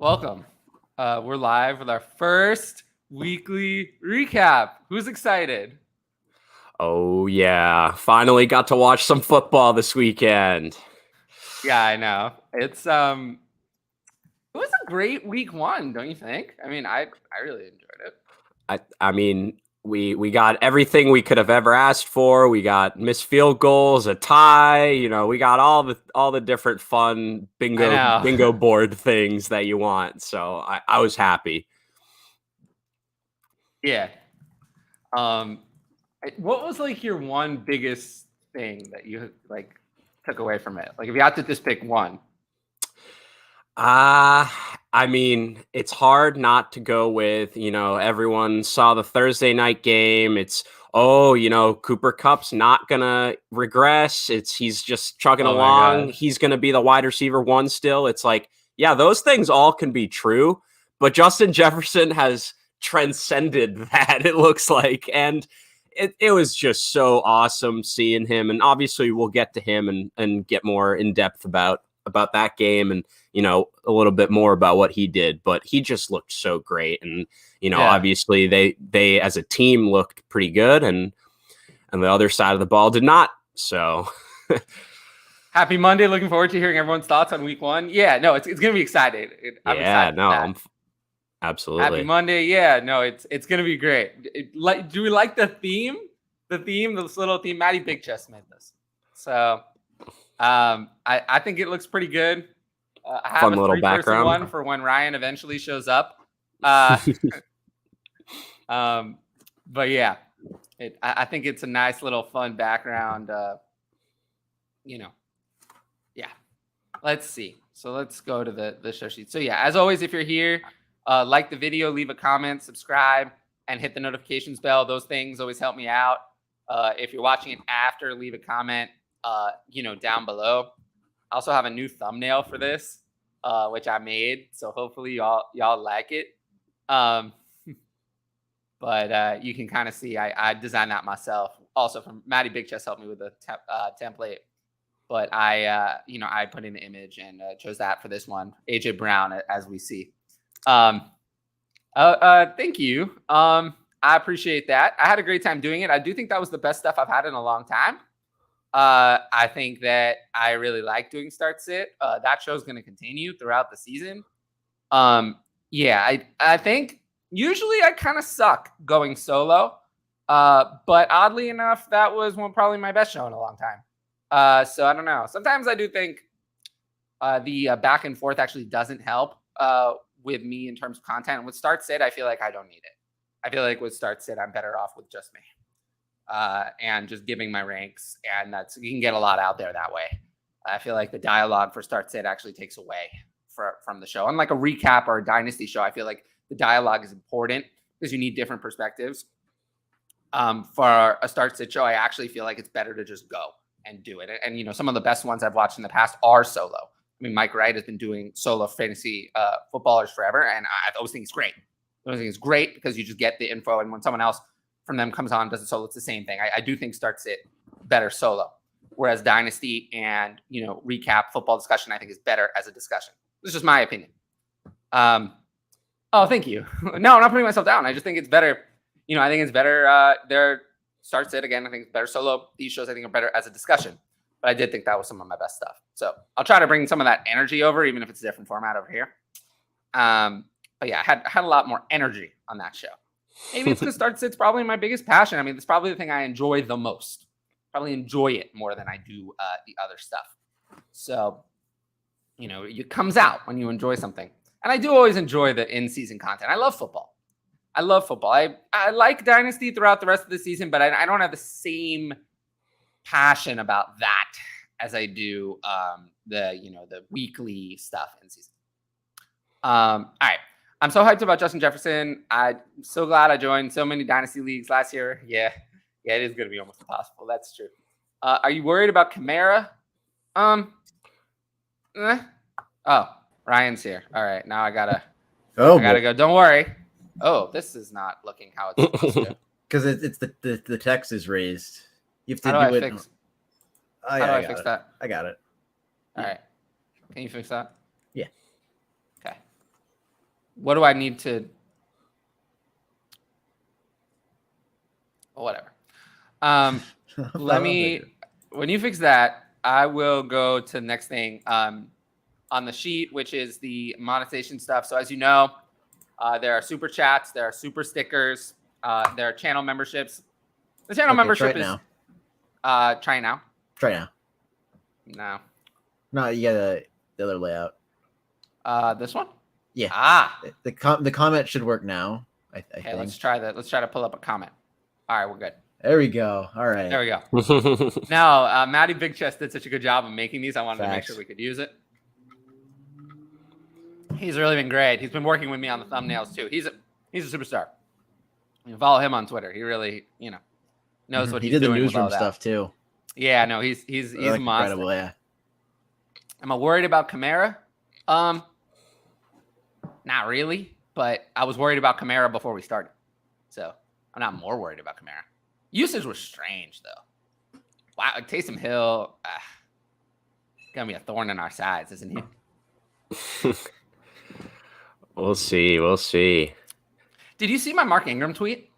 Welcome. We're live with our first weekly recap. Who's excited? Oh, yeah. Finally got to watch some football this weekend. Yeah, I know. It was a great week one, don't you think? I mean, I really enjoyed it. I mean, we got everything we could have ever asked for. We got missed field goals, a tie. We got all the different fun I know. bingo board things that you want. So I was happy. Yeah. What was like your one biggest thing that you like took away from it? Like if you had to just pick one. I mean, it's hard not to go with, everyone saw the Thursday night game. It's, Cooper Kupp's not going to regress. He's just chugging Oh my along. God. He's going to be the wide receiver one still. It's like, yeah, those things all can be true, but Justin Jefferson has transcended that, it looks like. And it was just so awesome seeing him. And obviously we'll get to him and get more in depth about that game and, a little bit more about what he did, but he just looked so great. And, obviously they as a team looked pretty good and the other side of the ball did not. So Happy Monday. Looking forward to hearing everyone's thoughts on week one. Yeah, no, it's going to be exciting. I'm excited for that. Absolutely. Happy Monday. Yeah, no, it's going to be great. Do we like the theme? This little theme. Maddie Big Chest made this. So I think it looks pretty good. I have Fun a little 3-person background one for when Ryan eventually shows up. But yeah, I think it's a nice little fun background. Yeah. Let's see. So let's go to the show sheet. So yeah, as always, if you're here, like the video, leave a comment, subscribe, and hit the notifications bell. Those things always help me out. If you're watching it after, leave a comment, down below. I also have a new thumbnail for this, which I made. So hopefully y'all like it. But you can kind of see I designed that myself. Also from Maddie Big Chest helped me with the template. But I put in the image and chose that for this one. AJ Brown, as we see. Thank you. I appreciate that. I had a great time doing it. I do think that was the best stuff I've had in a long time. I think that I really like doing start sit. That show is going to continue throughout the season. Yeah, I think usually I kind of suck going solo. But oddly enough, that was probably my best show in a long time. So I don't know. Sometimes I do think the back and forth actually doesn't help with me in terms of content. And with start sit, I feel like I don't need it. I feel like with start sit, I'm better off with just me. And just giving my ranks, and you can get a lot out there that way. I feel like the dialogue for start sit actually takes away from the show. Unlike a recap or a Dynasty show, I feel like the dialogue is important because you need different perspectives. For a start sit show, I actually feel like it's better to just go and do it. And some of the best ones I've watched in the past are solo. I mean, Mike Wright has been doing solo fantasy footballers forever, and I always think it's great. I always think it's great because you just get the info, and when someone else from them comes on, does it solo, it's the same thing. I do think start sit better solo, whereas Dynasty and recap football discussion I think is better as a discussion. This is just my opinion. Oh, thank you. No, I'm not putting myself down. I just think it's better. I think it's better. Their start sit again. I think it's better solo. These shows I think are better as a discussion. But I did think that was some of my best stuff. So I'll try to bring some of that energy over, even if it's a different format over here. But yeah, I had a lot more energy on that show. Maybe it's because start sit's probably my biggest passion. I mean, it's probably the thing I enjoy the most. Probably enjoy it more than I do the other stuff. So, it comes out when you enjoy something. And I do always enjoy the in-season content. I love football. I like Dynasty throughout the rest of the season, but I don't have the same passion about that as I do the weekly stuff in season. All right. I'm so hyped about Justin Jefferson. I'm so glad I joined so many Dynasty leagues last year. Yeah, it is going to be almost impossible. That's true. Are you worried about Kamara? Oh, Ryan's here. All right, now I gotta go. Don't worry. Oh, this is not looking how it's supposed to. Because it's the text is raised. You have to How do do I it. fix? Oh, yeah, How do I fix that? I got it. All right. Can you fix that? Yeah. Okay. What do I need to? Oh, whatever. Let me. When you fix that, I will go to the next thing on the sheet, which is the monetization stuff. So as you know, there are super chats, there are super stickers, there are channel memberships. The channel membership is try now. Try now. No. No, you got the other layout. This one? Yeah. The comment should work now. I think. Let's try that. Let's try to pull up a comment. All right, we're good. There we go. All right. There we go. Now, Matty Big Chest did such a good job of making these. I wanted to make sure we could use it. He's really been great. He's been working with me on the thumbnails too. He's a superstar. You follow him on Twitter. He really, knows what he's doing. He did the newsroom stuff too. Yeah, no, he's a monster. Incredible, yeah. Am I worried about Kamara? Not really, but I was worried about Kamara before we started. So I'm not more worried about Kamara. Usage was strange though. Wow, Taysom Hill gonna be a thorn in our sides, isn't he? We'll see. Did you see my Mark Ingram tweet?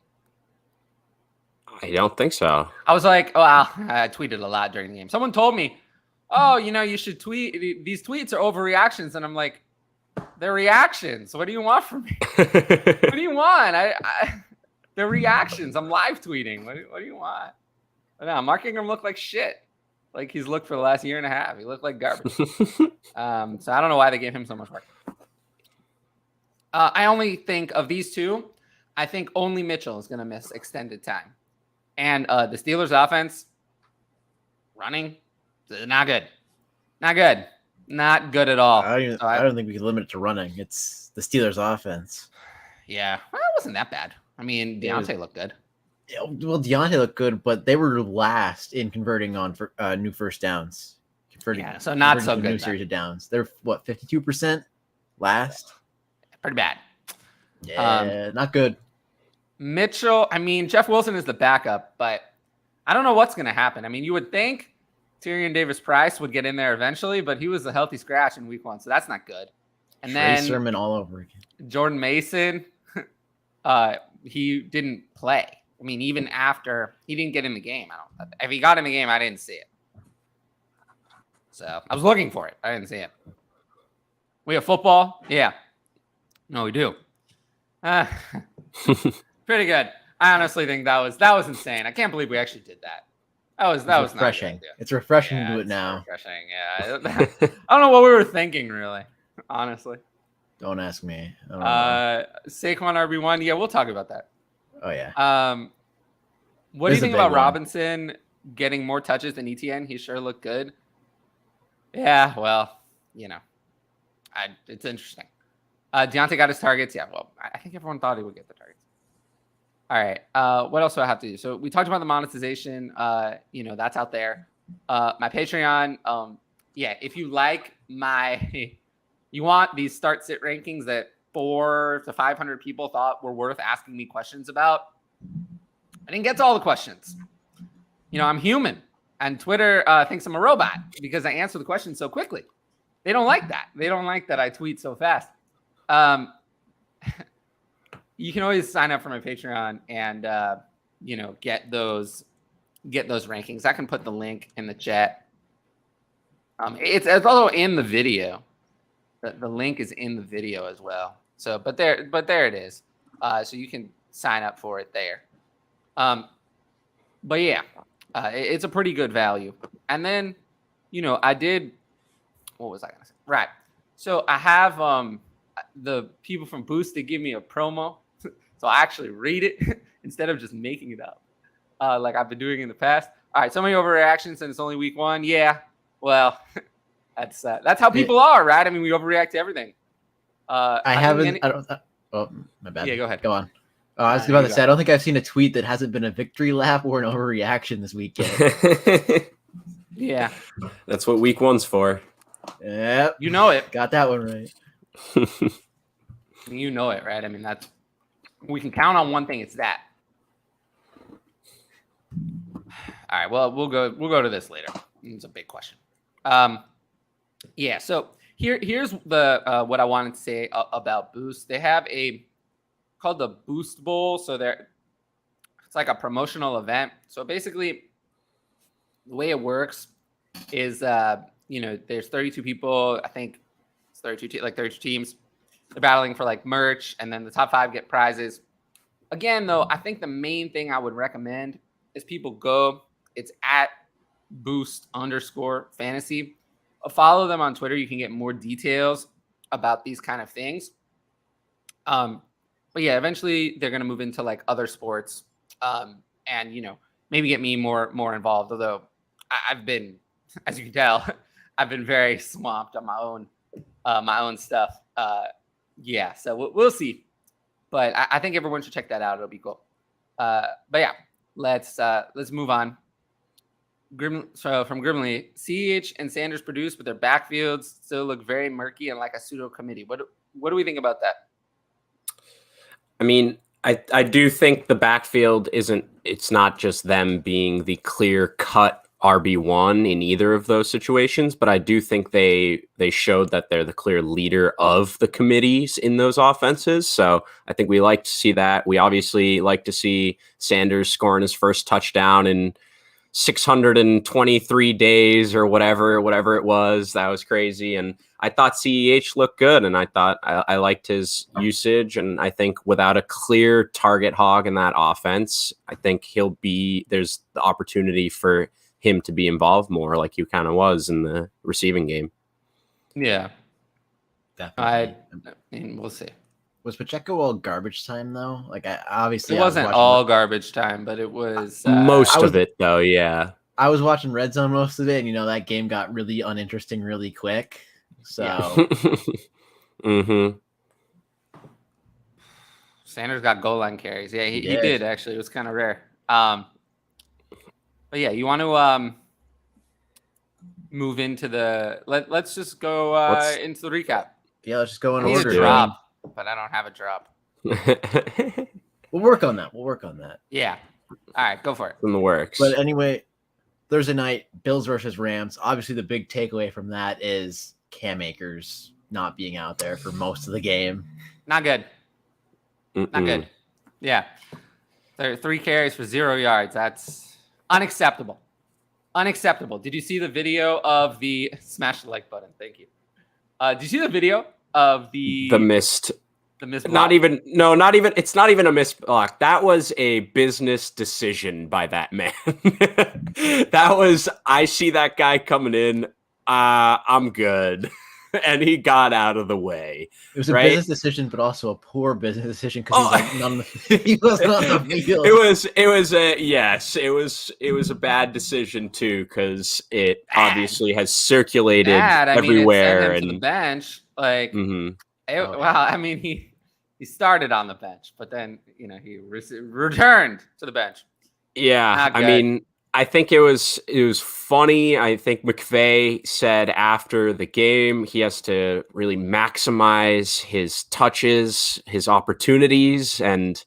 I don't think so. I was like, I tweeted a lot during the game. Someone told me, you should tweet. These tweets are overreactions. And I'm like, they're reactions. What do you want from me? What do you want? They're reactions. I'm live tweeting. What do you want? No, Mark Ingram looked like shit. Like he's looked for the last year and a half. He looked like garbage. So I don't know why they gave him so much work. I only think of these two. I think only Mitchell is going to miss extended time. And the Steelers offense running, not good. Not good. Not good at all. I don't think we can limit it to running. It's the Steelers offense. Yeah. Well, it wasn't that bad. I mean, Deontay looked good. Well, Deontay looked good, but they were last in converting on new first downs. So not so good. New series of downs. They're 52% last. Pretty bad. Yeah, not good. Mitchell, I mean, Jeff Wilson is the backup, but I don't know what's going to happen. I mean, you would think Tyrion Davis-Price would get in there eventually, but he was a healthy scratch in week 1, so that's not good. And then Sermon all over again. Jordan Mason, he didn't play. I mean, even after he didn't get in the game, if he got in the game, I didn't see it. So I was looking for it. I didn't see it. We have football? Yeah. No, we do. Pretty good. I honestly think that was insane. I can't believe we actually did that. That was refreshing. It's refreshing to do it now. Refreshing, yeah. I don't know what we were thinking, really. Honestly. Don't ask me. Saquon RB1. Yeah, we'll talk about that. Oh yeah. What do you think about Robinson getting more touches than Etienne? He sure looked good. Yeah, well, it's interesting. Deontay got his targets. Yeah, well, I think everyone thought he would get the targets. All right. What else do I have to do? So we talked about the monetization. That's out there. My Patreon. If you like you want these start sit rankings that 400 to 500 people thought were worth asking me questions about. I didn't get to all the questions. I'm human, and Twitter thinks I'm a robot because I answer the questions so quickly. They don't like that. They don't like that I tweet so fast. You can always sign up for my Patreon and get those rankings. I can put the link in the chat. It's also in the video. The link is in the video as well. So, but there it is. So you can sign up for it there. But yeah, it's a pretty good value. And then, I did. What was I gonna say? Right. So I have the people from Boost. They give me a promo, so I actually read it instead of just making it up, like I've been doing in the past. All right, so many overreactions, and it's only week 1. Yeah, well, that's how people are, right? I mean, we overreact to everything. Oh, my bad. Yeah, go ahead. Go on. I was about to say, I don't think I've seen a tweet that hasn't been a victory lap or an overreaction this weekend. Yeah, that's what week 1's for. Yep, you know it. Got that one right. You know it, right? I mean, we can count on one thing. It's that. All right. Well, we'll go to this later. It's a big question. So Here's the what I wanted to say about Boost. They have called the Boost Bowl. So it's like a promotional event. So basically, the way it works is there's 32 people. I think it's 32 teams. They're battling for like merch, and then the top 5 get prizes. Again, though, I think the main thing I would recommend is people go. It's at Boost_fantasy. Follow them on Twitter. You can get more details about these kind of things. But yeah, eventually they're going to move into like other sports, and maybe get me more involved. Although I've been, as you can tell, I've been very swamped on my own stuff. Yeah, so we'll see. But I think everyone should check that out. It'll be cool. But yeah, let's move on. So from Grimley, CEH and Sanders produced, but their backfields still look very murky and like a pseudo committee. What do we think about that? I mean, I do think the backfield it's not just them being the clear cut RB1 in either of those situations, but I do think they showed that they're the clear leader of the committees in those offenses. So I think we like to see that. We obviously like to see Sanders scoring his first touchdown in 623 days or whatever it was. That was crazy. And I thought CEH looked good, and I thought I liked his usage. And I think without a clear target hog in that offense, I think there's the opportunity for him to be involved more, like he kind of was in the receiving game. Yeah, Definitely. I mean, we'll see. Was Pacheco all garbage time though? Like obviously it wasn't all garbage time, but it was most of it though. Yeah, I was watching Red Zone most of it, and that game got really uninteresting really quick. So, mm-hmm. Sanders got goal line carries. Yeah, he did actually. It was kind of rare. But yeah, you want to move into let's just go into the recap. Yeah, let's just go in I need order. a drop, but I don't have a drop. We'll work on that. Yeah. All right, go for it. In the works. But anyway, Thursday night, Bills versus Rams. Obviously, the big takeaway from that is Cam Akers not being out there for most of the game. Not good. Not good. Yeah. 3 carries for 0 yards. That's unacceptable. Did you see the video of the smash the like button? Thank you. Did you see the video of the missed block? Not even. It's not even a missed block. That was a business decision by that man. I see that guy coming in. I'm good. And he got out of the way. It was a business decision, but also a poor business decision because he was not on the field. It was a bad decision too because it obviously has circulated everywhere. It sent him to the bench, wow. I mean, he started on the bench, but then he returned to the bench. Yeah, I mean, I think it was funny. I think McVay said after the game he has to really maximize his touches, his opportunities, and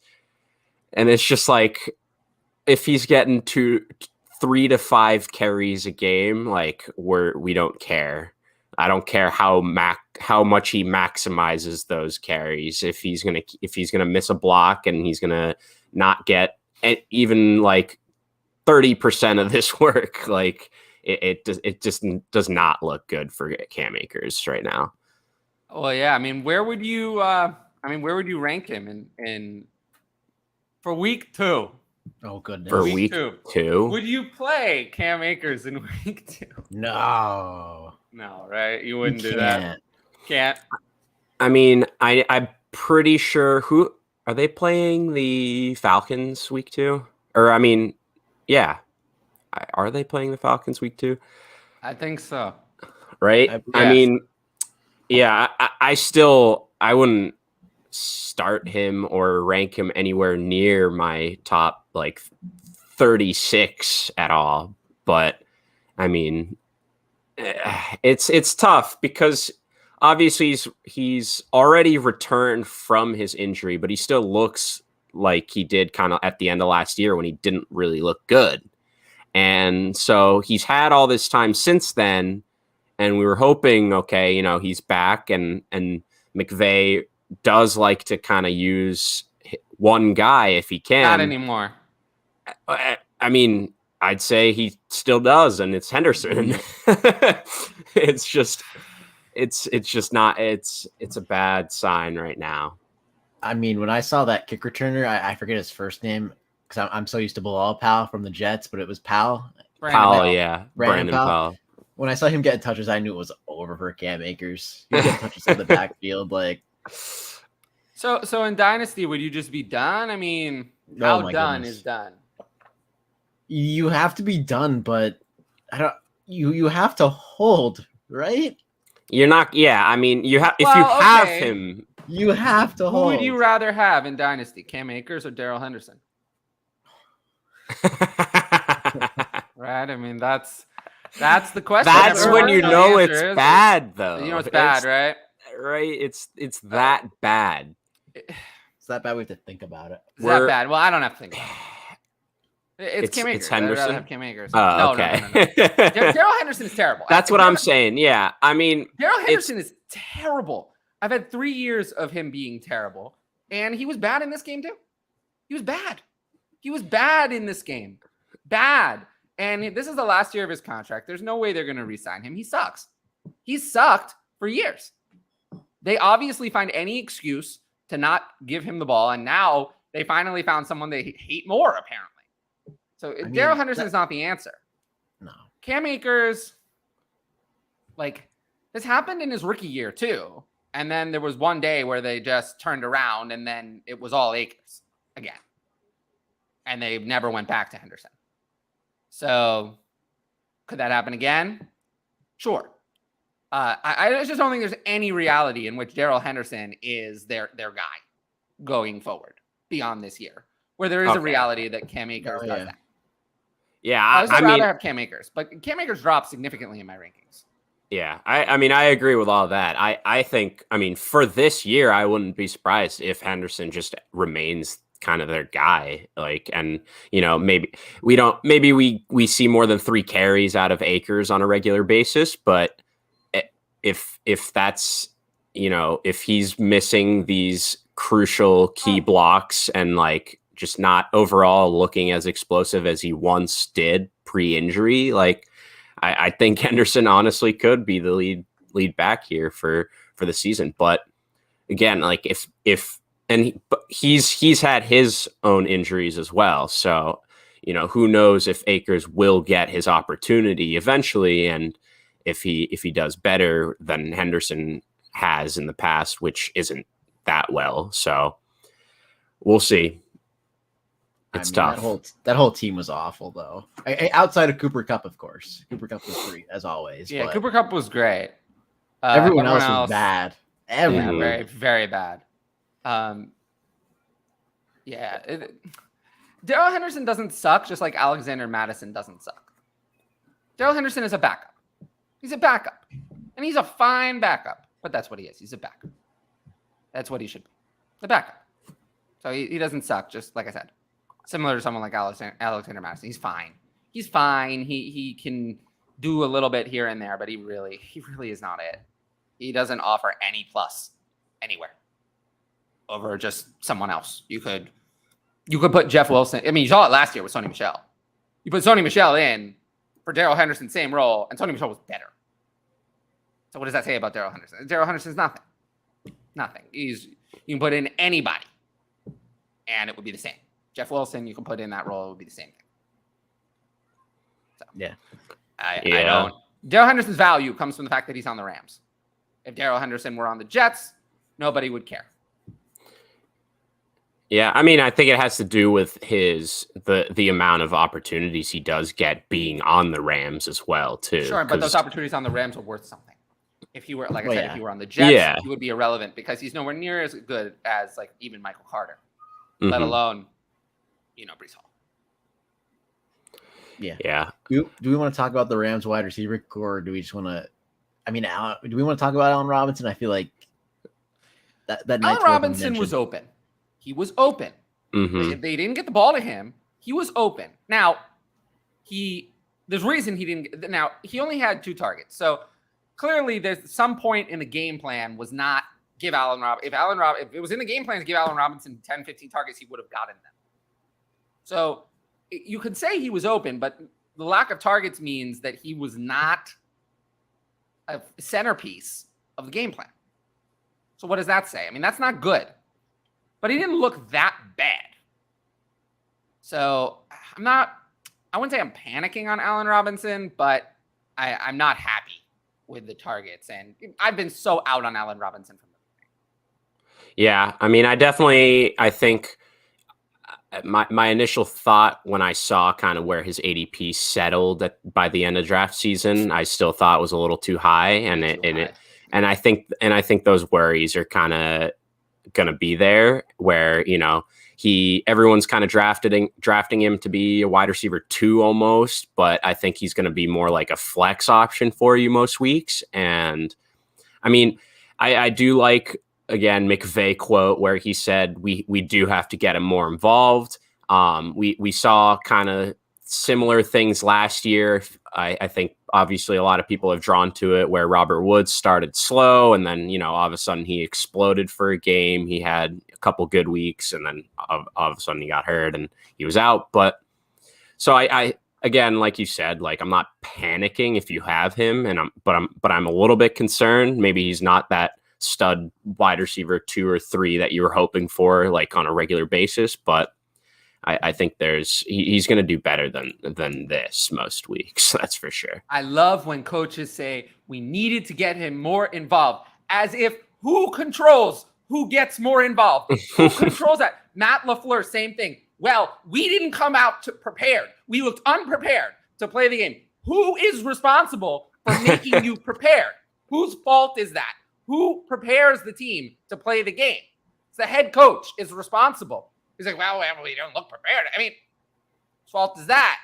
it's just like if he's getting 3 to 5 carries a game, like we don't care. I don't care how much he maximizes those carries. If he's gonna miss a block and he's gonna not get even like 30% of this work, like it just does not look good for Cam Akers right now. Well, yeah, I mean, where would you rank him in for week 2? Oh goodness, for week two, would you play Cam Akers in week 2? No, right? You wouldn't do that. Can't. I mean, I'm pretty sure. Who are they playing? The Falcons week 2, or I mean. Yeah. Are they playing the Falcons week 2? I think so. Right? I mean, yeah, I wouldn't start him or rank him anywhere near my top like 36 at all. But I mean, it's tough because obviously he's already returned from his injury, but he still looks like he did kind of at the end of last year when he didn't really look good. And so he's had all this time since then. and we were hoping, okay, he's back, and McVay does like to kind of use one guy if he can. Not anymore. I mean, I'd say he still does, and it's Henderson. It's just not. It's a bad sign right now. I mean, when I saw that kick returner, I forget his first name because I'm so used to Bilal Powell from the Jets, but it was Powell. Brandon Powell. When I saw him getting touches, I knew it was over for Cam Akers. He getting touches in the backfield, like. So in Dynasty, would you just be done? I mean, how done is done? You have to be done, but I don't. You have to hold, right? You're not. Yeah, I mean, you have. If you have him, you have to hold. Who would you rather have in Dynasty, Cam Akers or Darrell Henderson? Right. I mean, that's the question. That's when you know it's bad, though. You know it's bad, right? Right. It's that bad. It's that bad. We have to think about it. Is that bad? Well, I don't have to think about it. It's Cam Akers. It's Henderson. I'd rather have Cam Akers. Oh, okay. No. Darrell Henderson is terrible. That's what I'm saying. Yeah, I mean, Darrell Henderson is terrible. I've had 3 years of him being terrible, and he was bad in this game too. He was bad. He was bad in this game. Bad. And this is the last year of his contract. There's no way they're going to re-sign him. He sucks. He sucked for years. They obviously find any excuse to not give him the ball, and now they finally found someone they hate more, apparently. So Darrell Henderson is not the answer. No. Cam Akers, this happened in his rookie year too. And then there was one day where they just turned around, and then it was all Akers again. And they never went back to Henderson. So could that happen again? Sure. I just don't think there's any reality in which Darrell Henderson is their guy going forward beyond this year, where there is a reality that Cam Akers does that. Yeah, I'd rather have Cam Akers, but Cam Akers dropped significantly in my rankings. Yeah, I mean, I agree with all that. I think, for this year, I wouldn't be surprised if Henderson just remains kind of their guy. Maybe we see more than 3 carries out of Akers on a regular basis, but if that's, if he's missing these crucial key blocks and just not overall looking as explosive as he once did pre-injury, I think Henderson honestly could be the lead back here for the season. But again, he's had his own injuries as well. So, who knows if Akers will get his opportunity eventually, and if he does better than Henderson has in the past, which isn't that well. So we'll see. It's tough. That whole team was awful, though. Outside of Cooper Kupp, of course. Cooper Kupp was great, as always. Yeah, Cooper Kupp was great. Everyone else was bad. Everyone. Very, very bad. Darrell Henderson doesn't suck, just like Alexander Madison doesn't suck. Darrell Henderson is a backup. He's a backup. And he's a fine backup. But that's what he is. He's a backup. That's what he should be. A backup. So he doesn't suck, just like I said. Similar to someone like Alexander Madison. He's fine. He's fine. He can do a little bit here and there, but he really is not it. He doesn't offer any plus anywhere over just someone else. You could put Jeff Wilson. I mean, you saw it last year with Sony Michel. You put Sony Michel in for Darrell Henderson, same role, and Sony Michel was better. So what does that say about Darrell Henderson? Darrell Henderson's nothing. Nothing. You can put in anybody, and it would be the same. Jeff Wilson, you can put in that role, it would be the same thing. So, I don't. Darrell Henderson's value comes from the fact that he's on the Rams. If Darrell Henderson were on the Jets, nobody would care. Yeah, I mean, I think it has to do with the amount of opportunities he does get being on the Rams as well, too. Sure, but those opportunities on the Rams are worth something. If he were, like I said, if he were on the Jets, he would be irrelevant because he's nowhere near as good as even Michael Carter, let alone, Breece Hall. Yeah. Do we want to talk about the Rams wide receiver core, or do we just want to? I mean, do we want to talk about Allen Robinson? I feel like that Allen Robinson was open. He was open. Mm-hmm. They didn't get the ball to him. He was open. Now, there's reason he didn't. Now, he only had 2 targets. So clearly there's some point in the game plan was not give Allen Robinson. If it was in the game plan to give Allen Robinson 10, 15 targets, he would have gotten them. So you could say he was open, but the lack of targets means that he was not a centerpiece of the game plan. So what does that say? I mean, that's not good, but he didn't look that bad. So I wouldn't say I'm panicking on Allen Robinson, but I'm not happy with the targets. And I've been so out on Allen Robinson from the beginning. Yeah. I mean, I think my initial thought when I saw kind of where his ADP settled by the end of draft season, I still thought it was a little too high. And I think those worries are kind of going to be there where, everyone's kind of drafting him to be a wide receiver 2 almost, but I think he's going to be more like a flex option for you most weeks. And I mean, I do like, again, McVay quote where he said, we do have to get him more involved. We saw kind of similar things last year. I think obviously a lot of people have drawn to it where Robert Woods started slow and then, all of a sudden he exploded for a game. He had a couple good weeks and then all of a sudden he got hurt and he was out. But so I again, like you said, like I'm not panicking if you have him but I'm a little bit concerned. Maybe he's not that stud wide receiver 2 or 3 that you were hoping for like on a regular basis, but I think he's going to do better than this most weeks. That's for sure. I love when coaches say we needed to get him more involved, as if who controls who gets more involved? Who controls that? Matt LaFleur, same thing. Well, we didn't come out prepared. We looked unprepared to play the game. Who is responsible for making you prepared? Whose fault is that? Who prepares the team to play the game? It's the head coach is responsible. He's like, well, we don't look prepared. I mean, whose fault is that?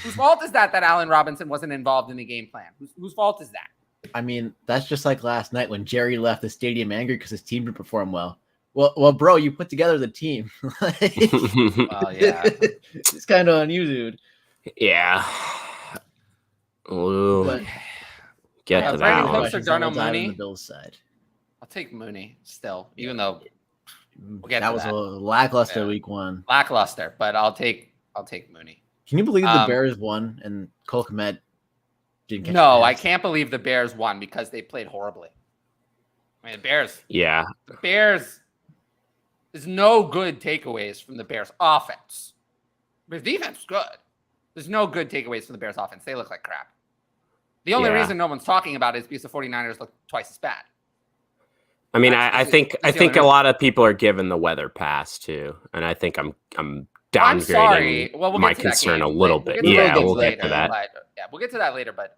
Whose fault is that Allen Robinson wasn't involved in the game plan? Whose fault is that? I mean, that's just like last night when Jerry left the stadium angry because his team didn't perform well. Well, bro, you put together the team. Well, yeah. It's kind of on you, dude. Yeah. Ooh. But, get to that one. Cooks or Darnell Mooney? On the Bills side. I'll take Mooney still, even though that was a lackluster week 1. Lackluster, but I'll take Mooney. Can you believe the Bears won and Cole Kmet didn't catch? No, I can't believe the Bears won because they played horribly. I mean, the Bears. Yeah. The Bears. There's no good takeaways from the Bears offense. Their defense was good. There's no good takeaways from the Bears offense. They look like crap. The only reason no one's talking about it is because the 49ers look twice as bad. I mean, I think a lot of people are giving the weather pass too, and I think I'm downgrading my concern a little bit. We'll get to that. We'll get to that later. But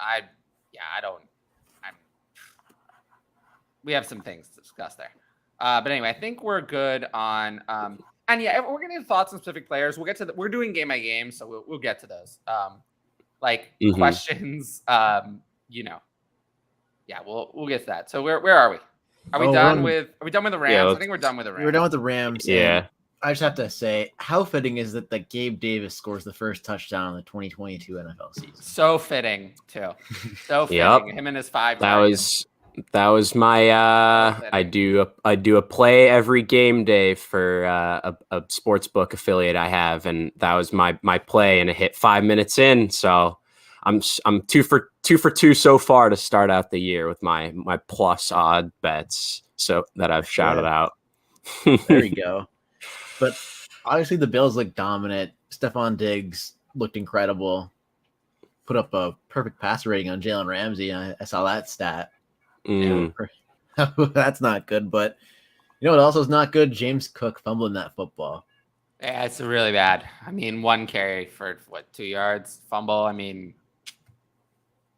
we have some things to discuss there. But anyway, I think we're good on. And we're getting thoughts on specific players. We'll get to we're doing game by game, so we'll get to those. Questions. We'll get to that. So where are we? Are we done with the Rams? Yeah, I think we're done with the Rams. We're done with the Rams. Yeah. I just have to say, how fitting is it that Gabe Davis scores the first touchdown in the 2022 NFL season? So fitting, too. So fitting. Yep. Him and his 5. That was my I do a play every game day for a sportsbook affiliate I have, and that was my play, and it hit 5 minutes in, so I'm 2 for 2 so far to start out the year with my plus odd bets, so that I've shouted out. There you go. But obviously the Bills look dominant. Stephon Diggs looked incredible. Put up a perfect passer rating on Jalen Ramsey. I saw that stat. That's not good, but you know what also is not good? James Cook fumbling that football. Yeah, it's really bad. I mean, 1 carry for 2 yards fumble. I mean,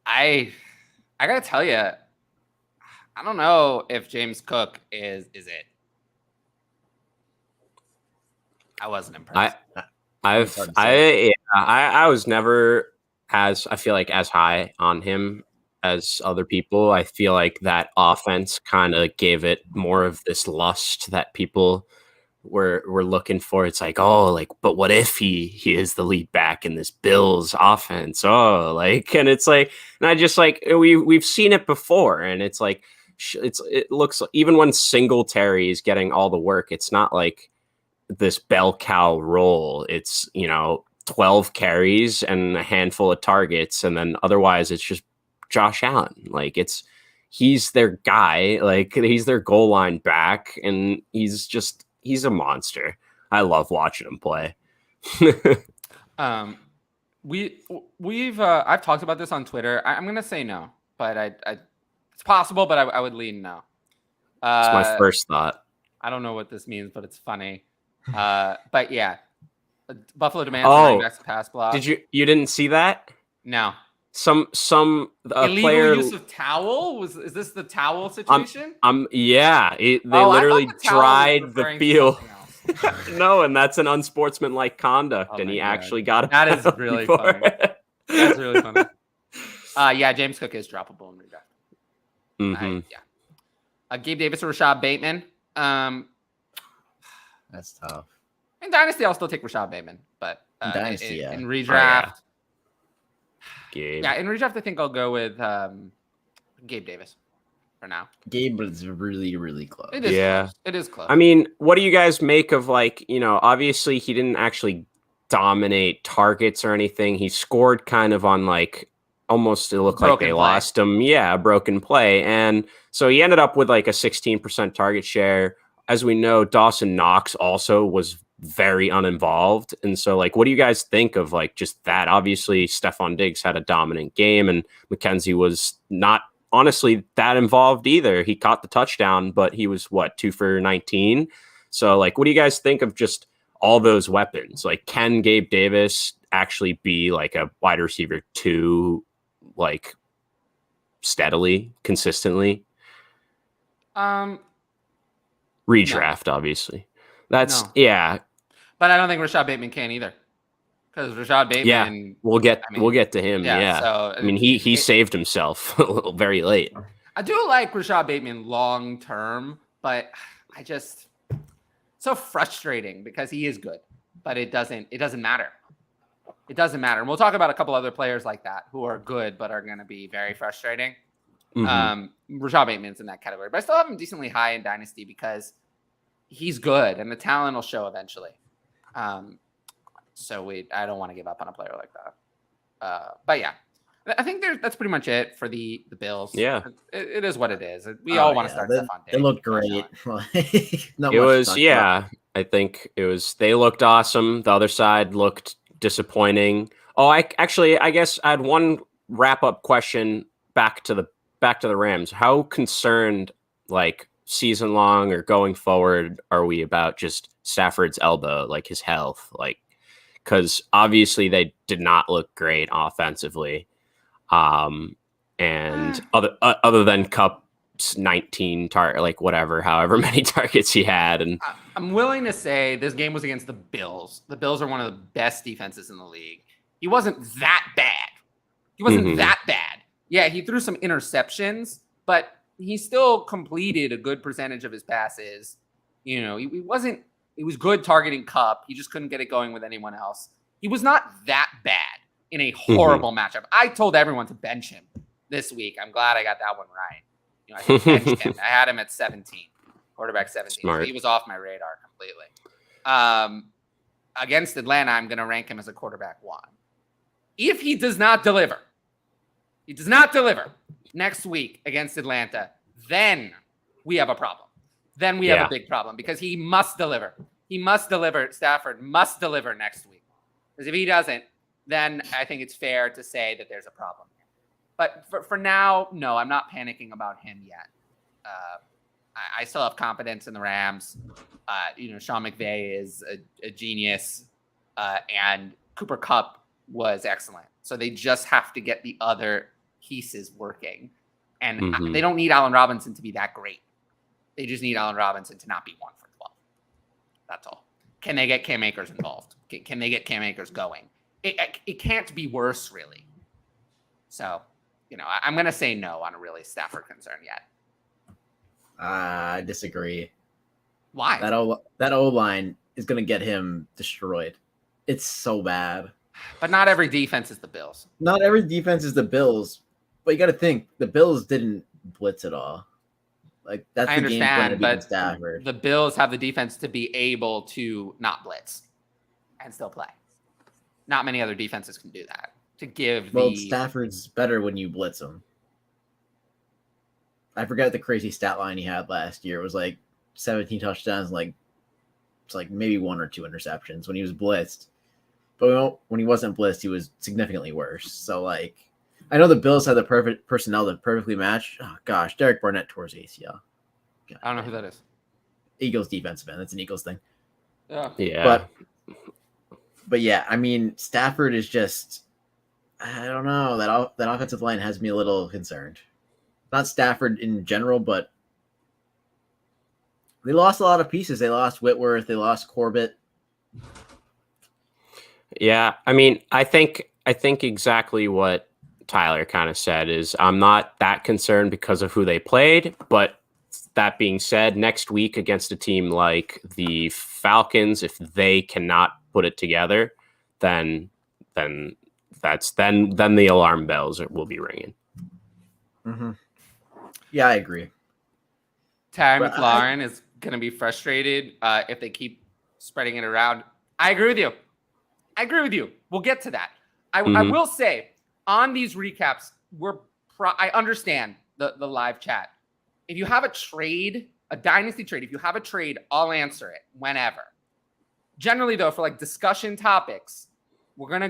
I gotta tell you, I don't know if James Cook is it. I wasn't impressed. I was never as high on him as other people. I feel like that offense kind of gave it more of this lust that people we're looking for. It's like, oh, like, but what if he is the lead back in this Bills offense? Oh, like, and it's like, and I just like we've seen it before, and it's like it looks even when Singletary is getting all the work, it's not like this bell cow role. It's 12 carries and a handful of targets, and then otherwise it's just Josh Allen. Like he's their guy, like he's their goal line back, and he's a monster. I love watching him play. I've talked about this on Twitter. I'm gonna say no, but I it's possible, but I would lean no. It's my first thought. I don't know what this means, but it's funny. But yeah, Buffalo demands running backs pass block. You didn't see that? No. Some illegal player use of towel. Is this the towel situation? They literally dried the field. No, and that's an unsportsmanlike conduct, and he actually got it. That is really funny. That's really funny. Yeah, James Cook is droppable in redraft. Mm-hmm. Gabe Davis or Rashad Bateman. That's tough. In Dynasty, I'll still take Rashad Bateman, but in Dynasty, in redraft, Gabe. Yeah, in redraft, I think I'll go with Gabe Davis for now. Gabe is really, really close. It is close. It is close. I mean, what do you guys make of, like, obviously he didn't actually dominate targets or anything. He scored kind of on, like, almost it looked like they lost him. Yeah, a broken play. And so he ended up with like a 16% target share. As we know, Dawson Knox also was very uninvolved. And so, like, what do you guys think of, like, just that? Obviously, Stephon Diggs had a dominant game, and McKenzie was not honestly that involved either. He caught the touchdown, but he was, 2 for 19? So, like, what do you guys think of just all those weapons? Like, can Gabe Davis actually be, like, a wide receiver 2, like, steadily, consistently? Redraft, obviously. That's yeah. But I don't think Rashad Bateman can either. Because Rashad Bateman, yeah, we'll get to him. Yeah. So I mean, he saved himself very late. I do like Rashad Bateman long term, but so frustrating because he is good, but it doesn't matter. It doesn't matter. And we'll talk about a couple other players like that who are good but are going to be very frustrating. Mm-hmm. Rashad Bateman's in that category, but I still have him decently high in Dynasty because he's good and the talent will show eventually. So I don't want to give up on a player like that. But yeah, I think that's pretty much it for the Bills. Yeah, it is what it is. We all want to start Stephon Diggs. They look great. I think it was. They looked awesome. The other side looked disappointing. Oh, I guess I had one wrap up question back to the Rams. How concerned, like, season long or going forward, are we about just Stafford's elbow, like his health? Like, because obviously they did not look great offensively. And other than Cup's 19 target, like however many targets he had. And I'm willing to say this game was against the Bills. The Bills are one of the best defenses in the league. He wasn't that bad. That bad. Yeah, he threw some interceptions, but he still completed a good percentage of his passes. He was good targeting Cup. He just couldn't get it going with anyone else. He was not that bad in a horrible matchup. I told everyone to bench him this week. I'm glad I got that one right. I benched him. I had him at 17, quarterback 17. So he was off my radar completely. Against Atlanta, I'm going to rank him as a quarterback 1. If he does not deliver next week against Atlanta, then we have a problem. Then we have a big problem because he must deliver. He must deliver. Stafford must deliver next week. Because if he doesn't, then I think it's fair to say that there's a problem. But for now, no, I'm not panicking about him yet. I still have confidence in the Rams. Sean McVay is a genius, and Cooper Kupp was excellent. So they just have to get the other pieces working. And they don't need Allen Robinson to be that great. They just need Allen Robinson to not be 1 for 12. That's all. Can they get Cam Akers involved? Can they get Cam Akers going? It can't be worse, really. So, I'm going to say no on a really Stafford concern yet. I disagree. Why? That O line is going to get him destroyed. It's so bad. But not every defense is the Bills. Not every defense is the Bills, but you got to think the Bills didn't blitz at all. Like that's I the game plan to understand, beat but Stafford. the Bills have the defense to be able to not blitz and still play. Not many other defenses can do that. To give Stafford's better when you blitz him. I forgot the crazy stat line he had last year. It was like 17 touchdowns, it's like maybe 1 or 2 interceptions when he was blitzed. But when he wasn't blitzed, he was significantly worse. So, like, I know the Bills had the perfect personnel that perfectly matched. Oh, gosh, Derek Barnett tore his ACL. God, I don't know who that is. Eagles defensive end. That's an Eagles thing. Yeah. But yeah, I mean, Stafford is just, I don't know. That offensive line has me a little concerned. Not Stafford in general, but they lost a lot of pieces. They lost Whitworth. They lost Corbett. Yeah, I mean, I think exactly what Tyler kind of said is I'm not that concerned because of who they played, but that being said, next week against a team like the Falcons, if they cannot put it together, then the alarm bells will be ringing. Mm-hmm. Yeah, I agree. Terry McLaurin is going to be frustrated if they keep spreading it around. I agree with you. We'll get to that. I will say on these recaps, I understand the live chat. If you have a dynasty trade, if you have a trade, I'll answer it whenever. Generally, though, for like discussion topics, we're gonna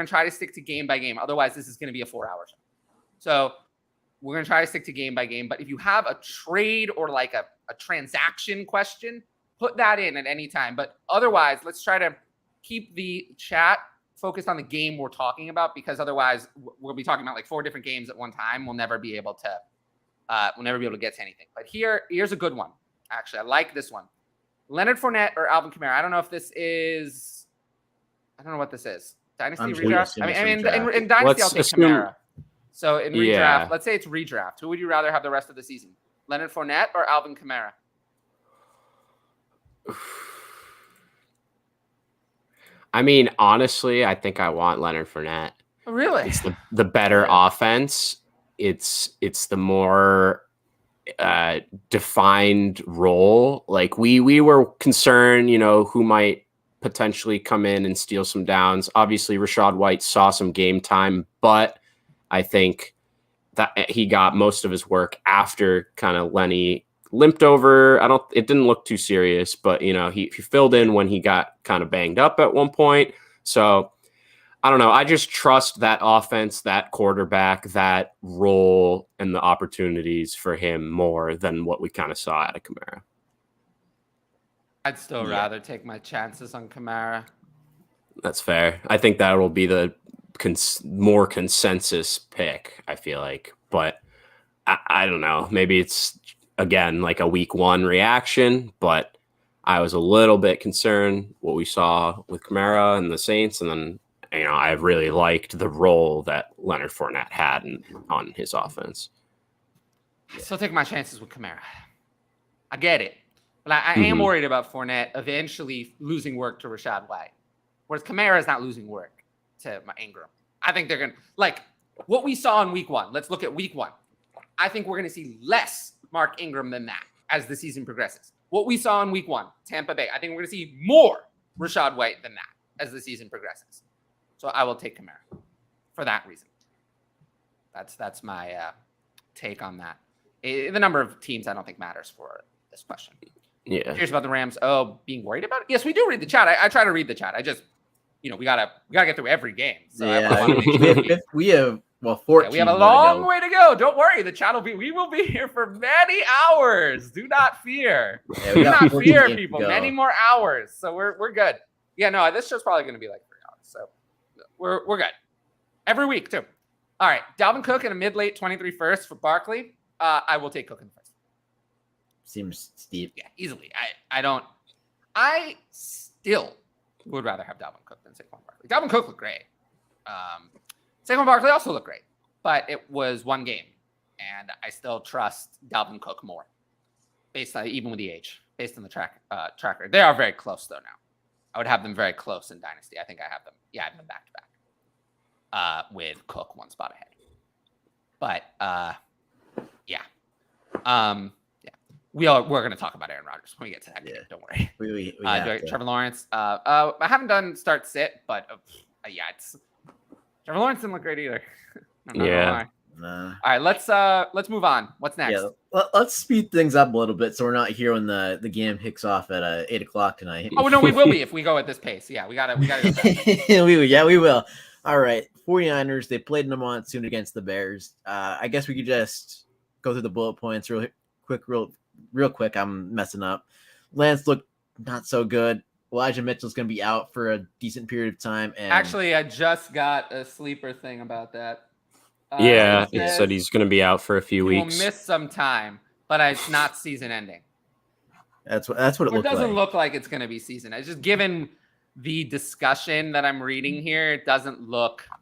try to stick to game by game. Otherwise, this is gonna be a 4-hour show. So we're gonna try to stick to game by game. But if you have a trade or like a transaction question, put that in at any time. But otherwise, let's try to keep the chat focused on the game we're talking about, because otherwise we'll be talking about like 4 different games at one time. We'll never be able to get to anything. But here's a good one. Actually, I like this one. Leonard Fournette or Alvin Kamara. I don't know if this is. I don't know what this is. Dynasty redraft. I mean, in Dynasty, I'll take Kamara. So in redraft, let's say it's redraft. Who would you rather have the rest of the season? Leonard Fournette or Alvin Kamara? I mean, honestly, I think I want Leonard Fournette. Really? It's the better offense. It's the more defined role. Like we were concerned, who might potentially come in and steal some downs. Obviously, Rachaad White saw some game time, but I think that he got most of his work after kind of Lenny limped over. It didn't look too serious, but he filled in when he got kind of banged up at one point. So I don't know. I just trust that offense, that quarterback, that role, and the opportunities for him more than what we kind of saw out of Kamara. I'd still rather take my chances on Kamara. That's fair. I think that will be the more consensus pick, I feel like. But I don't know. Maybe it's, again, like a week 1 reaction, but I was a little bit concerned what we saw with Kamara and the Saints, and then I really liked the role that Leonard Fournette had on his offense. Still take my chances with Kamara. I get it. But I am worried about Fournette eventually losing work to Rachaad White. Whereas Kamara is not losing work to Ingram. I think they're going to, like what we saw in week 1. Let's look at week 1. I think we're going to see less Mark Ingram than that as the season progresses. What we saw in week 1, Tampa Bay, I think we're going to see more Rachaad White than that as the season progresses. So I will take Kamara for that reason. That's my take on that. The number of teams I don't think matters for this question. Yeah. Curious about the Rams. Oh, being worried about it? Yes, we do read the chat. I try to read the chat. I just, we gotta get through every game. So we have 14. We have a long way to go. Don't worry. The chat we will be here for many hours. Do not fear. Yeah, do not fear, people. Many more hours. So we're good. Yeah, no, this show's probably going to be like 3 hours. So we're good. Every week too. All right, Dalvin Cook in a mid-late 23 first for Barkley. I will take Cook in the first. Seems steep. Yeah, easily. I still would rather have Dalvin Cook than Saquon Barkley. Dalvin Cook looked great. Saquon Barkley also looked great, but it was 1 game, and I still trust Dalvin Cook more, based on even with the age. based on the tracker. They are very close though now. I would have them very close in Dynasty. I think I have them. Yeah, I have them back to back with Cook one spot ahead. But yeah. We're going to talk about Aaron Rodgers when we get to that game. Don't worry. We Trevor Lawrence. I haven't done start sit, but it's Trevor Lawrence didn't look great either. Nah. All right, let's move on. What's next? Yeah, let's speed things up a little bit so we're not here when the game kicks off at 8:00 tonight. Oh no, we will be if we go at this pace. Yeah, we gotta go fast. we will. All right, 49ers. They played in a monsoon against the Bears. I guess we could just go through the bullet points real quick. I'm messing up. Lance looked not so good. Elijah Mitchell's going to be out for a decent period of time. And actually, I just got a sleeper thing about that. He said he's going to be out for a few weeks. He'll miss some time, but it's not season ending. That's what it looks like. It doesn't look like it's going to be season. It's just given the discussion that I'm reading here, it doesn't look. I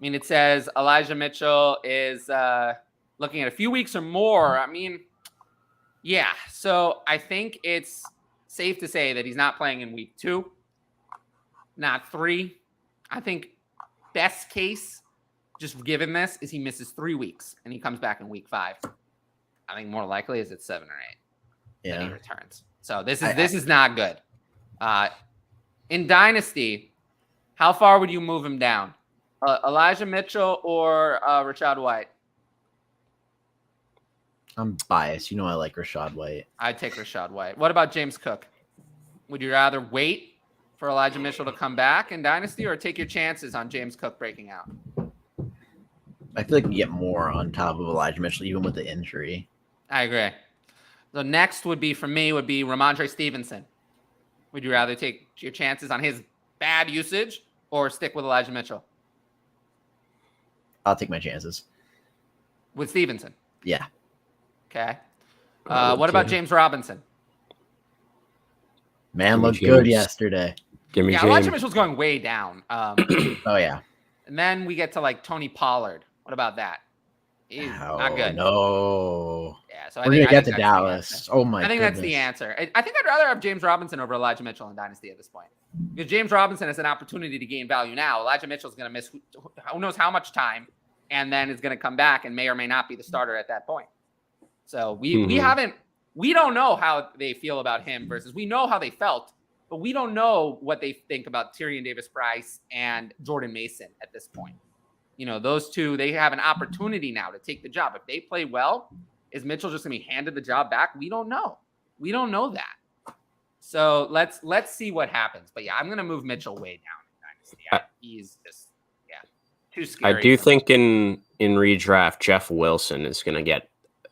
mean, it says Elijah Mitchell is looking at a few weeks or more. I mean, yeah. So I think it's safe to say that he's not playing in week 2, not 3. I think best case, just given this, is he misses 3 weeks and he comes back in week 5. I think more likely is it's 7 or 8 that he returns. So this is not good. In Dynasty, how far would you move him down? Elijah Mitchell or Rachaad White? I'm biased. You know I like Rachaad White. I'd take Rachaad White. What about James Cook? Would you rather wait for Elijah Mitchell to come back in Dynasty or take your chances on James Cook breaking out? I feel like you get more on top of Elijah Mitchell, even with the injury. I agree. The next would be Ramondre Stevenson. Would you rather take your chances on his bad usage or stick with Elijah Mitchell? I'll take my chances. With Stevenson? Yeah. Okay. What about James Robinson? Man looked good yesterday. Give me James. Elijah Mitchell's going way down. Oh, yeah. And then we get to like Tony Pollard. What about that? He's not good. No. Yeah, so we're going to get to Dallas. Oh, my I think goodness. that's the answer. I think I'd rather have James Robinson over Elijah Mitchell in Dynasty at this point. Because James Robinson has an opportunity to gain value now. Elijah Mitchell's going to miss who knows how much time, and then is going to come back and may or may not be the starter at that point. So we don't know how they feel about him versus we know how they felt, but we don't know what they think about Tyrion Davis-Price and Jordan Mason at this point. You know, those two, they have an opportunity now to take the job. If they play well, is Mitchell just going to be handed the job back? We don't know. We don't know that. So let's see what happens. But yeah, I'm going to move Mitchell way down in Dynasty. He's just, too scary. I do think in redraft, Jeff Wilson is going to get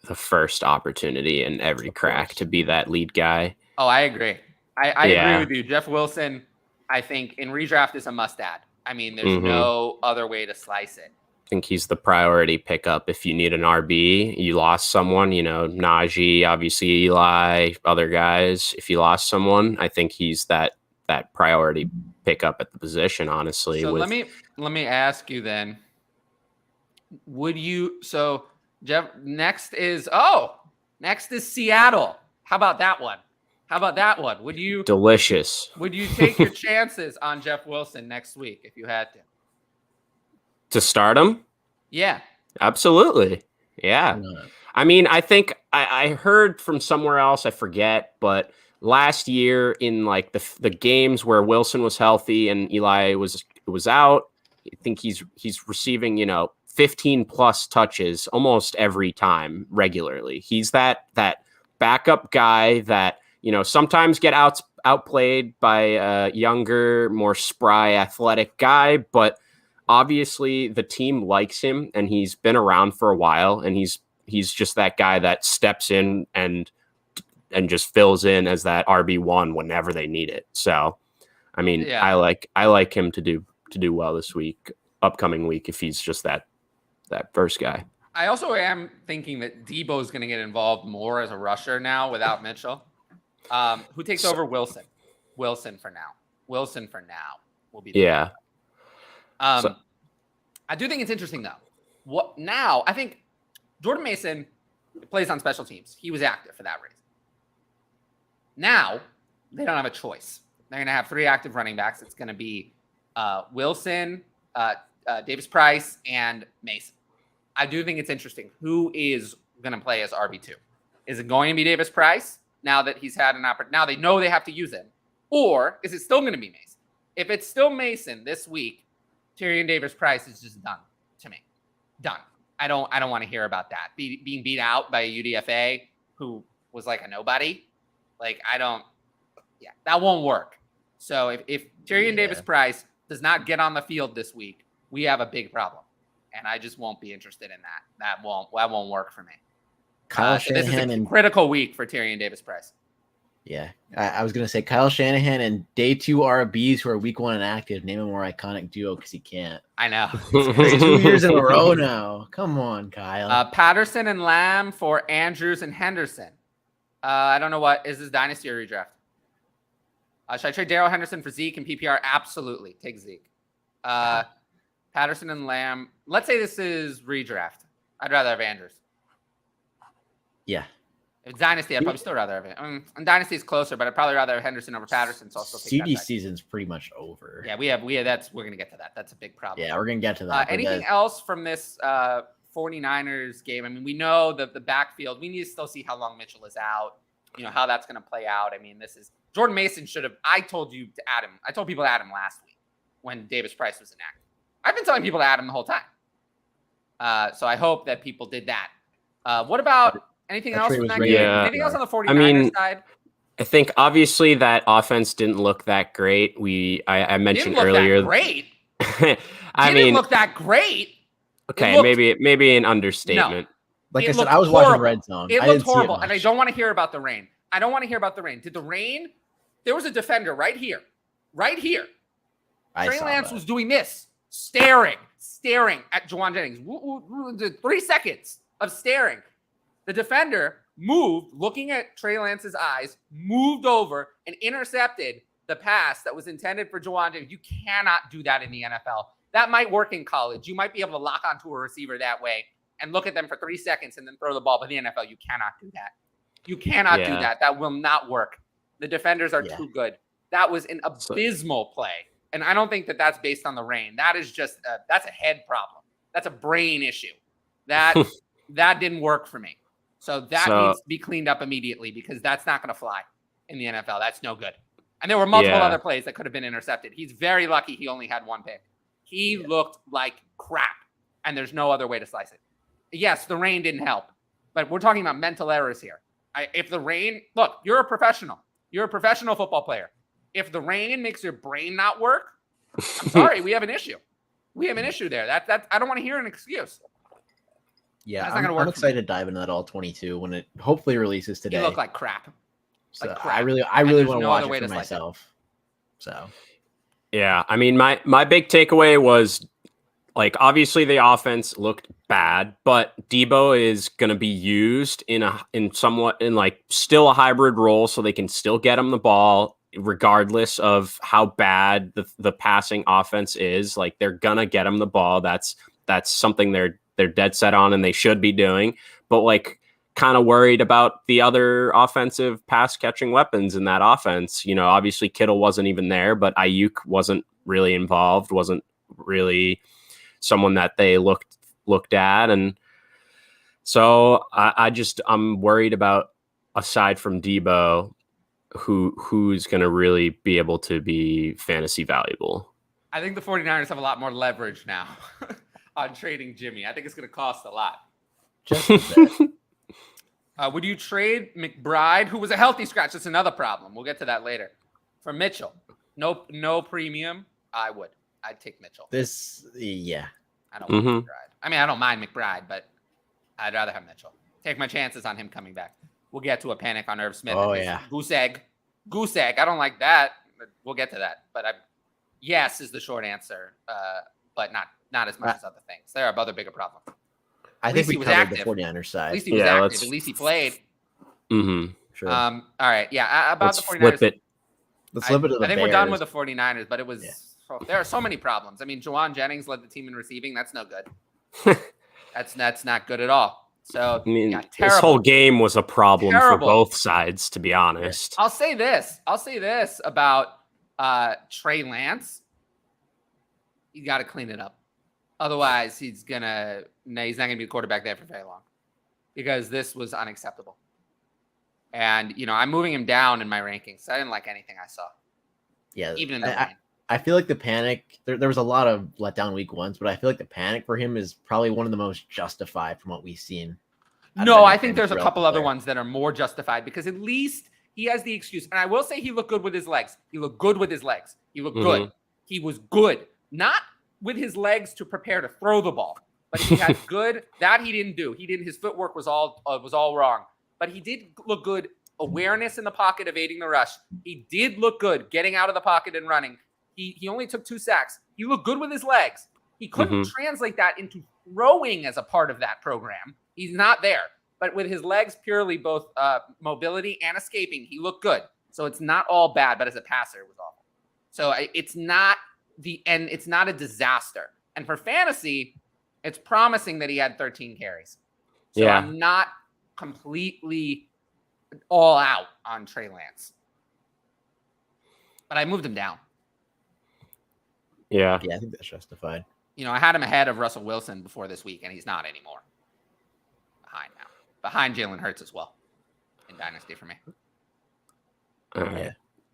the first opportunity in every crack to be that lead guy. Oh, I agree. I agree with you. Jeff Wilson, I think in redraft is a must add. I mean, there's no other way to slice it. I think he's the priority pickup. If you need an RB, you lost someone, Najee, obviously Eli, other guys. If you lost someone, I think he's that priority pickup at the position, honestly. So let me ask you then. Jeff, next is Seattle. How about that one? Would you delicious? Would you take your chances on Jeff Wilson next week if you had to start him? Yeah, absolutely. Yeah. I mean, I think I heard from somewhere else, I forget, but last year in like the games where Wilson was healthy and Eli was out, I think he's receiving, 15 plus touches almost every time regularly. He's that backup guy that, sometimes get outplayed by a younger, more spry, athletic guy, but obviously the team likes him and he's been around for a while and he's just that guy that steps in and just fills in as that RB1 whenever they need it. So, I mean, yeah. I like him to do well this upcoming week, if he's just that first guy. I also am thinking that Debo is going to get involved more as a rusher now without Mitchell. Who takes over Wilson? Wilson for now will be. Yeah. I do think it's interesting though. I think Jordan Mason plays on special teams. He was active for that reason. Now, they don't have a choice. They're going to have 3 active running backs. It's going to be Wilson, Davis Price, and Mason. I do think it's interesting. Who is going to play as RB2? Is it going to be Davis Price now that he's had an opportunity? Now they know they have to use him. Or is it still going to be Mason? If it's still Mason this week, Tyrion Davis Price is just done to me. Done. I don't want to hear about that. Being beat out by a UDFA who was like a nobody. That won't work. So if Tyrion Davis Price does not get on the field this week, we have a big problem. And I just won't be interested in that. That won't work for me. Kyle Shanahan Shanahan this is a critical week for Tyrion Davis Price. Yeah, I was going to say Kyle Shanahan and day 2 RBs who are week 1 inactive. Name a more iconic duo because he can't. I know. 2 years in a row now. Come on, Kyle. Patterson and Lamb for Andrews and Henderson. I don't know what. Is this Dynasty or redraft? Should I trade Darrell Henderson for Zeke and PPR? Absolutely. Take Zeke. Patterson and Lamb. Let's say this is redraft. I'd rather have Andrews. Yeah. If it's Dynasty, I'd probably still rather have it. And Dynasty is closer, but I'd probably rather have Henderson over Patterson. So I'll still take CD that season's pretty much over. Yeah, we have. We're gonna get to that. That's a big problem. Yeah, we're gonna get to that. Anything else from this 49ers game? I mean, we know the backfield. We need to still see how long Mitchell is out. You know how that's gonna play out. I mean, this is Jordan Mason should have. I told you to add him. I told people to add him last week when Davis Price was inactive. I've been telling people to add him the whole time. So I hope that people did that. What about? Anything else from that game? Yeah. Anything else on the 49ers side? I think obviously that offense didn't look that great. I mentioned earlier. That great. I didn't look that great. Okay, maybe an understatement. No, like I said, I was watching Red Zone. It looked horrible, and I don't want to hear about the rain. I don't want to hear about the rain. Did the rain? There was a defender right here. Trey Lance was doing this, staring at Juwan Jennings. 3 seconds of staring. The defender moved, looking at Trey Lance's eyes, moved over and intercepted the pass that was intended for Juwan Jennings. You cannot do that in the NFL. That might work in college. You might be able to lock onto a receiver that way and look at them for 3 seconds and then throw the ball. But in the NFL, you cannot do that. You cannot do that. That will not work. The defenders are too good. That was an abysmal play. And I don't think that that's based on the rain. That is just that's a head problem. That's a brain issue. That didn't work for me. So that needs to be cleaned up immediately because that's not going to fly in the NFL. That's no good. And there were multiple other plays that could have been intercepted. He's very lucky he only had 1 pick. He looked like crap, and there's no other way to slice it. Yes, the rain didn't help, but we're talking about mental errors here. If the rain, look, you're a professional. You're a professional football player. If the rain makes your brain not work, I'm sorry, we have an issue. We have an issue there. That I don't want to hear an excuse. Yeah, I'm excited to dive into that all 22 when it hopefully releases today. You look like crap. So I really want to watch it for myself. So yeah, I mean, my big takeaway was like obviously the offense looked bad, but Debo is going to be used in like still a hybrid role, so they can still get him the ball regardless of how bad the passing offense is. Like they're gonna get him the ball. That's something they're dead set on and they should be doing, but like kind of worried about the other offensive pass catching weapons in that offense. You know, obviously Kittle wasn't even there, but Ayuk wasn't really involved, wasn't really someone that they looked at. And so I'm worried about, aside from Debo, who's going to really be able to be fantasy valuable. I think the 49ers have a lot more leverage now on trading Jimmy. I think it's going to cost a lot. Just a bit. Would you trade McBride, who was a healthy scratch? That's another problem. We'll get to that later. For Mitchell, no premium. I would. I'd take Mitchell. I don't want McBride. I mean, I don't mind McBride, but I'd rather have Mitchell. Take my chances on him coming back. We'll get to a panic on Irv Smith. Oh, yeah. Goose egg. I don't like that. We'll get to that. But yes is the short answer, but not as much as other things. There are other bigger problems. I think we covered the 49ers side. At least he was active. At least he played. Mm-hmm. Sure. All right. Yeah. About the 49ers. Flip it. Let's flip it to the I think Bears. we're done with the 49ers, but it was there are so many problems. I mean, Juwan Jennings led the team in receiving. That's no good. That's not good at all. So I mean, yeah, this terrible. whole game was a problem Terrible. for both sides, to be honest. I'll say this about Trey Lance. You got to clean it up. Otherwise, he's not going to be the quarterback there for very long, because this was unacceptable. And, I'm moving him down in my rankings. I didn't like anything I saw. Yeah. Even in the rain. I feel like the panic, there was a lot of letdown week ones, but I feel like the panic for him is probably one of the most justified from what we've seen. No, I think there's a couple other ones that are more justified, because at least he has the excuse. And I will say he looked good with his legs. He looked good. He was good. Not with his legs to prepare to throw the ball, but he had good. That he didn't do. His footwork was all wrong. But he did look good. Awareness in the pocket, evading the rush. He did look good getting out of the pocket and running. He only took 2 sacks. He looked good with his legs. He couldn't translate that into throwing as a part of that program. He's not there. But with his legs purely, both mobility and escaping, he looked good. So it's not all bad, but as a passer, it was awful. So it's not the end. It's not a disaster. And for fantasy, it's promising that he had 13 carries. So Yeah. I'm not completely all out on Trey Lance. But I moved him down. Yeah. Yeah, I think that's justified. I had him ahead of Russell Wilson before this week, and he's not anymore. Behind now. Behind Jalen Hurts as well in Dynasty for me. All right. Yeah.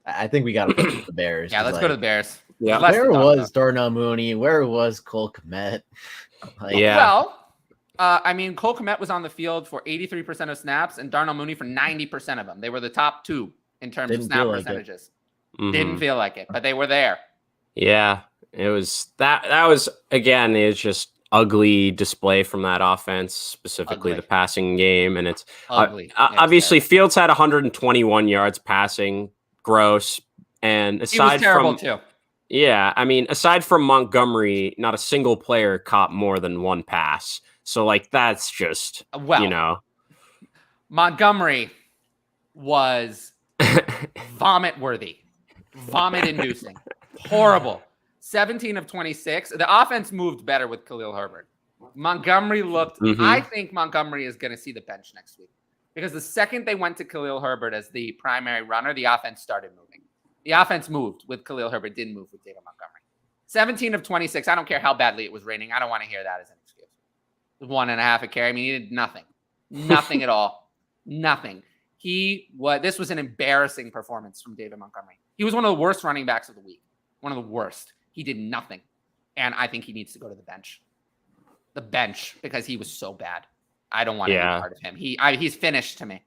I think we got to put the Bears. Yeah, let's go to the Bears. Yeah. Where was Darnell Mooney? Where was Cole Kmet? Well, Cole Kmet was on the field for 83% of snaps and Darnell Mooney for 90% of them. They were the top 2 in terms of snap percentages. Didn't feel like it, but they were there. Yeah, it was that was, again, it's just ugly display from that offense, specifically the passing game. And it's ugly. Obviously, Fields had 121 yards passing, gross. And aside he was terrible from too. Yeah, aside from Montgomery, not a single player caught more than 1 pass. So, that's just, Montgomery was vomit-worthy, vomit-inducing, horrible. 17 of 26. The offense moved better with Khalil Herbert. Montgomery looked, I think Montgomery is going to see the bench next week, because the second they went to Khalil Herbert as the primary runner, the offense started moving. The offense moved with Khalil Herbert, didn't move with David Montgomery. 17 of 26. I don't care how badly it was raining. I don't want to hear that as an excuse. 1.5 a carry. He did nothing. Nothing at all. Nothing. This was an embarrassing performance from David Montgomery. He was one of the worst running backs of the week. One of the worst. He did nothing. And I think he needs to go to the bench. The bench, because he was so bad. I don't want any part of him. He's finished to me.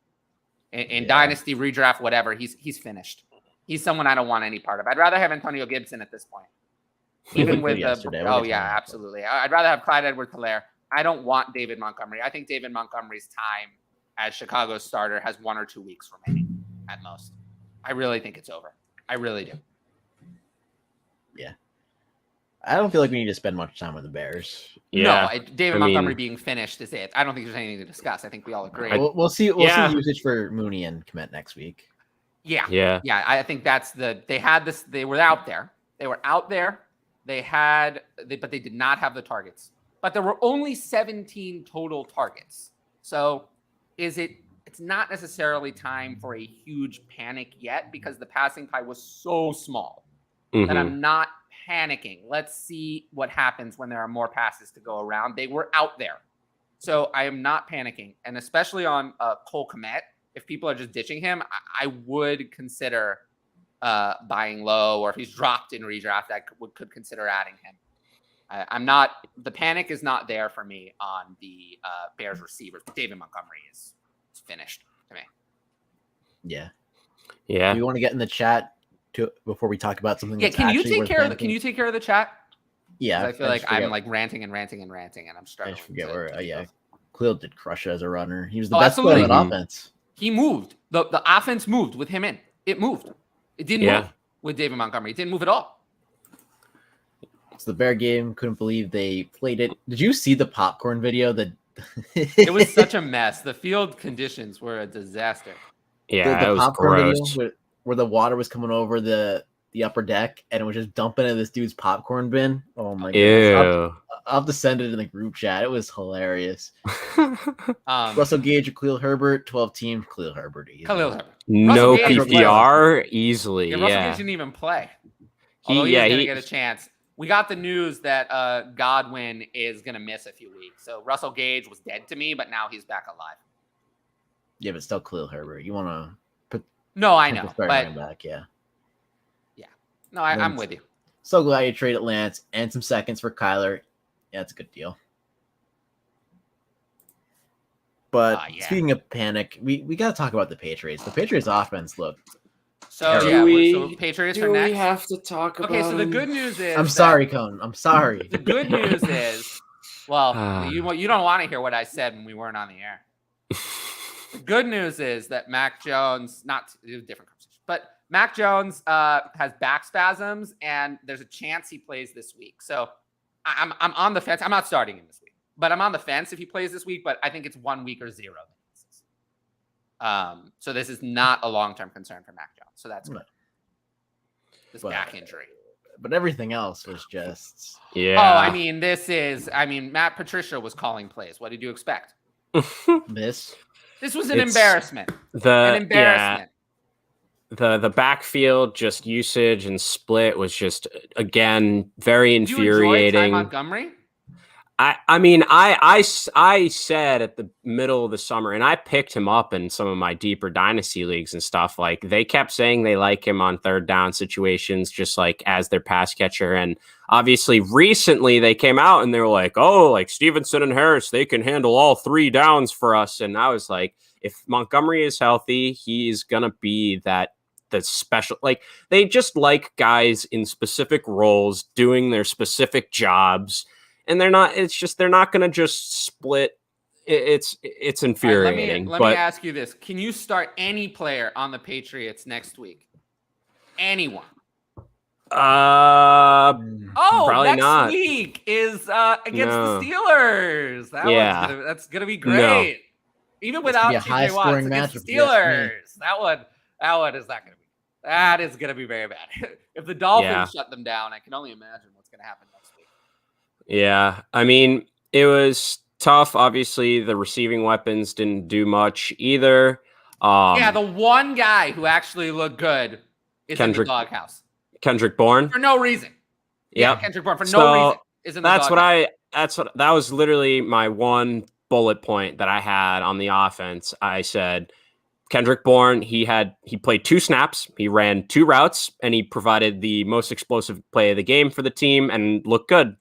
In Dynasty, redraft, whatever, he's finished. He's someone I don't want any part of. I'd rather have Antonio Gibson at this point. Even with absolutely. I'd rather have Clyde Edwards-Helaire. I don't want David Montgomery. I think David Montgomery's time as Chicago's starter has 1 or 2 weeks remaining at most. I really think it's over. I really do. Yeah. I don't feel like we need to spend much time on the Bears. Yeah. No, David Montgomery being finished is it. I don't think there's anything to discuss. I think we all agree. We'll see. We'll see usage for Mooney and Kmet next week. Yeah. I think that's they had this. They were out there. But they did not have the targets. But there were only 17 total targets. So it's not necessarily time for a huge panic yet, because the passing pie was so small that I'm not panicking. Let's see what happens when there are more passes to go around. They were out there. So I am not panicking. And especially on Cole Kmet, if people are just ditching him, I would consider buying low, or if he's dropped in redraft, I could consider adding him. The panic is not there for me on the Bears receivers. David Montgomery is finished to me. Yeah. Yeah. Do you want to get in the chat before we talk about something? Yeah. Can you take care of the chat? Yeah. I feel like I'm ranting, and I'm struggling. I forget where. Khalil did crush it as a runner. He was the best player on offense. He moved. The offense moved with him in. It moved. It didn't move with David Montgomery. It didn't move at all. It's the Bear game. Couldn't believe they played it. Did you see the popcorn video? It was such a mess. The field conditions were a disaster. Yeah, it was gross. Where the water was coming over the upper deck, and it was just dumping in this dude's popcorn bin. Oh my god! I'll have to send it in the group chat. It was hilarious. Um, Russell Gage or Khalil Herbert, 12 team, Khalil Herbert. Easy. Khalil Herbert. No Russell Gage PPR easily. Yeah, Russell Gage didn't even play. He Although he's going to get a chance. We got the news that Godwin is going to miss a few weeks. So Russell Gage was dead to me, but now he's back alive. Yeah, but still Khalil Herbert. You want to put No, I know. But back, yeah. Yeah. No, I'm with you. So glad you traded Lance and some seconds for Kyler. Yeah, it's a good deal. But speaking of panic, we got to talk about the Patriots. The Patriots offense looked. So terrible. so Patriots do are next. We have to talk about. Okay, so the good news is. I'm sorry, Cone. I'm sorry. The good news is, well, you don't want to hear what I said when we weren't on the air. The good news is that Mac Jones, not different conversation, but Mac Jones has back spasms, and there's a chance he plays this week. So I'm on the fence. I'm not starting him this week, but I'm on the fence if he plays this week. But I think it's 1 week or 0. So this is not a long-term concern for Mac Jones. So that's good. This back injury. But everything else was just. Yeah. Oh, I mean, Matt Patricia was calling plays. What did you expect? This was an embarrassment. An embarrassment. Yeah, the backfield just usage and split was just again very infuriating. Did you enjoy Ty Montgomery? I said at the middle of the summer, and I picked him up in some of my deeper dynasty leagues and stuff. Like they kept saying they like him on third down situations, just like as their pass catcher. And obviously, recently they came out and they were like, "Oh, like Stevenson and Harris, they can handle all 3 downs for us." And I was like, if Montgomery is healthy, he's gonna be the special. Like they just like guys in specific roles doing their specific jobs. And they're not going to just split. It's infuriating. Let me ask you this. Can you start any player on the Patriots next week? Anyone? Probably next not. week is against the Steelers. That's going to be great. No. Even without TJ Watt against the Steelers. That one is not going to be. That is going to be very bad. If the Dolphins shut them down, I can only imagine what's going to happen next week. Yeah, I mean, it was tough. Obviously, the receiving weapons didn't do much either. The one guy who actually looked good is in the doghouse. Kendrick Bourne? For no reason. Yeah, Kendrick Bourne for no reason is in the doghouse. That was literally my one bullet point that I had on the offense. I said, Kendrick Bourne, he played 2 snaps, he ran 2 routes, and he provided the most explosive play of the game for the team and looked good.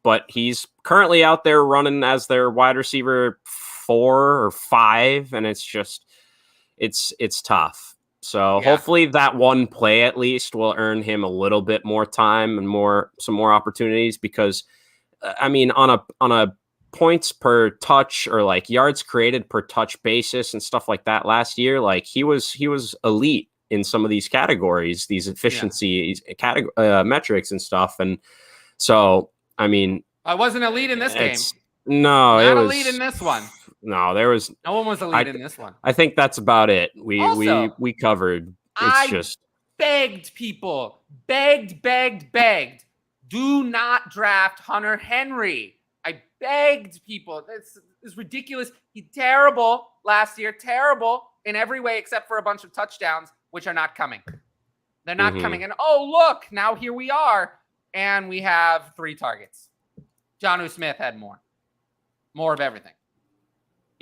But he's currently out there running as their wide receiver 4 or 5, and it's just it's tough. So hopefully that one play at least will earn him a little bit more time and some more opportunities, because I mean on a points per touch or like yards created per touch basis and stuff like that last year, like he was elite in some of these categories, these efficiency metrics and stuff. And so I mean, I wasn't elite in this game. No, not elite in this one. No, there was no one was elite in this one. I think that's about it. We covered. Begged people, begged. Do not draft Hunter Henry. I begged people. It's ridiculous. He's terrible last year. Terrible in every way except for a bunch of touchdowns, which are not coming. They're not coming. And look, now here we are. And we have 3 targets. Jonnu Smith had more of everything.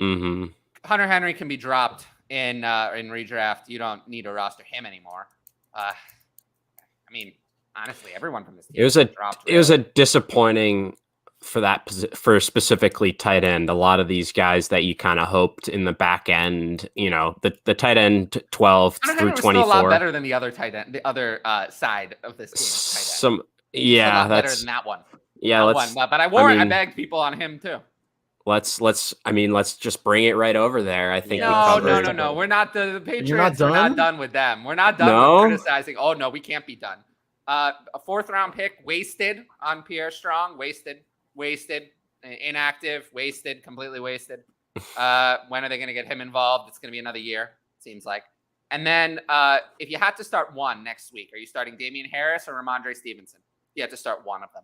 Mm-hmm. Hunter Henry can be dropped in redraft. You don't need to roster him anymore. I mean, honestly, everyone from this team it was a disappointing for specifically tight end. A lot of these guys that you kind of hoped in the back end, the tight end 12 through 24. Still a lot better than the other tight end, the other side of this game. Better than that one. Yeah, but I begged people on him too. Let's just bring it right over there. I think no. We're not the Patriots. We're not done with them. We're not done with criticizing. Oh no, we can't be done. A 4th round pick wasted on Pierre Strong. Wasted, inactive, wasted, completely wasted. When are they going to get him involved? It's going to be another year, seems like. And then if you had to start one next week, are you starting Damian Harris or Ramondre Stevenson? You have to start one of them.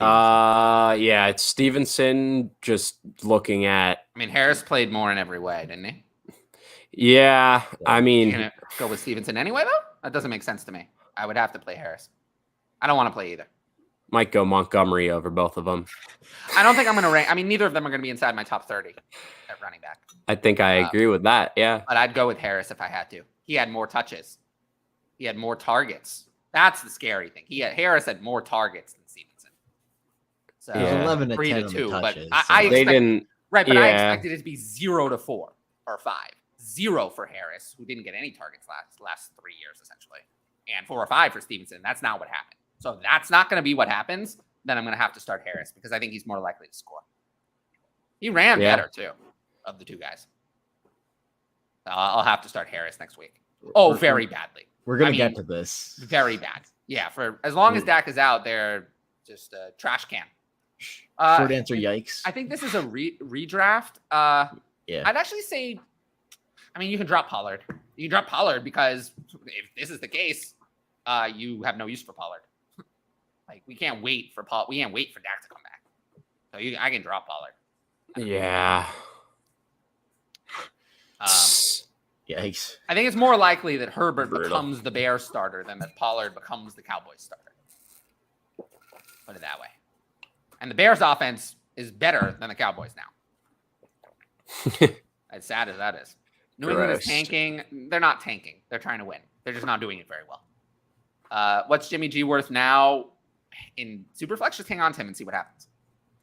Yeah, it's Stevenson. Just looking at. I mean, Harris played more in every way, didn't he? Yeah, I You're mean, gonna go with Stevenson anyway, though. That doesn't make sense to me. I would have to play Harris. I don't want to play either. might go Montgomery over both of them. I don't think I'm going to rank. I mean, neither of them are going to be inside my top 30 at running back. I think I agree with that. Yeah, But I'd go with Harris if I had to. He had more touches. He had more targets. That's the scary thing. Harris had more targets than Stevenson. So It was Yeah. 11 to 3 10 to on 2. the But touches. I they expect, didn't. right, but I yeah. expected it to be 0 to 4 or 5. 0 for Harris, who didn't get any targets last 3 years, essentially. And 4 or 5 for Stevenson. That's not what happened. So if that's not going to be what happens, then I'm going to have to start Harris because I think he's more likely to score. He ran better, too, of the two guys. I'll have to start Harris next week. Oh, very badly. We're going to get to this. Very bad. Yeah, for as long as Dak is out, they're just a trash can. Short answer, yikes. I think this is a redraft. Yeah. I'd actually say, I mean, you can drop Pollard. You can drop Pollard because if this is the case, you have no use for Pollard. Like we can't wait for Dak to come back. So I can drop Pollard. Yeah. Yikes. I think it's more likely that Herbert Brutal. becomes the Bears starter than that Pollard becomes the Cowboys starter. Put it that way. And the Bears offense is better than the Cowboys now. As sad as that is. New England is Gross. tanking. They're not tanking. They're trying to win. They're just not doing it very well. What's Jimmy G worth now in Superflex? Just hang on to him and see what happens.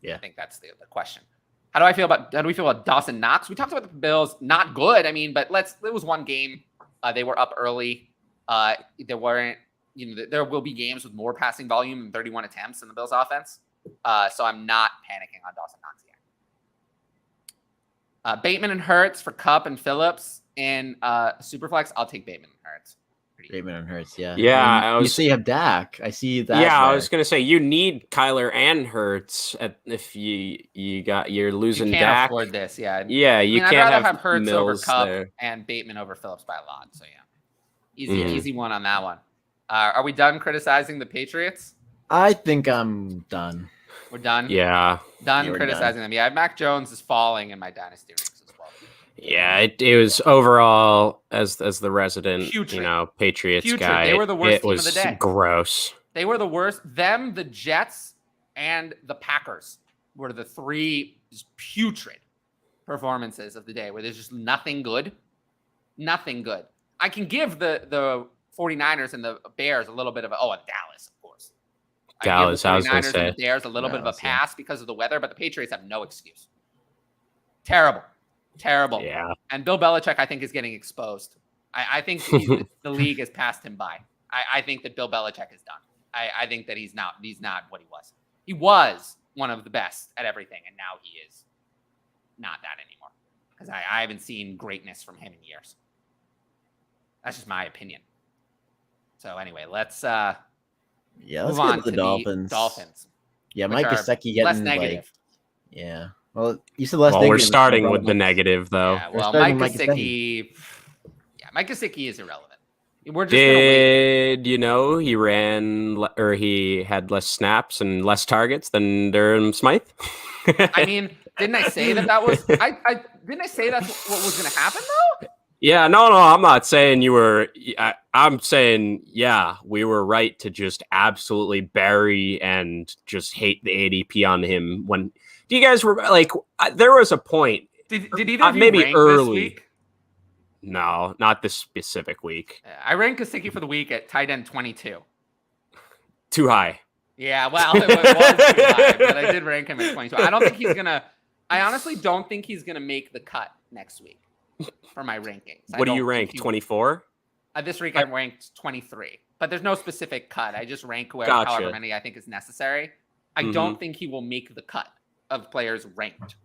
Yeah. I think that's the question. How do we feel about Dawson Knox? We talked about the Bills, not good. I mean, but it was one game. They were up early. There weren't, there will be games with more passing volume and 31 attempts in the Bills offense. So I'm not panicking on Dawson Knox yet. Bateman and Hurts for Kupp and Phillips in Superflex. I'll take Bateman and Hurts. Bateman and Hurts, yeah. Yeah, You see you have Dak. I see that. Yeah, I there. was gonna say you need Kyler and Hurts if you're losing You can't Dak. afford this, yeah. Yeah, you I'd can't rather have Mills Hurts over Kupp there. and Bateman over Phillips by a lot. So yeah, Mhm. easy one on that one. Are we done criticizing the Patriots? I think I'm done. We're done. Yeah, Done we're criticizing them. Yeah, Mac Jones is falling in my dynasty ranks as well. yeah. It was overall as the resident, Putrid. Patriots Putrid. guy. They were the worst it team of was the day. gross. They were the worst. Them, the Jets, and the Packers were the three just putrid performances of the day where there's just nothing good. Nothing good. I can give the 49ers and the Bears a little bit of and Dallas, of course. Dallas, I was gonna 49ers say. and the Bears a little bit of a Dallas, yeah. pass because of the weather, but the Patriots have no excuse. Terrible. Yeah, And Bill Belichick, I think, is getting exposed. I think the league has passed him by. I think that Bill Belichick is done. I think that he's not what he was. He was one of the best at everything, and now he is not that anymore. Because I haven't seen greatness from him in years. That's just my opinion. So anyway, let's Yeah, let's move get on to the to Dolphins. the Dolphins. Yeah, which Mike are Gesicki getting less negative. yeah. Well, you said less well, negative. we're but you starting brought with up the Mike- negative though. Yeah, We're well, starting Mike with Gesicki. Yeah, Mike Gesicki is irrelevant. We're just gonna wait. Did you know he he had less snaps and less targets than Durham Smythe? I mean, didn't I say that was? I didn't I say that's what was going to happen though? Yeah, no, I'm not saying you were. I'm saying, yeah, we were right to just absolutely bury and just hate the ADP on him. When you guys were like, there was a point. Did either of you maybe rank early. this week? No, not this specific week. I ranked Gesicki for the week at tight end 22. Too high. Yeah, well, it was too high, but I did rank him at 22. I don't think he's gonna. I honestly don't think he's gonna make the cut next week for my rankings. What do you rank? 24? This week I ranked 23, but there's no specific cut. I just rank Gotcha. however many I think is necessary. I don't think he will make the cut of players ranked.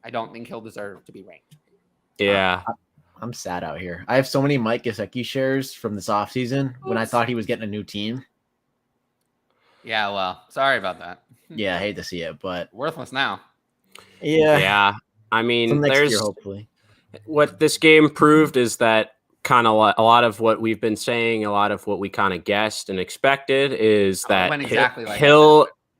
I don't think he'll deserve to be ranked. Yeah. I'm sad out here. I have so many Mike Gesicki shares from this offseason when I thought he was getting a new team. Yeah, well, sorry about that. Yeah, I hate to see it, but Worthless now. yeah. Yeah. I mean, Till next there's year, hopefully. what this game proved is that kind of a lot of what we've been saying, a lot of what we kind of guessed and expected is that went exactly like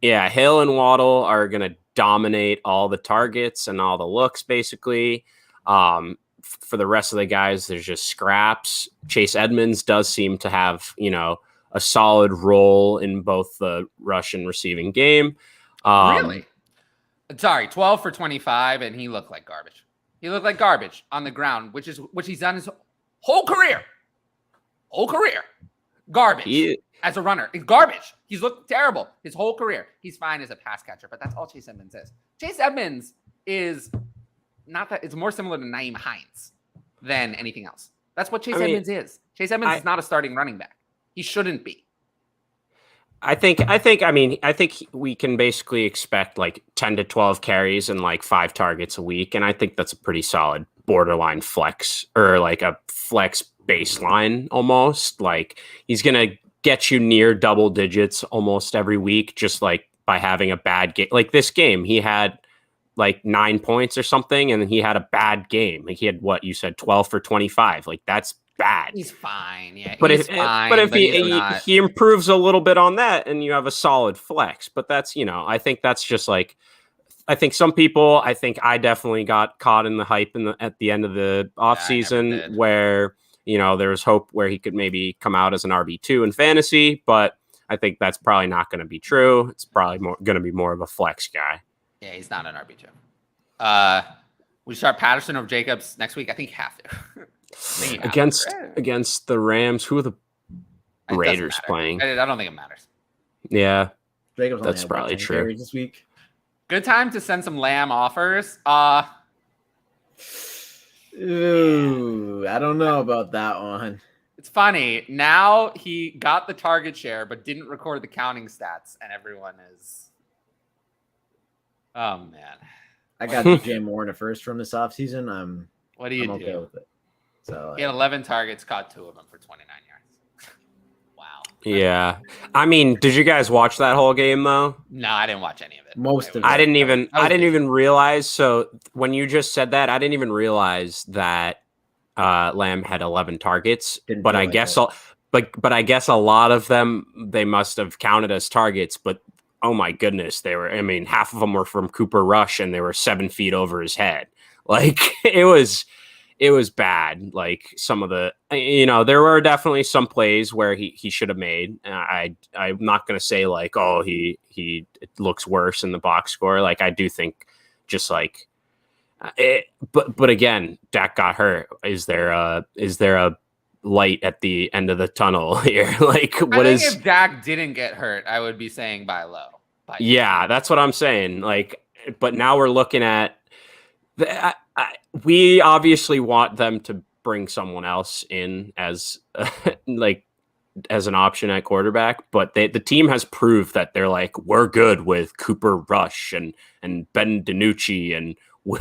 Yeah, Hill and Waddle are going to dominate all the targets and all the looks, basically. For the rest of the guys, there's just scraps. Chase Edmonds does seem to have, a solid role in both the rush and receiving game. Really? Sorry, 12 for 25, and he looked like garbage. He looked like garbage on the ground, which he's done his whole career. Garbage as a runner. It's garbage. He's looked terrible his whole career. He's fine as a pass catcher, but that's all Chase Edmonds is. Chase Edmonds is not that. It's more similar to Naeem Hines than anything else. That's what Chase Edmonds is. Chase Edmonds is not a starting running back. He shouldn't be. I think we can basically expect like 10 to 12 carries and like 5 targets a week. And I think that's a pretty solid borderline flex, or like a flex baseline almost. Like he's going to get you near double digits almost every week, just like by having a bad game. Like this game, he had like 9 points or something, and then he had a bad game. Like he had, what you said, 12 for 25. Like that's bad. He's fine. Yeah. But if he improves a little bit on that, and you have a solid flex, but that's, I think that's just like, I think some people, I definitely got caught in the hype at the end of the offseason where, there was hope where he could maybe come out as an RB2 in fantasy, but I think that's probably not going to be true. It's probably going to be more of a flex guy. Yeah, he's not an RB2. We start Patterson over Jacobs next week. I think you have to. Against the Rams, who are the Raiders playing? I don't think it matters. Yeah, Jacobs that's probably true. This week. Good time to send some Lamb offers. Ooh, I don't know about that one. It's funny. Now he got the target share, but didn't record the counting stats, and everyone is. Oh man, I got DJ Moore in a first from this offseason. What do you do? Okay with it. So he had 11 targets, caught 2 of them for 29 yards. Wow. Yeah, I mean, did you guys watch that whole game though? No, I didn't watch any of it. Most of it. I didn't even realize. So when you just said that, I didn't even realize that Lamb had 11 targets. But I guess I guess a lot of them they must have counted as targets. But oh my goodness, half of them were from Cooper Rush, and they were 7 feet over his head. Like it was bad. Like some of the, there were definitely some plays where he should have made. I'm not going to say like, oh, he looks worse in the box score. Like I do think just like, but again, Dak got hurt. Is there a light at the end of the tunnel here? Like if Dak didn't get hurt, I would be saying buy low. Yeah, that's what I'm saying. Like, but now we're looking at we obviously want them to bring someone else in as as an option at quarterback, but the team has proved that they're like, we're good with Cooper Rush and Ben DiNucci and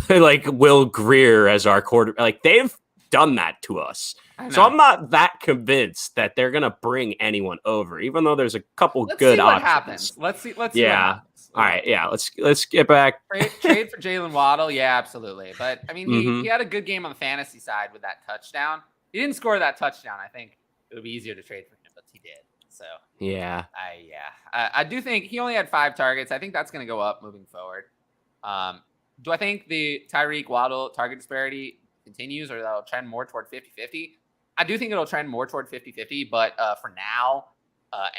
like Will Greer as our quarterback. Like they've done that to us. So I'm not that convinced that they're going to bring anyone over, even though there's a couple good options. Let's see what happens. All right, yeah, let's get back. Trade for Jalen Waddle, yeah, absolutely. But I mean, he had a good game on the fantasy side with that touchdown. He didn't score that touchdown. I think it would be easier to trade for him, but he did. So yeah, I do think he only had 5 targets. I think that's going to go up moving forward. Do I think the Tyreek Waddle target disparity continues, or that'll trend more toward 50-50? I do think it'll trend more toward 50-50, but for now.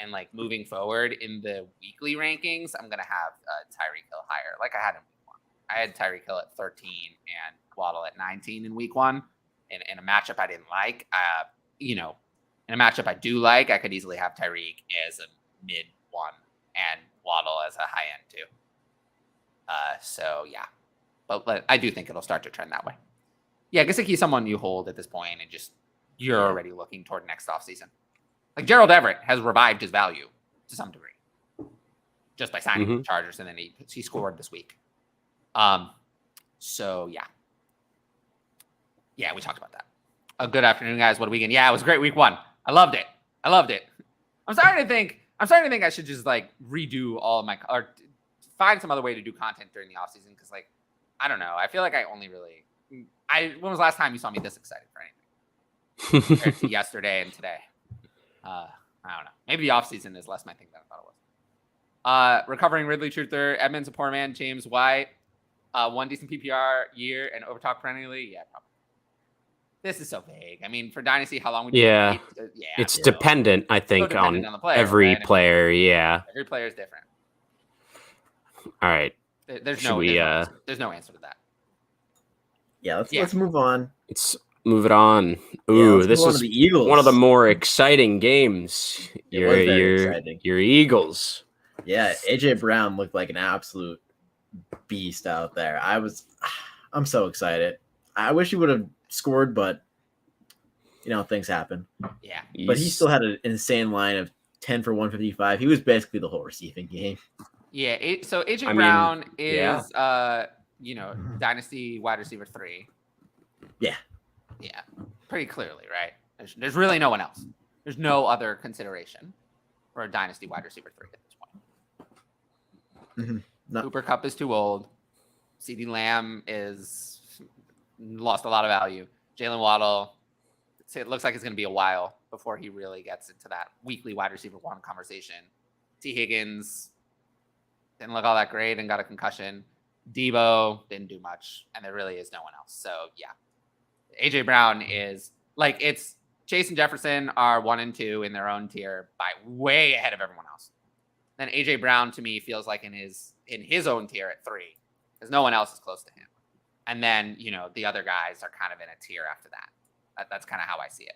And like moving forward in the weekly rankings, I'm going to have Tyreek Hill higher, like I had in week 1. I had Tyreek Hill at 13 and Waddle at 19 in week 1. In a matchup I didn't like, in a matchup I do like, I could easily have Tyreek as a mid 1 and Waddle as a high end 2. So yeah, but I do think it'll start to trend that way. Yeah, I guess he's someone you hold at this point and just you're already looking toward next offseason. Like Gerald Everett has revived his value to some degree just by signing the Chargers, and then he scored this week. So yeah, we talked about that. A good afternoon, guys. What a weekend! Yeah, it was a great week 1. I loved it. I'm starting to think I should just like redo all of my or find some other way to do content during the offseason because like I don't know. I feel like I only really when was the last time you saw me this excited for anything compared to yesterday and today? I don't know. Maybe the offseason is less my thing than I thought it was. Recovering Ridley Truther, Edmonds a poor man, James White, one decent PPR year and overtalk perennially. Yeah, probably. This is so vague. I mean, for Dynasty, how long would you wait? Yeah, it's dependent, I think, dependent on the player, every right? player. Yeah. Every player is different. All right. There's no answer to that. Yeah, let's move on. Let's move it on. Ooh, this is the Eagles. One of the more exciting games. Your Eagles. Yeah, AJ Brown looked like an absolute beast out there. I'm so excited. I wish he would have scored, but things happen. Yeah. But he still had an insane line of 10 for 155. He was basically the whole receiving game. Yeah, so AJ Brown is Dynasty wide receiver 3. Yeah. Yeah. Pretty clearly, right? There's really no one else. There's no other consideration for a Dynasty wide receiver 3 at this point. Mm-hmm. Cooper Kupp is too old. CeeDee Lamb is lost a lot of value. Jalen Waddle, it looks like it's going to be a while before he really gets into that weekly wide receiver 1 conversation. T. Higgins didn't look all that great and got a concussion. Debo didn't do much, and there really is no one else. So, yeah. AJ Brown is it's Chase and Jefferson are 1 and 2 in their own tier by way ahead of everyone else. Then AJ Brown to me feels like in his own tier at 3 because no one else is close to him. And then, the other guys are kind of in a tier after that. That's kind of how I see it.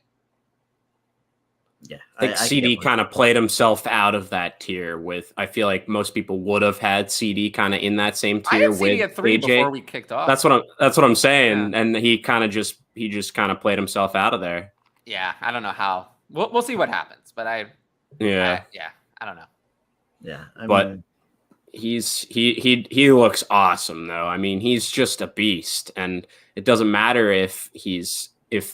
Yeah. I think CD kind of played himself out of that tier I feel like most people would have had CD kind of in that same tier with CD at 3 AJ. Before we kicked off. That's what I'm saying. Yeah. And he kind of just played himself out of there. Yeah. I don't know how. We'll see what happens, but I don't know. Yeah. But he looks awesome though. I mean, he's just a beast, and it doesn't matter if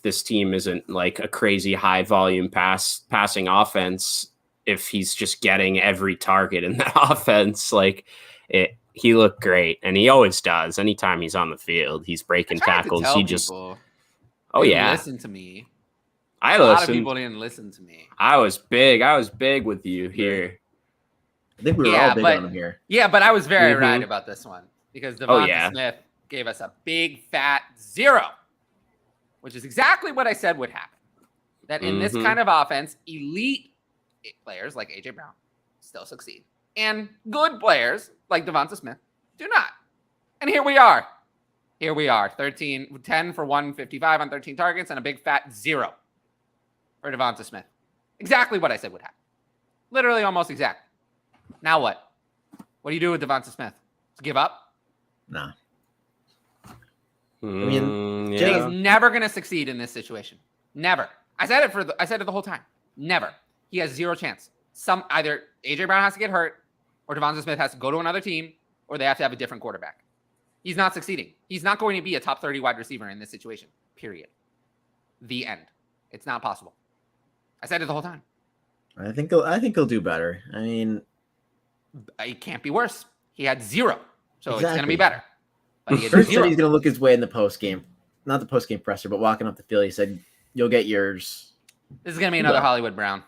this team isn't like a crazy high volume passing offense. If he's just getting every target in that offense, he looked great, and he always does. Anytime he's on the field, he's breaking tackles. Listen to me. A lot of people didn't listen to me. I was big with you here. I think we were all big on him here. Yeah, but I was very right about this one because Devonta Smith gave us a big fat 0, which is exactly what I said would happen. That in this kind of offense, elite players like AJ Brown still succeed, and good players like Devonta Smith do not. And here we are. 10 for 155 on 13 targets and a big fat 0 for Devonta Smith. Exactly what I said would happen. Literally almost exact. Now what? What do you do with Devonta Smith? Give up? No. I mean, Jay's never going to succeed in this situation. Never. I said it the whole time. Never. He has 0 chance. Either AJ Brown has to get hurt, or Devonta Smith has to go to another team, or they have to have a different quarterback. He's not succeeding. He's not going to be a top 30 wide receiver in this situation. Period. The end. It's not possible. I said it the whole time. I think he'll do better. I mean, it can't be worse. He had 0, so It's going to be better. But he First said he's going to look his way in the post game, not the post game presser, but walking up the field. He said, "You'll get yours." This is going to be another Hollywood Brown.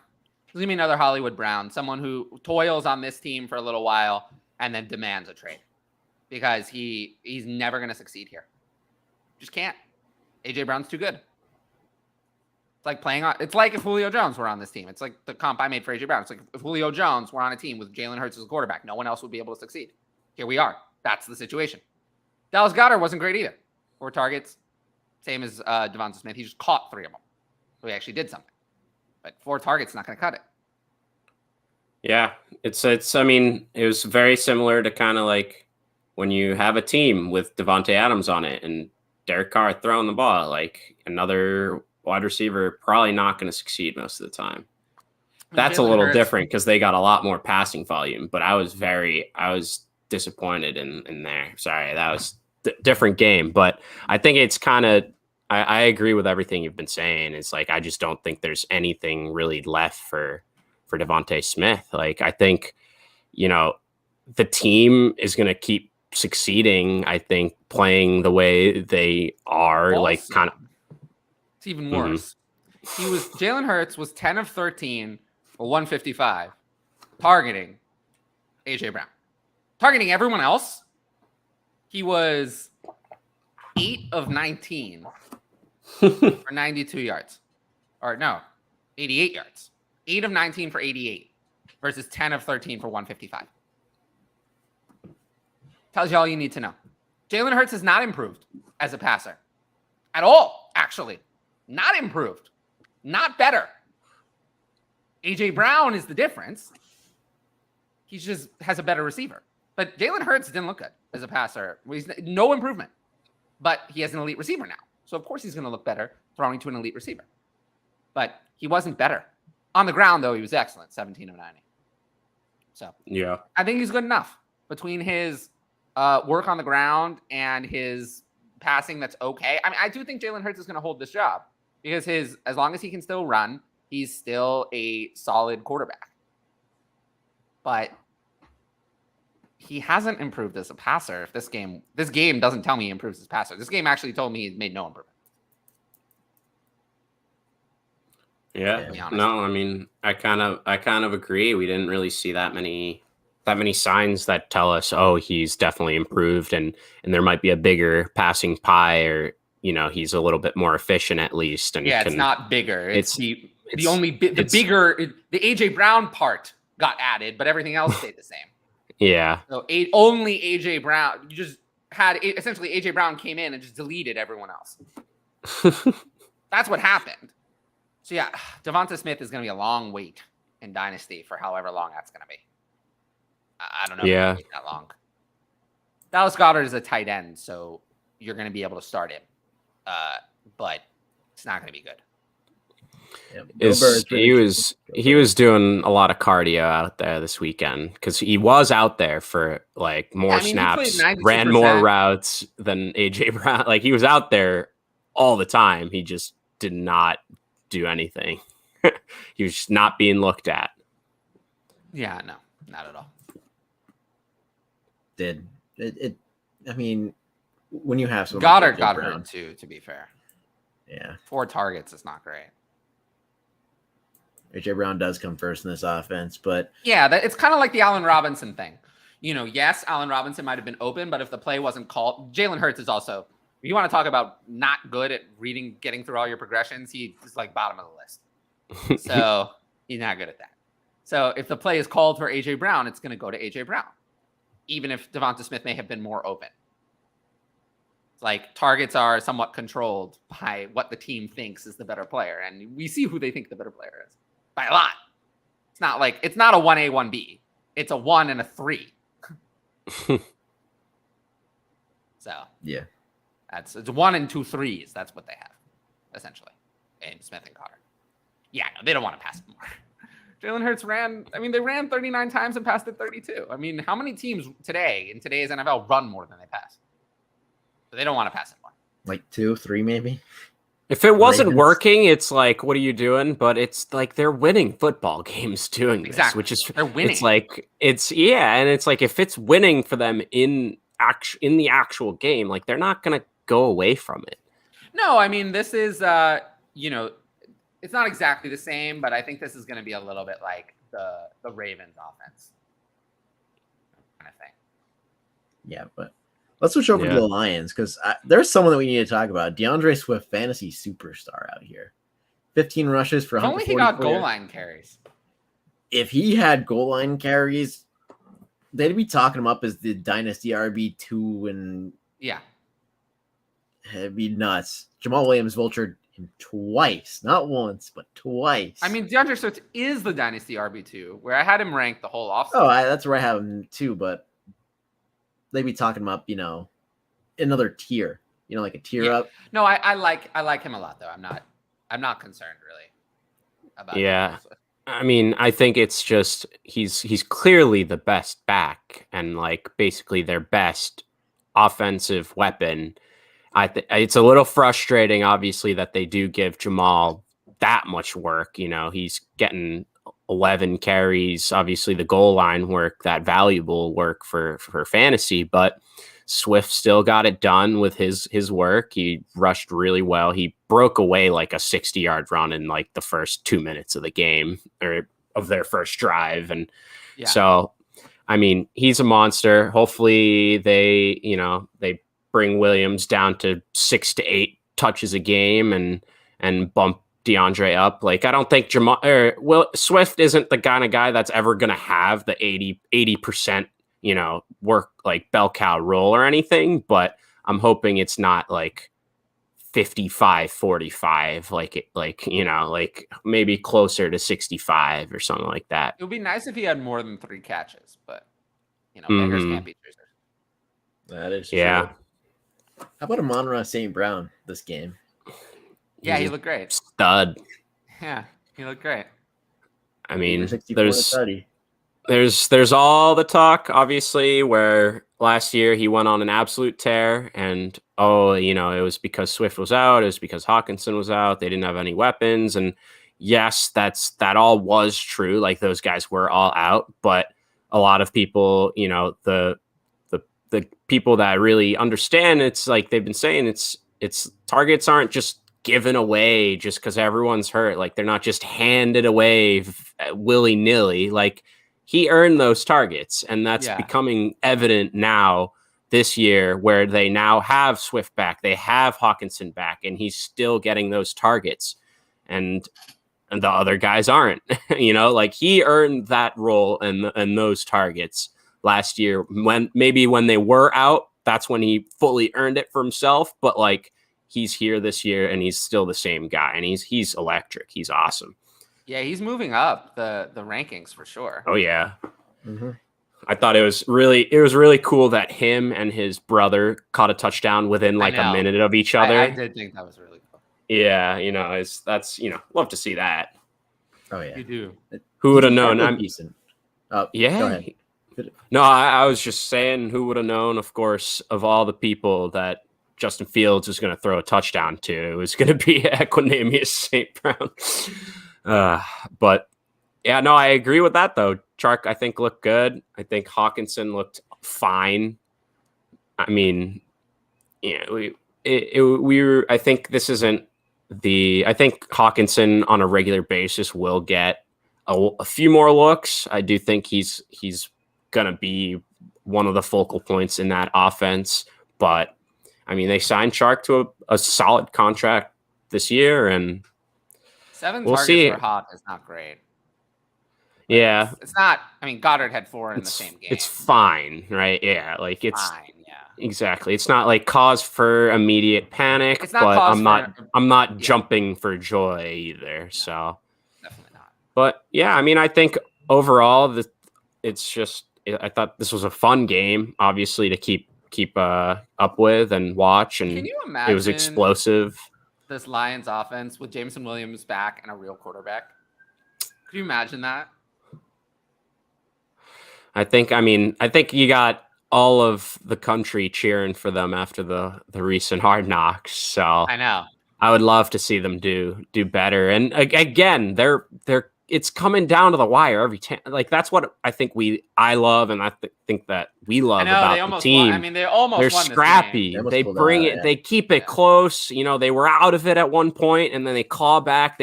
This is going to be another Hollywood Brown, someone who toils on this team for a little while and then demands a trade because he's never going to succeed here. Just can't. AJ Brown's too good. It's like if Julio Jones were on this team. It's like the comp I made for AJ Brown. It's like if Julio Jones were on a team with Jalen Hurts as a quarterback, no one else would be able to succeed. Here we are. That's the situation. Dallas Goedert wasn't great either. 4 targets, same as Devonta Smith. He just caught 3 of them. So he actually did something. But 4 targets not going to cut it. Yeah, I mean, it was very similar to kind of like when you have a team with Devontae Adams on it and Derek Carr throwing the ball, like another wide receiver probably not going to succeed most of the time. That's a little different because they got a lot more passing volume, but I was disappointed in there. Sorry, that was different game, but I think it's kind of, I agree with everything you've been saying. It's like, I just don't think there's anything really left for Devontae Smith. Like, I think, the team is going to keep succeeding. I think playing the way they are, also, like kind of, it's even worse. Jalen Hurts was 10 of 13 for 155 targeting AJ Brown. Targeting everyone else, he was 8 of 19 for 92 yards. Or no, 88 yards. 8 of 19 for 88 versus 10 of 13 for 155. Tells you all you need to know. Jalen Hurts has not improved as a passer at all, actually. Not improved. Not better. AJ Brown is the difference. He just has a better receiver. But Jalen Hurts didn't look good as a passer. No improvement. But he has an elite receiver now. So, of course, he's going to look better throwing to an elite receiver. But he wasn't better. On the ground, though, he was excellent, 17 of 90. So, yeah, I think he's good enough between his work on the ground and his passing that's okay. I mean, I do think Jalen Hurts is going to hold this job because as long as he can still run, he's still a solid quarterback. But he hasn't improved as a passer. If this game doesn't tell me he improves as a passer. This game actually told me he made no improvement. Yeah. No, I mean, I kind of agree. We didn't really see that many signs that tell us, oh, he's definitely improved and there might be a bigger passing pie, or he's a little bit more efficient at least. And it's not bigger. It's the AJ Brown part got added, but everything else stayed the same. Yeah. So only AJ Brown. You just had essentially AJ Brown came in and just deleted everyone else. That's what happened. So yeah, Devonta Smith is going to be a long wait in Dynasty for however long that's going to be. I don't know. Yeah. If it's that long. Dallas Goedert is a tight end, so you're going to be able to start him, but it's not going to be good. He was doing a lot of cardio out there this weekend because he was out there for like more snaps, ran more routes than AJ Brown. Like he was out there all the time. He just did not do anything. He was just not being looked at. Yeah, no, not at all. Did it? I mean, when you have Goddard got hurt too, to be fair. Yeah, 4 targets is not great. AJ Brown does come first in this offense, but yeah, it's kind of like the Allen Robinson thing. Yes, Allen Robinson might have been open, but if the play wasn't called, Jalen Hurts is also. If you want to talk about not good at getting through all your progressions, he's like bottom of the list. So he's not good at that. So if the play is called for AJ Brown, it's going to go to AJ Brown, even if Devonta Smith may have been more open. It's like targets are somewhat controlled by what the team thinks is the better player, and we see who they think the better player is by a lot. It's not a 1A, 1B. It's a 1 and a 3. So yeah. It's 1 and 2 threes. That's what they have, essentially, in Smith and Goddard. Yeah, no, they don't want to pass it more. Jalen Hurts they ran 39 times and passed it 32. I mean, how many teams today in today's NFL run more than they pass? But they don't want to pass it more. Like 2, 3, maybe. If it wasn't working, it's like, what are you doing? But it's like they're winning football games doing this, exactly. Which is they're winning. It's like and it's like if it's winning for them in the actual game, like they're not gonna go away from it. No, I mean this is it's not exactly the same, but I think this is going to be a little bit like the Ravens offense kind of thing. Yeah, but let's switch over to the Lions because there's someone that we need to talk about. DeAndre Swift, fantasy superstar out here. 15 rushes for 144. Only he got goal line carries. If he had goal line carries, they'd be talking him up as the Dynasty RB2 and yeah. It'd be nuts. Jamal Williams vultured him twice. Not once, but twice. I mean, DeAndre Swift is the Dynasty RB2, where I had him ranked the whole offseason. Oh, that's where I have him too, but they'd be talking him up, another tier. Like a tier up. No, I like him a lot though. I'm not concerned really about him. I mean, I think it's just he's clearly the best back and like basically their best offensive weapon. It's a little frustrating, obviously, that they do give Jamal that much work. He's getting 11 carries, obviously the goal line work, that valuable work for fantasy, but Swift still got it done with his work. He rushed really well. He broke away like a 60-yard run in like the first 2 minutes of the game or of their first drive. And so I mean, he's a monster. Hopefully they bring Williams down to 6 to 8 touches a game and bump DeAndre up. Like, I don't think Swift isn't the kind of guy that's ever going to have the 80%, work like bell cow role or anything, but I'm hoping it's not like 55-45, like maybe closer to 65 or something like that. It would be nice if he had more than 3 catches, but beggars can't be choosers. That is true. How about Amon-Ra St. Brown this game? Yeah, he looked great. Stud. Yeah, he looked great. I mean, there's all the talk, obviously, where last year he went on an absolute tear, and it was because Swift was out, it was because Hawkinson was out, they didn't have any weapons, and yes, that all was true. Like, those guys were all out, but a lot of people, the people that really understand, it's like they've been saying, it's targets aren't just given away just because everyone's hurt. Like, they're not just handed away willy-nilly. Like, he earned those targets, and that's becoming evident now this year, where they now have Swift back, they have Hawkinson back, and he's still getting those targets, and the other guys aren't. Like, he earned that role and those targets last year. When they were out, that's when he fully earned it for himself. But like, he's here this year, and he's still the same guy, and he's electric. He's awesome. Yeah, he's moving up the rankings for sure. Oh yeah. Mm-hmm. I thought it was really cool that him and his brother caught a touchdown within like a minute of each other. I did think that was really cool. Yeah, that's love to see that. Oh yeah, you do. Who would have known? I'm decent. Yeah. Go ahead. No, I was just saying, who would have known? Of course, of all the people that Justin Fields was going to throw a touchdown to, it was going to be Equanimeous St. Brown. But yeah, no, I agree with that though. Chark, I think, looked good. I think Hawkinson looked fine. I mean, I think this isn't I think Hawkinson on a regular basis will get a few more looks. I do think he's going to be one of the focal points in that offense. But I mean, they signed Chark to a solid contract this year, and 7 we'll targets see. for Hawk is not great. Yeah. It's not. I mean, Goddard had 4 in the same game. It's fine, right? Yeah, like it's fine. Yeah. Exactly. It's not like cause for immediate panic, It's not but cause I'm not jumping for joy either. No, so definitely not. But yeah, I mean, I think overall it's just, I thought this was a fun game, obviously, to keep up with and watch, and can you imagine it was explosive. This Lions offense with Jameson Williams back and a real quarterback? Could you imagine that? I think you got all of the country cheering for them after the recent Hard Knocks. So I know. I would love to see them do better. And again, it's coming down to the wire every time. Like, that's what I think I love, and I think that we love about the team. They're almost scrappy. They bring it. Yeah. They keep it close. They were out of it at one point, and then they claw back,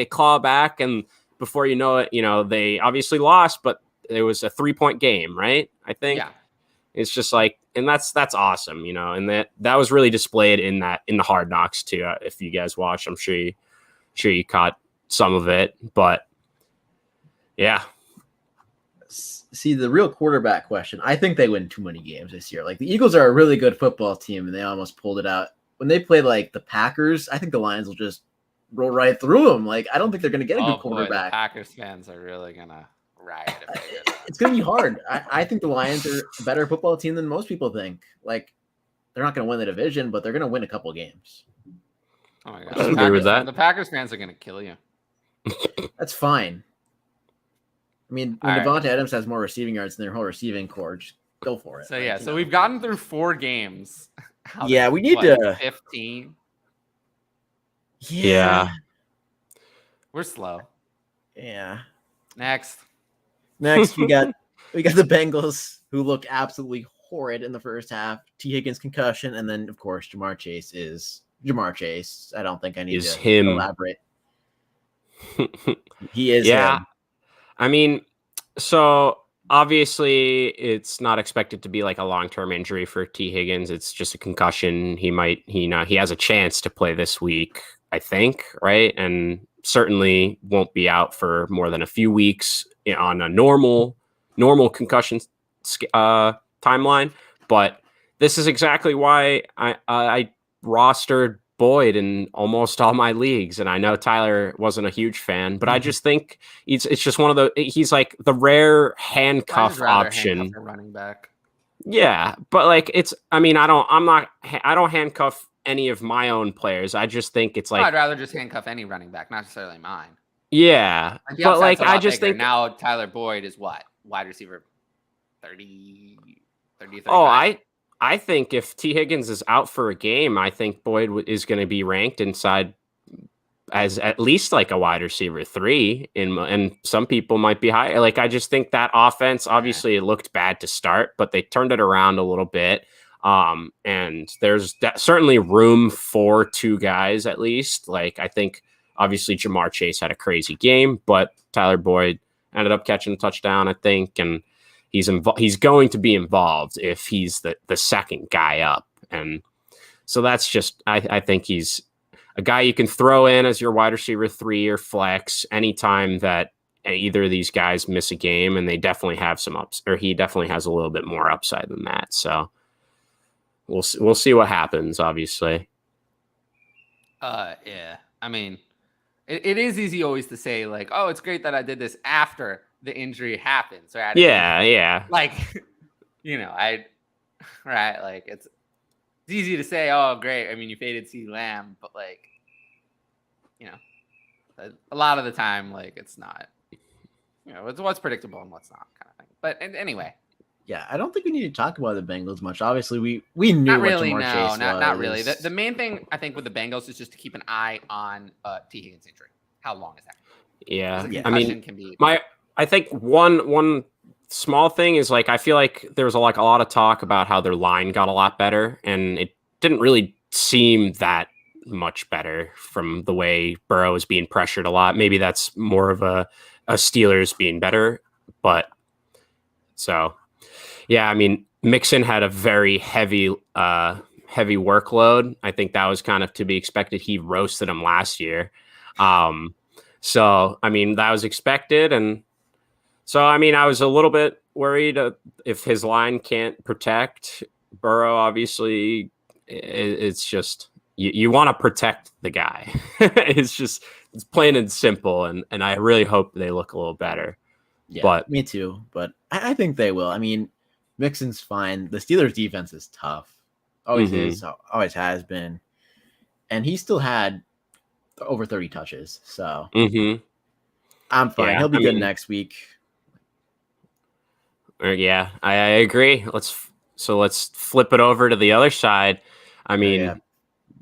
and before you know it, they obviously lost, but it was a 3-point game, right? I think. Yeah. It's just like, and that's awesome, and that was really displayed in the Hard Knocks too. If you guys watched, I'm sure you caught some of it, but yeah. See, the real quarterback question, I think they win too many games this year. Like, the Eagles are a really good football team, and they almost pulled it out. When they play like the Packers, I think the Lions will just roll right through them. Like, I don't think they're going to get a good quarterback. The Packers fans are really going to riot. It's going to be hard. I think the Lions are a better football team than most people think. Like, they're not going to win the division, but they're going to win a couple of games. Oh my God. I agree with that. The Packers fans are going to kill you. That's fine. I mean, when Devontae Adams has more receiving yards than their whole receiving core, just go for it. So we've gotten through 4 games. Yeah, we need to 15. Yeah. We're slow. Yeah. Next, we got the Bengals, who look absolutely horrid in the first half. T. Higgins concussion, and then of course Jamar Chase is Jamar Chase. I don't think I need to elaborate. He is. Yeah. I mean, so obviously, it's not expected to be like a long-term injury for T. Higgins. It's just a concussion. He has a chance to play this week, I think, right? And certainly won't be out for more than a few weeks on a normal concussion timeline. But this is exactly why I rostered Boyd in almost all my leagues, and I know Tyler wasn't a huge fan, but I just think it's just one of the he's like the rare handcuff option. Handcuff a running back. Yeah, but like I don't handcuff any of my own players. I just think it's like I'd rather just handcuff any running back, not necessarily mine. Yeah, but like I just think now Tyler Boyd is what wide receiver 30, 35. Oh, I think if T. Higgins is out for a game, I think Boyd is going to be ranked inside as at least like a wide receiver 3, and some people might be higher. Like I just think that offense, obviously, it looked bad to start, but they turned it around a little bit. And there's certainly room for 2 guys at least. Like I think obviously Jamar Chase had a crazy game, but Tyler Boyd ended up catching a touchdown, I think, and he's going to be involved if he's the second guy up. And so that's just, I think he's a guy you can throw in as your wide receiver 3 or flex anytime that either of these guys miss a game, and they definitely have some ups, or he definitely has a little bit more upside than that. So we'll see what happens, obviously. Yeah. I mean, it is easy always to say like, oh, it's great that I did this after the injury happens, right? Yeah. Like, like it's easy to say, oh, great. I mean, you faded CeeDee Lamb, but like, a lot of the time, like it's not, it's what's predictable and what's not kind of thing. But anyway. Yeah, I don't think we need to talk about the Bengals much. Obviously, we knew not really, what Jamar Chase was. Not really. The main thing I think with the Bengals is just to keep an eye on T. Higgins' injury. How long is that? Yeah. I mean, I think one small thing is like I feel like there was a lot of talk about how their line got a lot better, and it didn't really seem that much better from the way Burrow is being pressured a lot. Maybe that's more of a Steelers being better, but so yeah, I mean Mixon had a very heavy workload. I think that was kind of to be expected. He roasted him last year. So I mean that was expected, and so I mean I was a little bit worried if his line can't protect Burrow. Obviously, it's just you want to protect the guy. It's plain and simple, and I really hope they look a little better. Yeah, but me too. But I think they will. I mean, Mixon's fine. The Steelers' defense is tough. Always is. Always has been. And he still had over 30 touches. So I'm fine. Yeah, He'll be good next week. Yeah, I agree. Let's flip it over to the other side. I mean,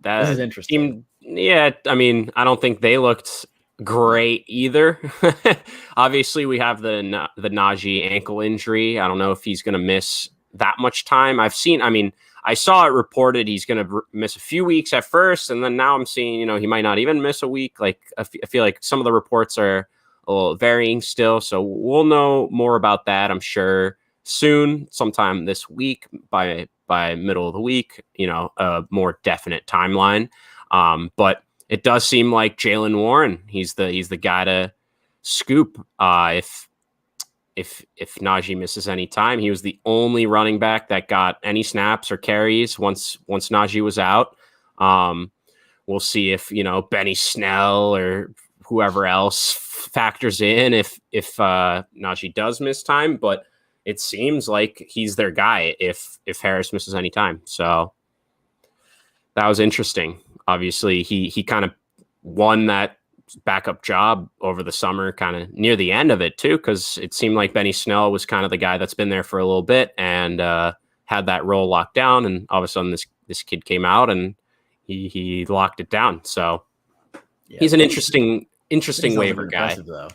this is interesting. I mean, I don't think they looked great either. Obviously, we have the Najee ankle injury. I don't know if he's going to miss that much time. I saw it reported he's going to miss a few weeks at first, and then now I'm seeing, he might not even miss a week. Like I feel like some of the reports are a little varying still, so we'll know more about that, I'm sure, soon, sometime this week, by middle of the week, a more definite timeline. But it does seem like Jaylen Warren, he's the guy to scoop if Najee misses any time. He was the only running back that got any snaps or carries once Najee was out. We'll see if Benny Snell or whoever else factors in if Najee does miss time, but it seems like he's their guy if Harris misses any time. So that was interesting. Obviously, he kind of won that backup job over the summer, kind of near the end of it too, because it seemed like Benny Snell was kind of the guy that's been there for a little bit and had that role locked down, and all of a sudden this kid came out and he locked it down. So he's an interesting waiver guy. Though.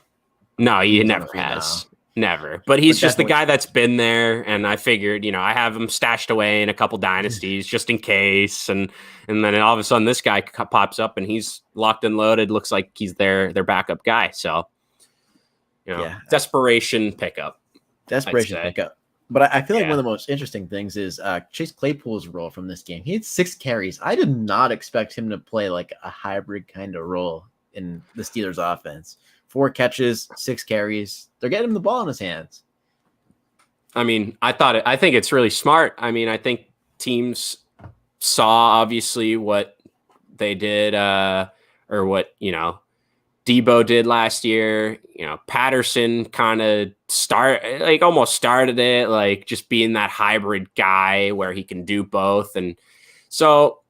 No, he never has. Never. But he's just the guy that's been there, and I figured, I have him stashed away in a couple dynasties just in case, and then all of a sudden this guy pops up and he's locked and loaded, looks like he's their backup guy. So, desperation pickup. Desperation pickup. But I feel like one of the most interesting things is Chase Claypool's role from this game. He had 6 carries. I did not expect him to play like a hybrid kind of role in the Steelers offense. 4 catches, 6 carries. They're getting him the ball in his hands. I mean, I think it's really smart. I mean, I think teams saw obviously what they did or what, Debo did last year. Patterson kind of almost started it, like just being that hybrid guy where he can do both. And so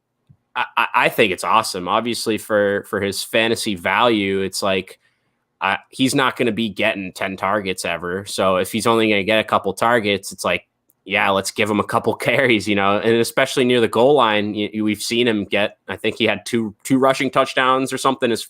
I think it's awesome. Obviously for his fantasy value, it's like he's not going to be getting 10 targets ever. So if he's only going to get a couple targets, it's like, yeah, let's give him a couple carries, and especially near the goal line, we've seen him get, I think he had two rushing touchdowns or something his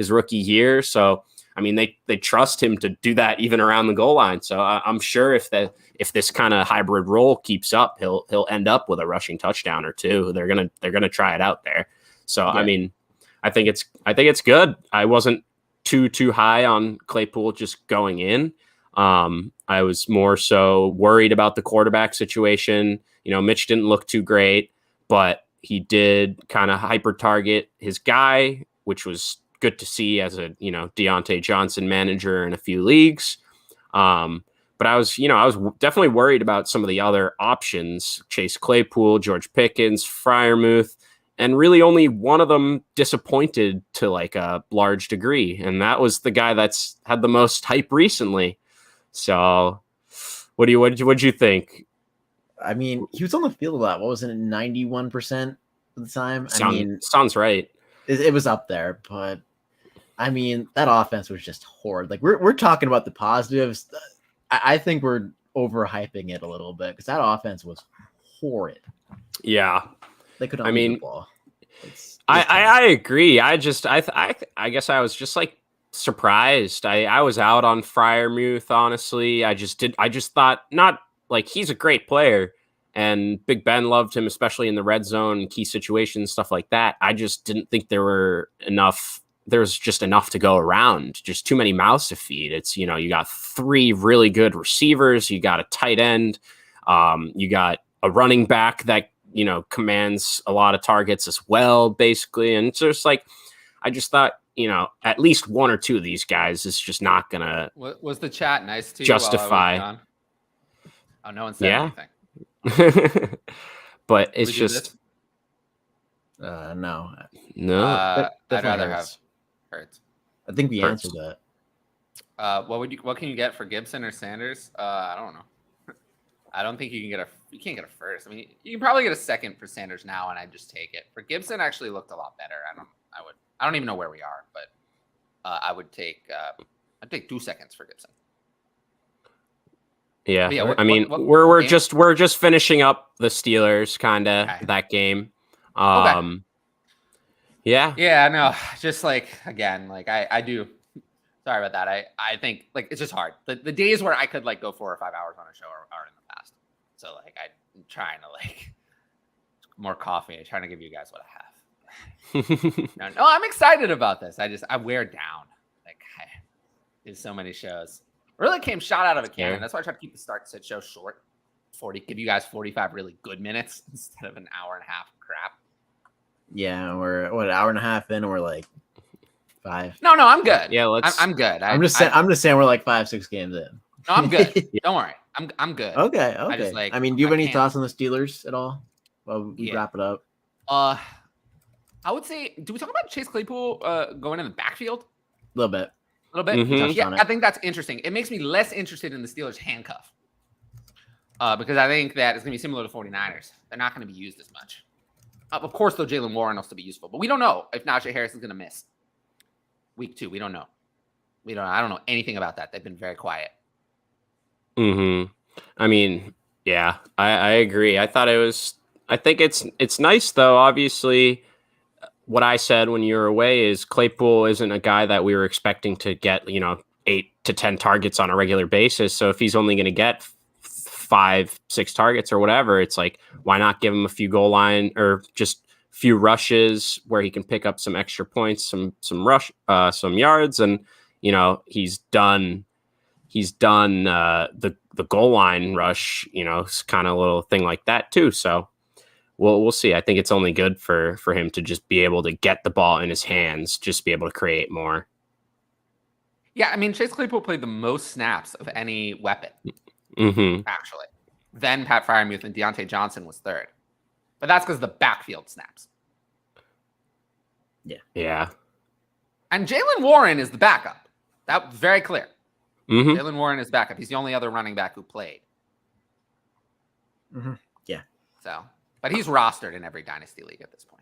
rookie year. So, I mean, they trust him to do that even around the goal line. So I'm sure if this kind of hybrid role keeps up, he'll end up with a rushing touchdown or 2. They're going to try it out there. So, yeah. I mean, I think it's good. I wasn't too high on Claypool just going in. I was more so worried about the quarterback situation. Mitch didn't look too great, but he did kind of hyper target his guy, which was good to see as a, Deontay Johnson manager in a few leagues. But I was definitely worried about some of the other options, Chase Claypool, George Pickens, Freiermuth, and really only one of them disappointed to like a large degree. And that was the guy that's had the most hype recently. So what'd you think? I mean, he was on the field a lot. What was it, 91% of the time? Sounds right. It was up there, but I mean, that offense was just horrid. Like we're talking about the positives. I think we're overhyping it a little bit because that offense was horrid. Yeah. They could not move the ball. I agree. I guess I was just like surprised. I was out on Freiermuth, honestly. I just thought, not like, he's a great player and Big Ben loved him, especially in the red zone, key situations, stuff like that. I just didn't think there was just enough to go around, just too many mouths to feed. It's, you got 3 really good receivers, you got a tight end, you got a running back that, commands a lot of targets as well, basically. And it's just like, I just thought, at least 1 or 2 of these guys is just not gonna. Was the chat nice to you? Justify. Oh, no one said anything. But it's just. No. I'd rather have Hurts. I think we answered that. What can you get for Gibson or Sanders? I don't know. I don't think you can't get a first. I mean, you can probably get a second for Sanders now, and I'd just take it. For Gibson, actually looked a lot better. I don't even know where we are, but I'd take 2 seconds for Gibson. Yeah, we're just finishing up the Steelers kind of that game. Okay. Yeah, no, just like, again, like I do. Sorry about that. I think like it's just hard. The days where I could like go 4 or 5 hours on a show are in the past. So like I'm trying to like more coffee. I'm trying to give you guys what I have. No, I'm excited about this. I wear down. Like I do so many shows. Really came shot out of a cannon. That's why I try to keep the start set show short. Give you guys 45 really good minutes instead of an hour and a half of crap. Yeah, we're an hour and a half in, and we're like 5. No, I'm good. Yeah, I'm good. I'm just saying we're like 5-6 games in. No, I'm good. Don't worry. I'm good. Okay. I mean, do you have any thoughts on the Steelers at all? Well, we wrap it up. I would say, do we talk about Chase Claypool going in the backfield? A little bit. Mm-hmm. Yeah, I think that's interesting. It makes me less interested in the Steelers handcuff because I think that it's going to be similar to 49ers. They're not going to be used as much. Of course, though, Jalen Warren will still be useful, but we don't know if Najee Harris is going to miss week 2. We don't know. I don't know anything about that. They've been very quiet. Mm-hmm. I mean, yeah, I agree. I think it's nice though. Obviously, what I said when you were away is Claypool isn't a guy that we were expecting to get, 8 to 10 targets on a regular basis. So if he's only going to get 5-6 targets or whatever, it's like, why not give him a few goal line or just few rushes where he can pick up some extra points, some yards. And, he's done he's done the goal line rush, it's kind of a little thing like that too. So we'll see. I think it's only good for him to just be able to get the ball in his hands, just be able to create more. Yeah, I mean, Chase Claypool played the most snaps of any weapon, actually. Then Pat Freiermuth and Deontay Johnson was third. But that's because of the backfield snaps. Yeah. And Jaylen Warren is the backup. That was very clear. Mm-hmm. Jaylen Warren is backup. He's the only other running back who played. Yeah. So, but he's rostered in every Dynasty league at this point.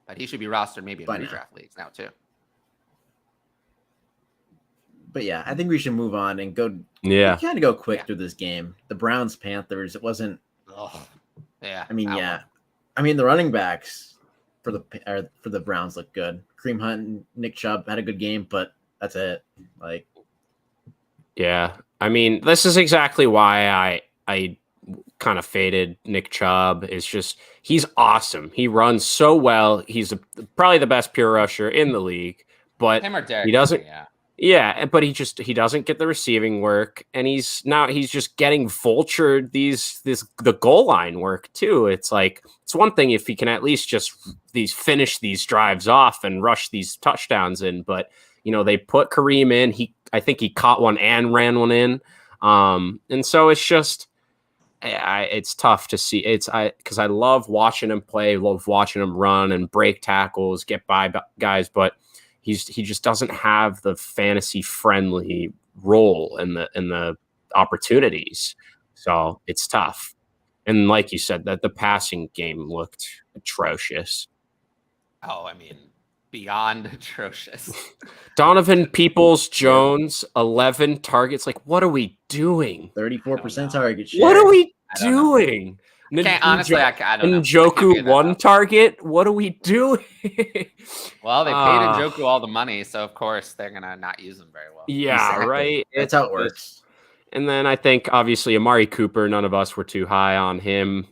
But he should be rostered maybe in redraft leagues now too. But yeah, I think we should move on and go. Yeah. Kind of go quick through this game. The Browns Panthers. It wasn't. Yeah. I mean, I mean, the running backs for the Browns look good. Kareem Hunt and Nick Chubb had a good game, but that's it. Like. Yeah, I mean, this is exactly why I kind of faded Nick Chubb. It's just he's awesome. He runs so well. He's probably the best pure rusher in the league, but him or Derek, he doesn't. Yeah, but he doesn't get the receiving work, and he's just getting vultured the goal line work too. It's like it's one thing if he can at least just finish these drives off and rush these touchdowns in, but they put Kareem in. I think he caught one and ran one in, and so it's just it's tough to see. Because I love watching him play, love watching him run and break tackles, get by guys, but he just doesn't have the fantasy friendly role in the opportunities. So it's tough. And like you said, that the passing game looked atrocious. Oh, I mean, beyond atrocious. Donovan Peoples-Jones, 11 targets. Like, what are we doing? 34% target share. What are we doing? Honestly, I don't know. Njoku, 1 target. What are we doing? Well, they paid Njoku all the money, so of course they're gonna not use him very well. Yeah, exactly. Right. That's how it works. And then I think obviously Amari Cooper. None of us were too high on him.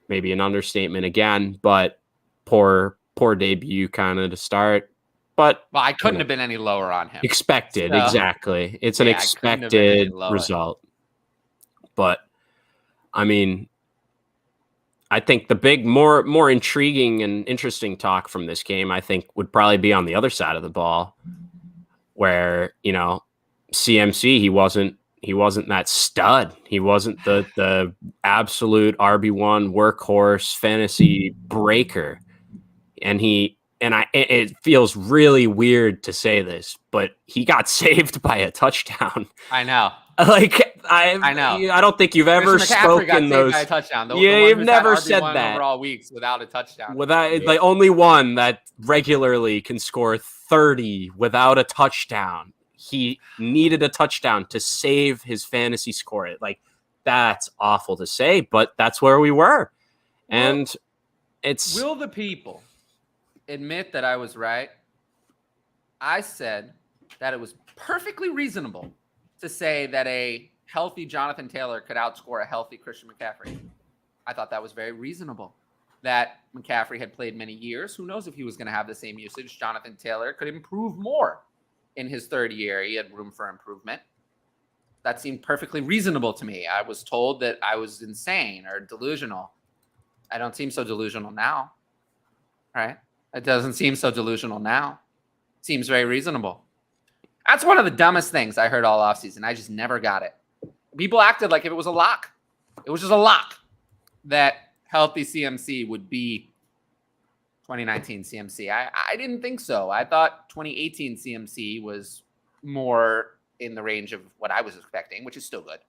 Maybe an understatement again, but poor debut kind of to start. But I couldn't have been any lower on him. Expected, exactly. It's an expected result. But I mean, I think the big, more intriguing and interesting talk from this game, I think, would probably be on the other side of the ball, where CMC he wasn't that stud. He wasn't the absolute RB1 workhorse fantasy breaker, and it feels really weird to say this, but he got saved by a touchdown. I know. I know. I don't think you've ever spoken those. By a touchdown. You've never said that. Overall weeks without a touchdown. The only one that regularly can score 30 without a touchdown. He needed a touchdown to save his fantasy score. That's awful to say, but that's where we were. And will the people admit that I was right? I said that it was perfectly reasonable to say that a healthy Jonathan Taylor could outscore a healthy Christian McCaffrey. I thought that was very reasonable. That McCaffrey had played many years. Who knows if he was going to have the same usage? Jonathan Taylor could improve more in his third year. He had room for improvement. That seemed perfectly reasonable to me. I was told that I was insane or delusional. I don't seem so delusional now, right? It doesn't seem so delusional now. It seems very reasonable. That's one of the dumbest things I heard all offseason. I just never got it. People acted like if it was a lock. It was just a lock that healthy CMC would be 2019 CMC. I didn't think so. I thought 2018 CMC was more in the range of what I was expecting, which is still good,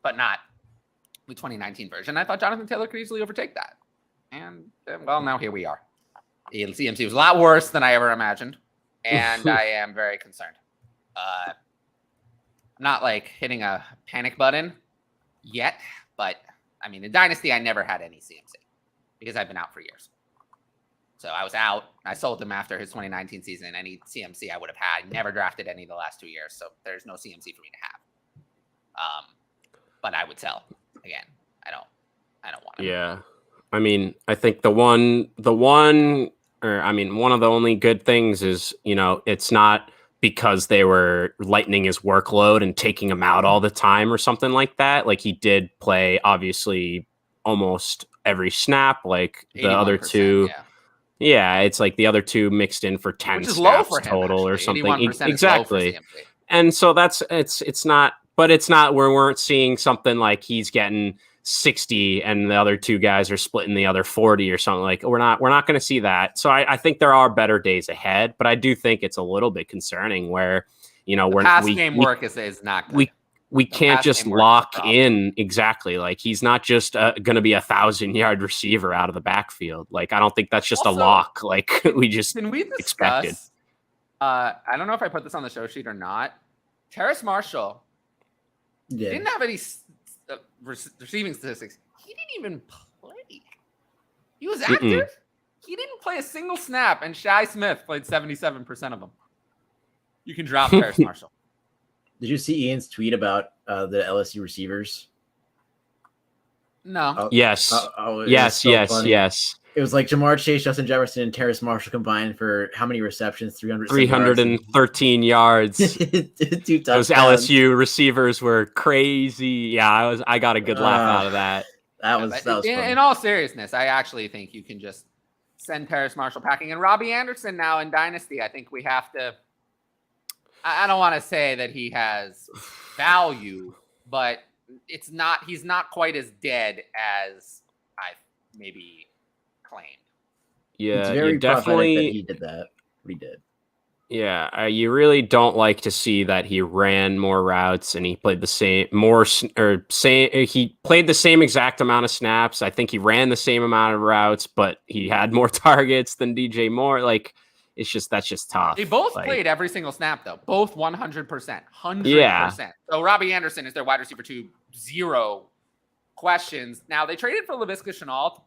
but not the 2019 version. I thought Jonathan Taylor could easily overtake that. And, well, now here we are. CMC was a lot worse than I ever imagined, and I am very concerned. I'm not hitting a panic button yet, but I mean, in Dynasty, I never had any CMC because I've been out for years. So I was out. I sold him after his 2019 season. Any CMC I would have had. I never drafted any of the last 2 years, so there's no CMC for me to have. But I would sell again. I don't want to. Yeah, I mean, I think one of the only good things is it's not because they were lightening his workload and taking him out all the time or something like that. Like he did play obviously almost every snap, like the other two. Yeah, it's like the other two mixed in for 10 which is snaps low for him, total actually. or something. 81% Exactly. is low for CMC. And so it's not, but it's not, we weren't seeing something like he's getting 60 and the other two guys are splitting the other 40 or something. Like we're not going to see that. So I think there are better days ahead, but I do think it's a little bit concerning where, game work is not good. We can't just lock in exactly. Like he's not just going to be 1,000-yard receiver out of the backfield. Like, I don't think that's just also a lock. Like we just expected. I don't know if I put this on the show sheet or not. Terrace Marshall didn't have any receiving statistics. He didn't even play. He was active. He didn't play a single snap, and Shi Smith played 77% of them. You can drop Terrace Marshall. Did you see Ian's tweet about the LSU receivers? No. Yes. Yes. It was like Jamar Chase, Justin Jefferson, and Terrace Marshall combined for how many receptions? 313 yards. 2 touchdowns. Those LSU receivers were crazy. Yeah, I got a good laugh out of that. That was fun. In all seriousness, I actually think you can just send Terrace Marshall packing. And Robbie Anderson now in Dynasty, I think we have to. I don't want to say that he has value, but he's not quite as dead as I maybe claimed. Yeah, it's very definitely that he did that. He did. Yeah, you really don't like to see that he ran more routes and he played he played the same exact amount of snaps. I think he ran the same amount of routes, but he had more targets than DJ Moore. Like, that's just tough. They both played every single snap, though. Both 100%. 100%. Yeah. So Robbie Anderson is their wide receiver 2, 0 questions. Now, they traded for Laviska Shenault.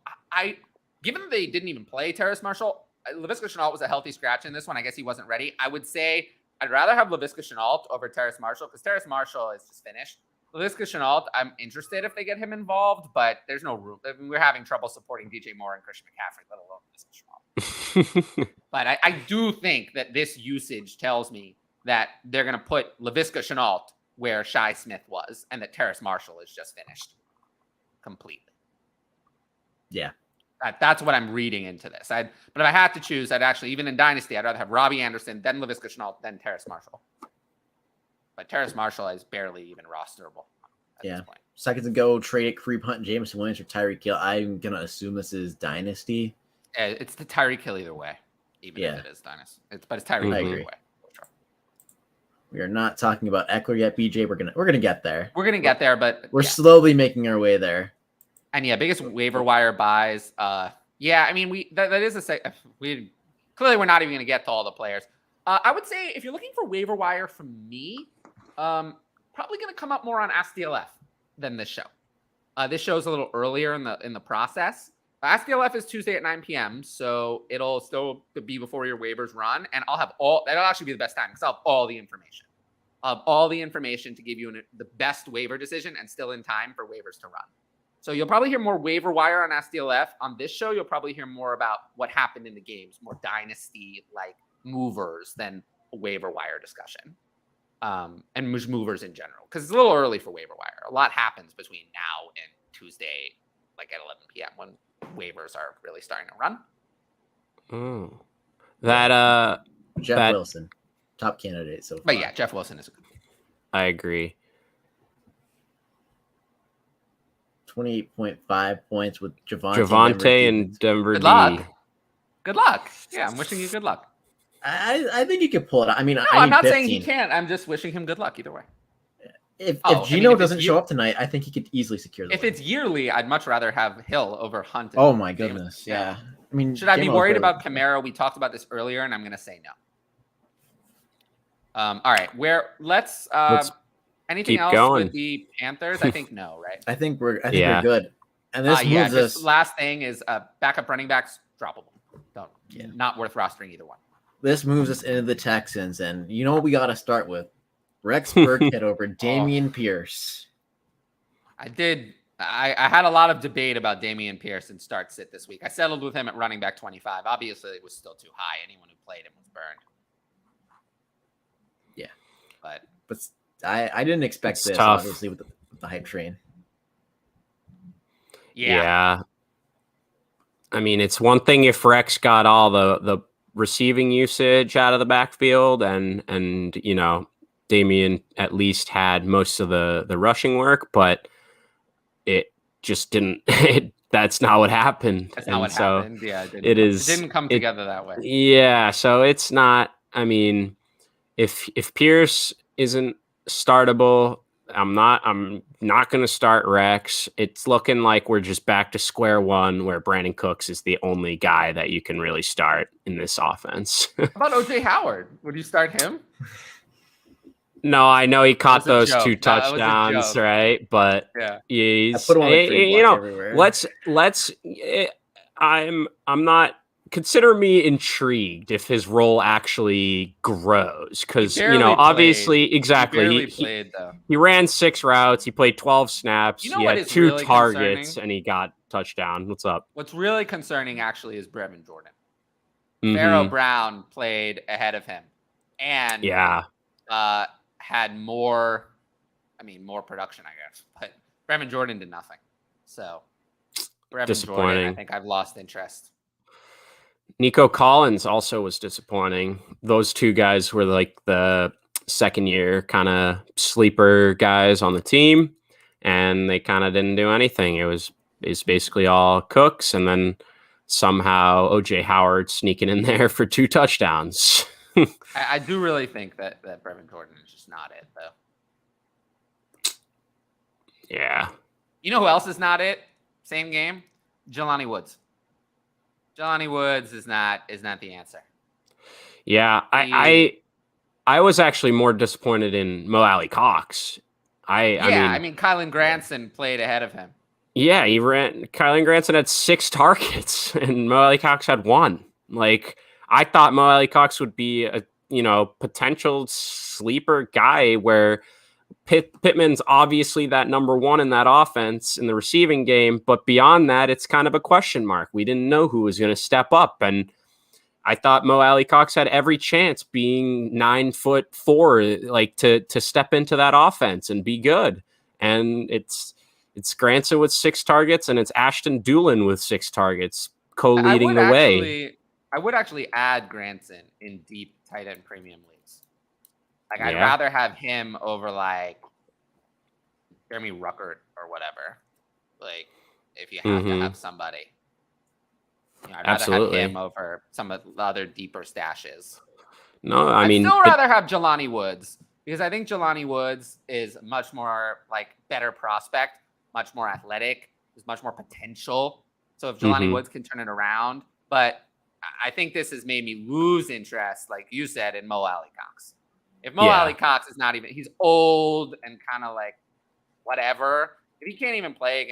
Given that they didn't even play Terrace Marshall, Laviska Shenault was a healthy scratch in this one. I guess he wasn't ready. I would say I'd rather have Laviska Shenault over Terrace Marshall because Terrace Marshall is just finished. Laviska Shenault, I'm interested if they get him involved, but there's no room. I mean, we're having trouble supporting DJ Moore and Christian McCaffrey, let alone Laviska Shenault. But I do think that this usage tells me that they're going to put Laviska Shenault where Shi Smith was and that Terrace Marshall is just finished completely. Yeah. That's what I'm reading into this. But if I had to choose, I'd actually, even in Dynasty, I'd rather have Robbie Anderson, then Laviska Shenault, then Terrace Marshall. But Terrace Marshall is barely even rosterable at this point. Seconds ago, traded Kareem Hunt and Jameson Williams for Tyreek Hill. I'm going to assume this is Dynasty. It's the Tyreek Hill either way, even if it is Dynasty. But it's Tyreek Hill either way. We are not talking about Eckler yet, BJ. We're gonna get there. We're gonna get there, but we're slowly making our way there. And biggest waiver wire buys. I mean, that is we're not even gonna get to all the players. I would say if you're looking for waiver wire from me, probably gonna come up more on AskDLF than this show. This show's a little earlier in the process. AskDLF is Tuesday at 9 p.m., so it'll still be before your waivers run, and that'll actually be the best time because I'll have all the information. I'll have all the information to give you the best waiver decision and still in time for waivers to run. So you'll probably hear more waiver wire on AskDLF. On this show, you'll probably hear more about what happened in the games, more dynasty-like movers than a waiver wire discussion. And movers in general, because it's a little early for waiver wire. A lot happens between now and Tuesday, like at 11 p.m. when waivers are really starting to run. Jeff Wilson, top candidate so far. But yeah, Jeff Wilson is a good one. I agree. 28.5 points with Javonte and Denver. Good luck. Yeah, I'm wishing you good luck. I think you could pull it out. I mean, I'm not saying he can't. I'm just wishing him good luck either way. If Geno doesn't show up tonight, I think he could easily secure the win. It's yearly, I'd much rather have Hill over Hunt. Oh my goodness. Yeah. I mean, should I be worried about Kamara? We talked about this earlier, and I'm going to say no. All right. Let's anything else going. with the Panthers? I think no, right? I think we're good. And this moves us. Last thing is backup running backs droppable. Not worth rostering either one. This moves us into the Texans, and you know what we got to start with? Rex Burkhead over Dameon Pierce. I had a lot of debate about Dameon Pierce and start-sit this week. I settled with him at running back 25. Obviously, it was still too high. Anyone who played him was burned. But I didn't expect It's this, tough. obviously, with the hype train. Yeah. I mean, it's one thing if Rex got all the receiving usage out of the backfield and you know, Damian at least had most of the rushing work, but it just didn't that's not what happened. That's not what happened. Yeah, it didn't come together that way. Yeah, so it's not, I mean, if Pierce isn't startable, I'm not going to start Rex. It's looking like we're just back to square one where Brandon Cooks is the only guy that you can really start in this offense. How about OJ Howard? Would you start him? No, I know he caught those joke. 2 touchdowns, right? But yeah, he's, I put him on the free block everywhere. let's I'm not, consider me intrigued if his role actually grows, because you know, obviously, exactly, he ran 6 routes, he played 12 snaps, he had 2 really targets, and he got touchdown. What's up? What's really concerning actually is Brevin Jordan. Pharaoh Brown played ahead of him, and had more production, I guess, but Brevin Jordan did nothing. So Brevin Jordan, I think I've lost interest. Nico Collins also was disappointing. Those 2 guys were like the second year kind of sleeper guys on the team, and they kind of didn't do anything. It's basically all Cooks, and then somehow OJ Howard sneaking in there for 2 touchdowns. I do really think that Brevin Jordan is just not it, though. Yeah. You know who else is not it? Same game? Jelani Woods. Jelani Woods is not the answer. Yeah, I was actually more disappointed in Mo Alley Cox. I mean, Kylan Granson played ahead of him. Yeah, Kylan Granson had 6 targets, and Mo Alley Cox had 1. Like, I thought Mo Alley Cox would be a, you know, potential sleeper guy where Pittman's obviously that number 1 in that offense in the receiving game, but beyond that, it's kind of a question mark. We didn't know who was going to step up, and I thought Mo Alley Cox had every chance, being 9'4", like to step into that offense and be good. And it's Granson with 6 targets, and it's Ashton Doolin with 6 targets, co-leading the way. I would actually add Granson in deep tight end premium leagues. Like, I'd rather have him over like Jeremy Ruckert or whatever. Like, if you have to have somebody, you know, I'd rather have him over some of the other deeper stashes. No, I mean, I'd still rather have Jelani Woods, because I think Jelani Woods is much more like better prospect, much more athletic, there's much more potential. So if Jelani Woods can turn it around, but I think this has made me lose interest, like you said, in Mo Alley Cox. If Mo Alley Cox is not even, he's old and kind of like whatever. If he can't even play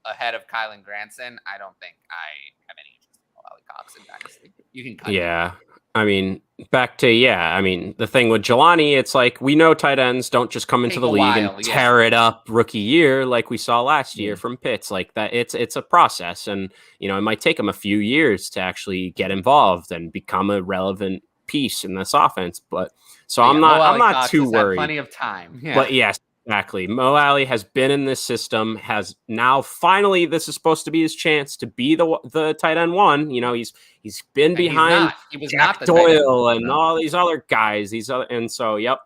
ahead of Kylan Granson, I don't think I have any interest in Mo Alley Cox in Dynasty. You can cut him. I mean, the thing with Jelani, it's like, we know tight ends don't just come into the league and tear it up rookie year like we saw last year from Pitts. Like that, it's a process, and you know, it might take him a few years to actually get involved and become a relevant piece in this offense. But I'm not too worried. Plenty of time. Yeah. But yes, exactly. Mo Alley has been in this system, has now finally, this is supposed to be his chance to be the tight end 1. You know, he's been behind Jack Doyle and all these other guys. And so, yep.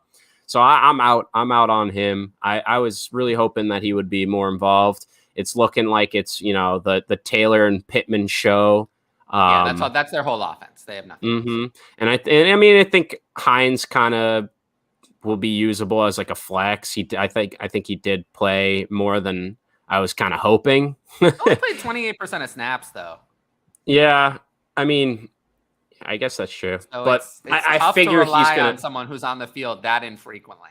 So I'm out on him. I was really hoping that he would be more involved. It's looking like it's, you know, the Taylor and Pittman show. That's their whole offense. They have nothing. And I think Hines kind of will be usable as like a flex. I think he did play more than I was kind of hoping. Only played 28% of snaps though. Yeah, I mean, I guess that's true. So but I figure he's on someone who's on the field that infrequently.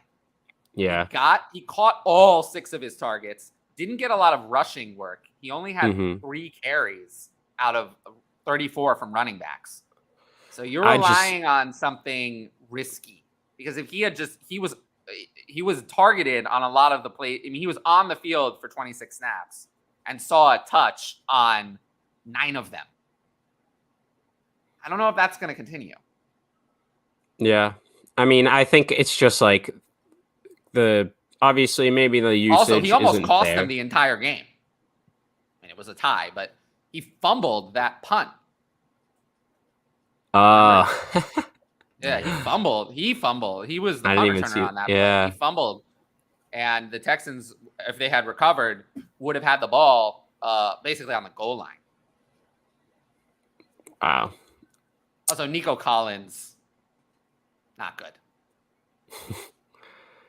Yeah, he caught all 6 of his targets. Didn't get a lot of rushing work. He only had 3 carries out of 34 from running backs. So you're relying on something risky, because if he was targeted on a lot of the play. I mean, he was on the field for 26 snaps and saw a touch on 9 of them. I don't know if that's going to continue. Yeah. I mean, I think it's just like obviously maybe the usage Also, he almost isn't cost there. them the entire game. I mean, it was a tie, but he fumbled that punt. Yeah, he fumbled. He was the I punt didn't even returner see. on that play. Yeah, He fumbled, and the Texans, if they had recovered, would have had the ball basically on the goal line. wow. Also, Nico Collins, not good.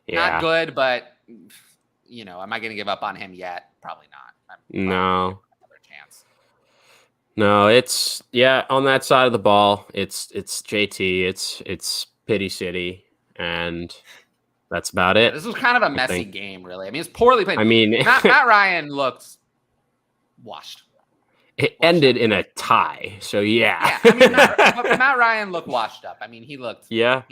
Yeah, Not good, but am I going to give up on him yet? Probably not. no. Another chance. No, it's on that side of the ball, it's JT, it's Pity City, and that's about it. This was kind of a messy game, really. I mean, it's poorly played. I mean, Matt Ryan looked washed. It ended in a tie, so yeah. I mean, Matt Ryan looked washed up. I mean, he looked bad.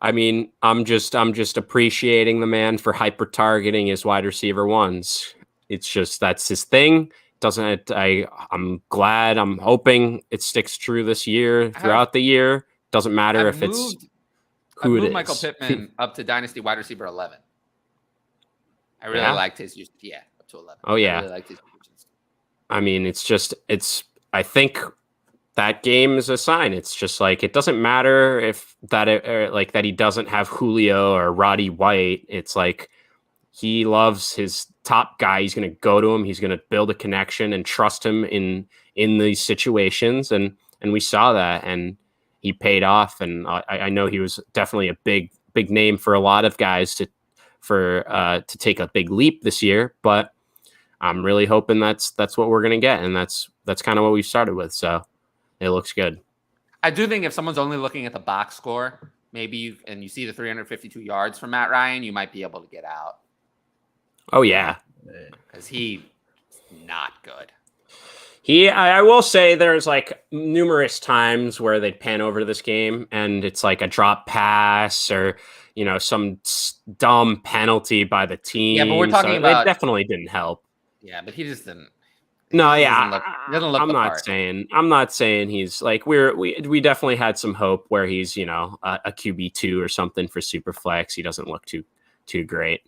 I mean, I'm just appreciating the man for hyper targeting his wide receiver ones. It's just that's his thing. I'm glad. I'm hoping it sticks true this year, throughout the year. Doesn't matter if it's who it is. Michael Pittman up to Dynasty wide receiver 11. I really liked his use. Yeah, up to 11. Oh yeah. I really liked his usage. I mean, I think that game is a sign. It's just like, it doesn't matter that he doesn't have Julio or Roddy White. It's like, he loves his top guy. He's going to go to him. He's going to build a connection and trust him in these situations. And we saw that, and he paid off. And I know he was definitely a big name for a lot of guys to take a big leap this year, but I'm really hoping that's what we're going to get. And that's kind of what we started with. So it looks good. I do think if someone's only looking at the box score, maybe and you see the 352 yards from Matt Ryan, you might be able to get out. Oh yeah. Because he's not good. I will say there's like numerous times where they'd pan over to this game and it's like a drop pass or, some dumb penalty by the team. Yeah, but we're talking about... It definitely didn't help. Yeah, but he just didn't. No, he yeah. doesn't look I'm not saying he's like, we definitely had some hope where he's, a QB2 or something for Superflex. He doesn't look too great.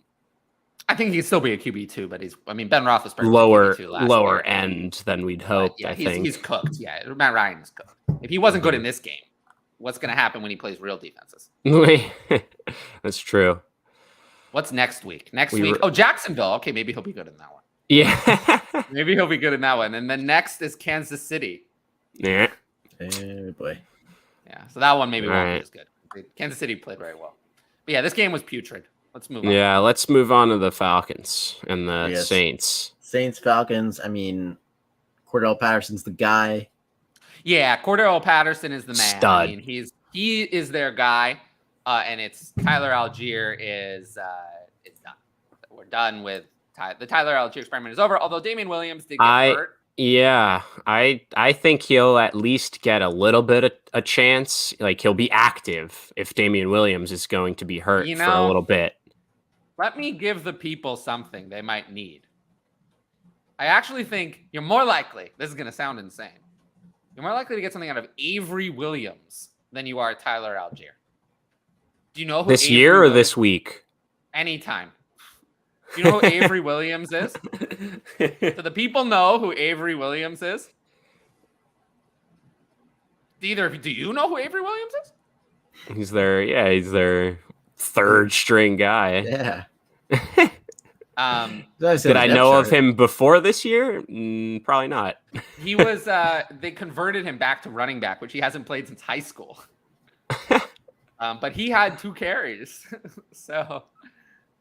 I think he could still be a QB2, but Ben Roethlisberger lower end than we'd hoped. Yeah, I think he's cooked. Yeah, Matt Ryan is cooked. If he wasn't good in this game, what's going to happen when he plays real defenses? That's true. What's next week? Jacksonville. Okay, maybe he'll be good in that one. Yeah, maybe he'll be good in that one. And then next is Kansas City. Yeah. Oh boy. Yeah, so that one maybe won't be as good. Kansas City played very well. But yeah, this game was putrid. Let's move on. Yeah, let's move on to the Falcons and the Saints. Saints, Falcons. I mean, Cordell Patterson's the guy. Yeah, Cordell Patterson is the man. Stud. I mean, he is their guy, and it's Tyler Algier is done. We're done with the Tyler Algier experiment is over. Although Damian Williams did get hurt. Yeah, I think he'll at least get a little bit of a chance. Like, he'll be active if Damian Williams is going to be hurt for a little bit. Let me give the people something they might need. I actually think you're more likely, this is going to sound insane, you're more likely to get something out of Avery Williams than you are Tyler Algier. Do you know who this year or this week? Anytime. Do you know who Avery Williams is? Do the people know who Avery Williams is? Do you know who Avery Williams is? He's their third string guy. Yeah. Did I know of him before this year? Probably not. He was. They converted him back to running back, which he hasn't played since high school. But he had 2 carries, so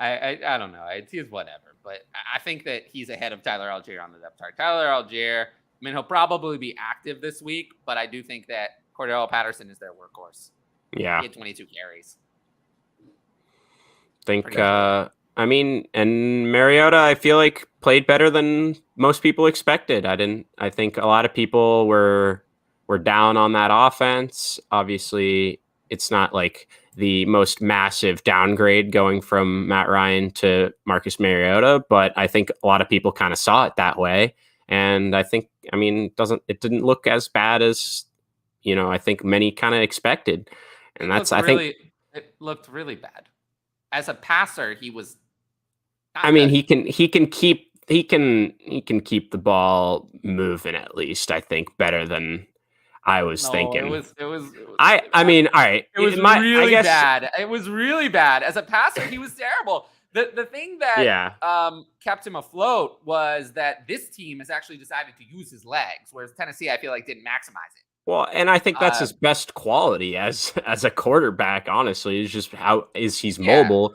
I don't know. It's whatever. But I think that he's ahead of Tyler Algier on the depth chart. Tyler Algier. I mean, he'll probably be active this week, but I do think that Cordell Patterson is their workhorse. Yeah, he had 22 carries. And Mariota, I feel like played better than most people expected. I think a lot of people were down on that offense. Obviously, it's not like the most massive downgrade going from Matt Ryan to Marcus Mariota, but I think a lot of people kind of saw it that way. And it didn't look as bad as, I think many kind of expected. And it looked really bad. as a passer, he was. I mean, he can keep the ball moving at least. I think better than I was thinking. I mean, all right. It was really bad. It was really bad. As a passer, he was terrible. The thing that kept him afloat was that this team has actually decided to use his legs, whereas Tennessee, I feel like, didn't maximize it. Well, and I think that's his best quality as a quarterback, honestly, is just he's mobile.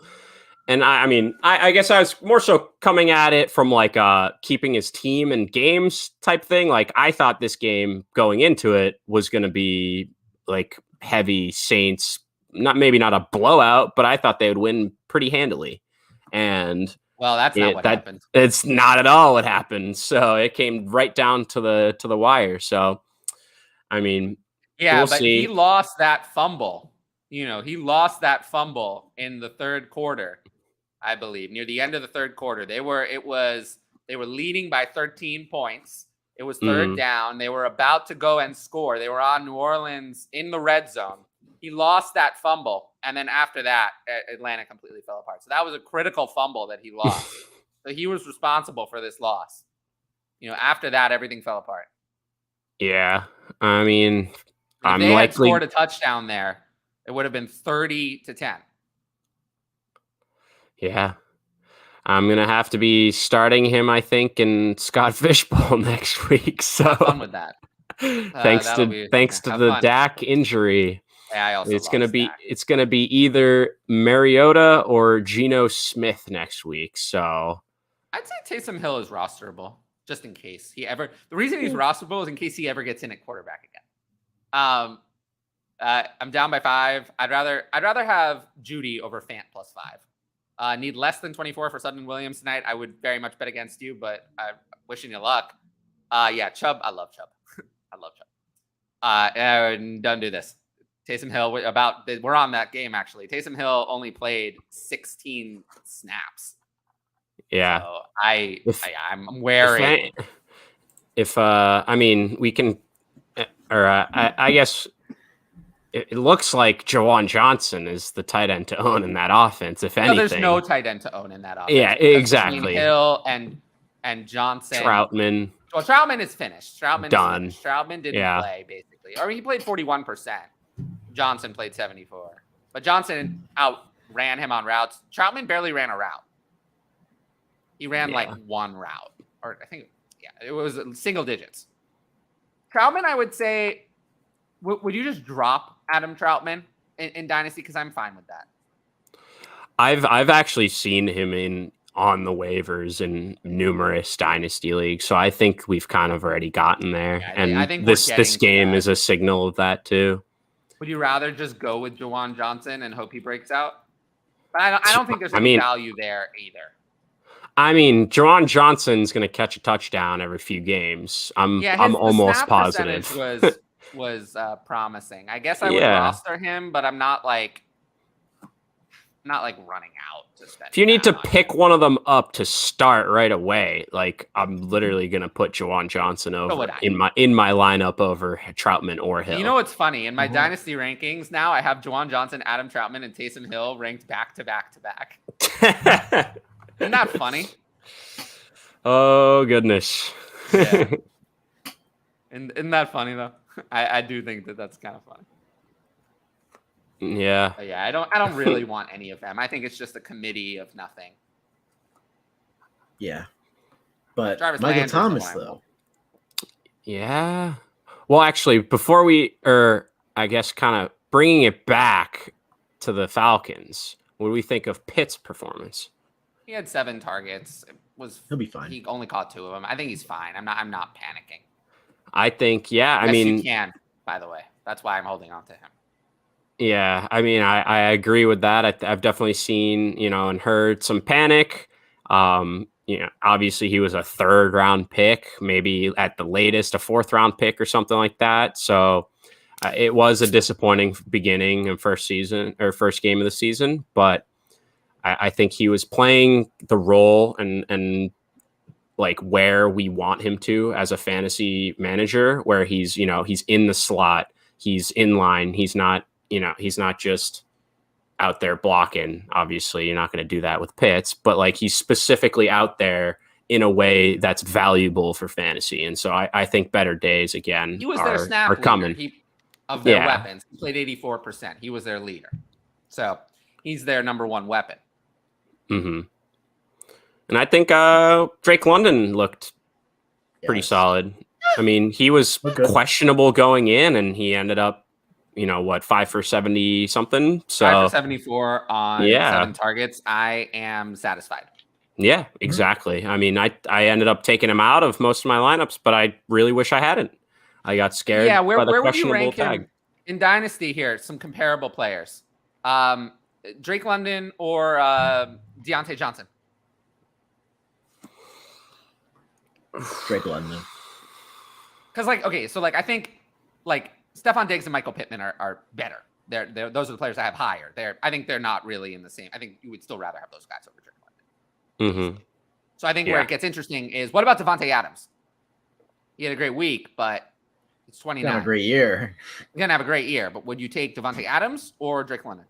And I mean, I guess I was more so coming at it from like keeping his team in games type thing. Like I thought this game going into it was going to be like heavy Saints, maybe not a blowout, but I thought they would win pretty handily. And well, that's not what happened. It's not at all what happened. So it came right down to the wire. So I mean, we'll see. He lost that fumble. He lost that fumble in the third quarter, I believe, near the end of the third quarter. They were leading by 13 points. It was third down. They were about to go and score. They were on New Orleans in the red zone. He lost that fumble. And then after that, Atlanta completely fell apart. So that was a critical fumble that he lost. So he was responsible for this loss. After that, everything fell apart. Yeah. I mean, if they had scored a touchdown there, it would have been 30-10. Yeah. I'm going to have to be starting him, I think, in Scott Fishbowl next week. So have fun with that. Thanks to the fun. Dak injury. Yeah, I also it's going to be either Mariota or Geno Smith next week. So I'd say Taysom Hill is rosterable just in case the reason he's rosterable is in case he ever gets in at quarterback again. I'm down by 5. I'd rather have Judy over Fant +5. Need less than 24 for Sutton Williams tonight. I would very much bet against you, but I'm wishing you luck. Chubb. I love Chubb. I love Chubb. Don't do this. Taysom Hill, we're on that game, actually. Taysom Hill only played 16 snaps. Yeah. So I'm wary. I mean, we can, I guess it looks like Jawan Johnson is the tight end to own in that offense, if anything. There's no tight end to own in that offense. Yeah, exactly. Hill and Johnson. Troutman. Well, Troutman is finished. Troutman done. Is finished. Troutman didn't play, basically. Or he played 41%. Johnson played 74%. But Johnson outran him on routes. Troutman barely ran a route. He ran like one route. Or I think, it was single digits. Troutman, I would say, would you just drop Adam Troutman in Dynasty? Because I'm fine with that. I've actually seen him on the waivers in numerous Dynasty leagues, so I think we've kind of already gotten there. I think this game is a signal of that too. Would you rather just go with Jawan Johnson and hope he breaks out? But I don't think there's any value there either. I mean, Jawan Johnson's going to catch a touchdown every few games. I'm almost positive. was promising. I guess I would roster him, but I'm not like running out to spend. If you need to pick one of them up to start right away, like I'm literally going to put Jawan Johnson over in my lineup over Troutman or Hill. You know what's funny? In my Dynasty rankings now, I have Jawan Johnson, Adam Troutman, and Taysom Hill ranked back to back to back. Isn't that funny? Oh goodness. Yeah. Isn't that funny though? I do think that's kind of funny. Yeah. But I don't really want any of them. I think it's just a committee of nothing. Yeah. But Travis Michael Landry's Thomas though. Yeah. Well, actually, before I guess kind of bringing it back to the Falcons, what do we think of Pitt's performance? He had 7 targets. He'll be fine. He only caught 2 of them. I think he's fine. I'm not panicking. I think, I mean, you can, by the way. That's why I'm holding on to him. Yeah, I mean, I agree with that. I've definitely seen, and heard some panic. Obviously he was a 3rd round pick, maybe at the latest a 4th round pick or something like that. So it was a disappointing beginning of first game of the season, but I think he was playing the role and like where we want him to as a fantasy manager, where he's in the slot, he's in line, he's not just out there blocking. Obviously, you're not going to do that with Pitts, but like he's specifically out there in a way that's valuable for fantasy. And so I think better days again he was their snap are coming. Of their weapons. He played 84%. He was their leader. So he's their number one weapon. Mm-hmm. And I think Drake London looked pretty solid. I mean, he was questionable going in, and he ended up, 5 for 70 something. So 5 for 74 on 7 targets. I am satisfied. Yeah, exactly. I mean, I ended up taking him out of most of my lineups, but I really wish I hadn't. I got scared. Yeah, by the where would you questionable rank tag. him in Dynasty here? Some comparable players. Drake London or Deontay Johnson? Drake London. Because I think Stephon Diggs and Michael Pittman are better. Those are the players I have higher. I think they're not really in the same. I think you would still rather have those guys over Drake London. Mm-hmm. So I think where it gets interesting is what about Devontae Adams? He had a great week, but it's 29. He's gonna have a great year. He's gonna have a great year, but would you take Devontae Adams or Drake London?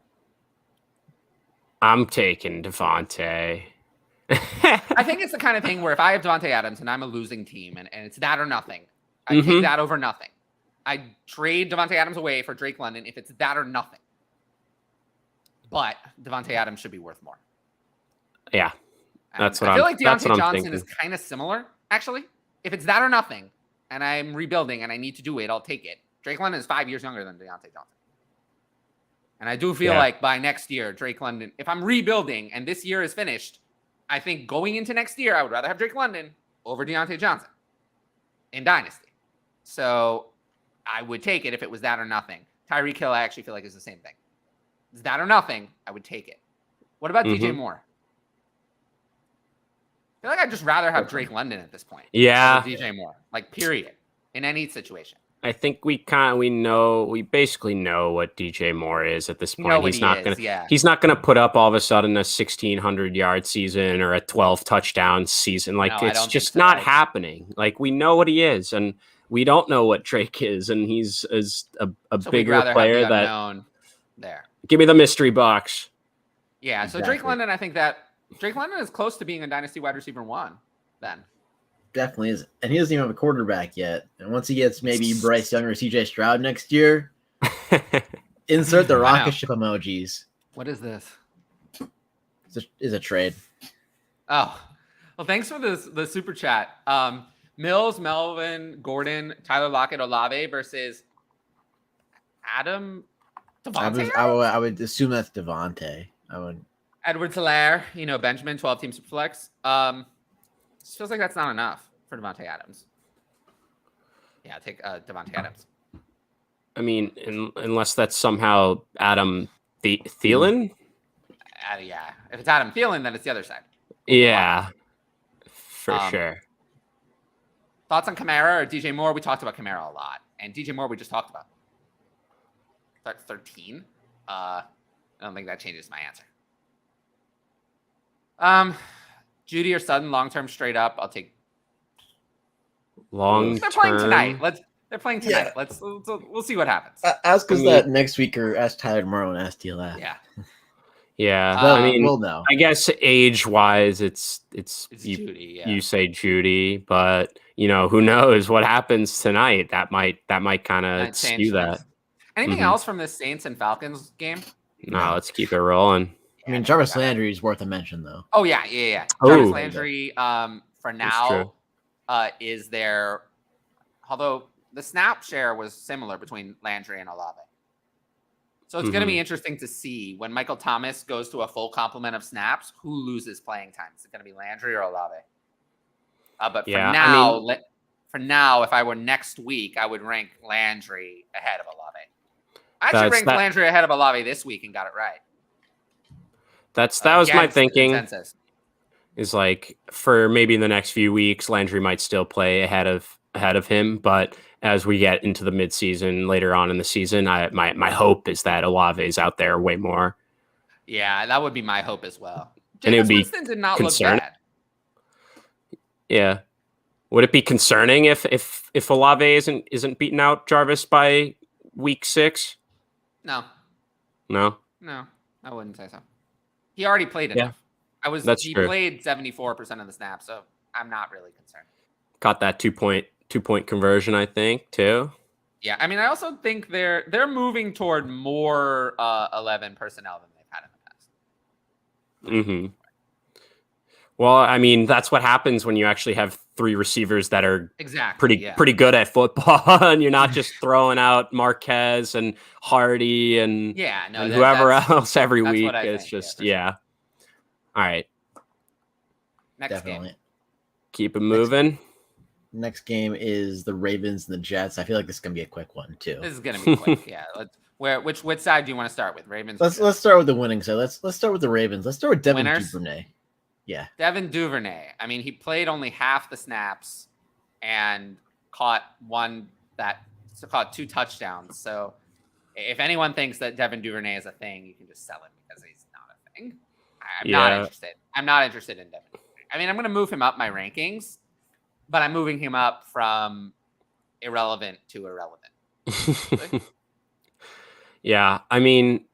I'm taking Devontae. I think it's the kind of thing where if I have Devontae Adams and I'm a losing team and it's that or nothing, I take that over nothing. I trade Devontae Adams away for Drake London if it's that or nothing. But Devontae Adams should be worth more. Yeah. That's what I feel like that's Deontay what Johnson thinking. is kind of similar, actually. If it's that or nothing, and I'm rebuilding and I need to do it, I'll take it. Drake London is 5 years younger than Deontay Johnson. And I do feel like by next year, Drake London, if I'm rebuilding and this year is finished, I think going into next year, I would rather have Drake London over Deontay Johnson in Dynasty. So I would take it if it was that or nothing. Tyreek Hill, I actually feel like is the same thing. If it's that or nothing, I would take it. What about DJ Moore? I feel like I'd just rather have Drake London at this point. Yeah. DJ Moore, period, in any situation. I think we basically know what DJ Moore is at this point. He's not gonna put up all of a sudden a 1,600-yard season or a 12 touchdown season. It's just not happening. We know what he is, and we don't know what Drake is, and he's a bigger player that. There. Give me the mystery box. Yeah. So Drake London, I think that Drake London is close to being a dynasty wide receiver 1. Then. Definitely is. And he doesn't even have a quarterback yet. And once he gets maybe Bryce Young or CJ Stroud next year, insert the rocket ship emojis. What is this? It's a trade. Oh, well, thanks for the super chat. Mills, Melvin, Gordon, Tyler Lockett, Olave versus Adam Devontae. I would assume that's Devontae. Edwards-Helaire, Benjamin, 12-team Superflex. This feels like that's not enough for Devontae Adams. Yeah, take Devontae Adams. I mean, unless that's somehow Adam Thielen? Yeah. If it's Adam Thielen, then it's the other side. Yeah, for sure. Thoughts on Kamara or DJ Moore? We talked about Kamara a lot. And DJ Moore we just talked about. Start 13. I don't think that changes my answer. Judy or Sutton, long-term straight up. I'll take long-term. They're playing tonight. They're playing tonight. Yeah. We'll see what happens. Ask us that next week, or ask Tyler tomorrow and ask TLF. Yeah. Yeah. We'll know. I guess age-wise, it's Judy. Yeah. You say Judy, but who knows what happens tonight? That might kind of skew that. Anything else from this Saints and Falcons game? No, let's keep it rolling. I mean, Jarvis Landry is worth a mention, though. Oh, yeah. Jarvis Landry, for now, is there. Although the snap share was similar between Landry and Olave. So it's going to be interesting to see when Michael Thomas goes to a full complement of snaps, who loses playing time. Is it going to be Landry or Olave? But for now, if I were next week, I would rank Landry ahead of Olave. I actually ranked Landry ahead of Olave this week and got it right. That was my thinking. Is for maybe in the next few weeks, Landry might still play ahead of him, but as we get into the midseason later on in the season, my hope is that Olave is out there way more. Yeah, that would be my hope as well. And it would be Winston did not concerning. look bad. Yeah, would it be concerning if Olave isn't beating out Jarvis by week 6? No. No. I wouldn't say so. He already played enough. He true. played 74% of the snaps, so I'm not really concerned. Got that 2-point conversion, I think, too. Yeah, I mean, I also think they're moving toward more 11 personnel than they've had in the past. Mm-hmm. Well, I mean, that's what happens when you actually have 3 receivers that are pretty good at football, and you're not just throwing out Marquez and Hardy and whoever else every week. It's just All right. Next game. Keep it moving. Next game is the Ravens and the Jets. I feel like this is gonna be a quick one too. This is gonna be quick. Yeah. Which side do you want to start with? Ravens. Let's start with the winning side. Let's start with the Ravens. Let's start with Devin Duvernay. Yeah. Devin Duvernay. I mean, he played only half the snaps and caught 2 touchdowns. So if anyone thinks that Devin Duvernay is a thing, you can just sell it because he's not a thing. I'm not interested. I'm not interested in Devin Duvernay. I mean, I'm going to move him up my rankings, but I'm moving him up from irrelevant to irrelevant. Yeah. I mean,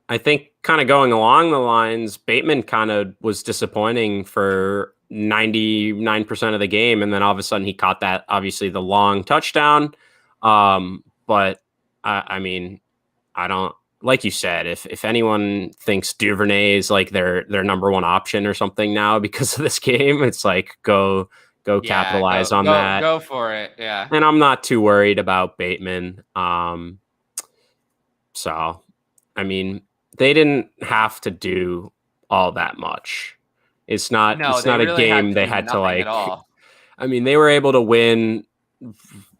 I think kind of going along the lines, Bateman kind of was disappointing for 99% of the game. And then all of a sudden he caught that, obviously the long touchdown. But I mean, I don't, like you said, if anyone thinks Duvernay is like their number one option or something now because of this game, it's like, go capitalize on that. Go for it. Yeah. And I'm not too worried about Bateman. So, I mean, they didn't have to do all that much. It's not a game they had to like. I mean, they were able to win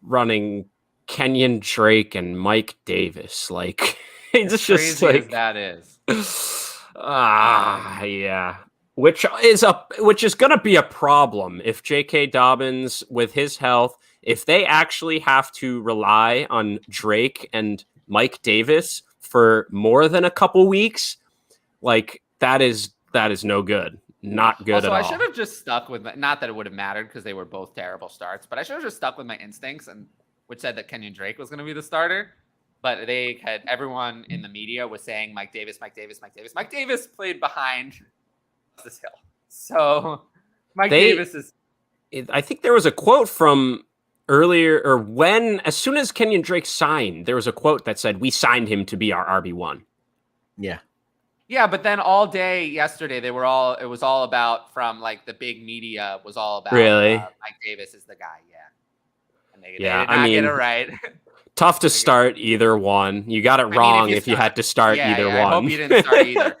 running Kenyon Drake and Mike Davis. Like, it's just like that is. Yeah. Which is going to be a problem if J.K. Dobbins, with his health, if they actually have to rely on Drake and Mike Davis for more than a couple weeks, like that is no good. Not good at all. I should have just stuck with not that it would have mattered because they were both terrible starts, but I should have just stuck with my instincts which said that Kenyon Drake was going to be the starter. But everyone in the media was saying Mike Davis. Mike Davis played behind this hill. So Davis is. I think there was a quote from earlier, or as soon as Kenyon Drake signed, there was a quote that said, "We signed him to be our RB1." Yeah. Yeah, but then all day yesterday, it was all about, from like the big media was all about really Mike Davis is the guy. Yeah. And they did not get it right. Tough to start either one. You got it wrong if you had to start either one. I hope you didn't start either.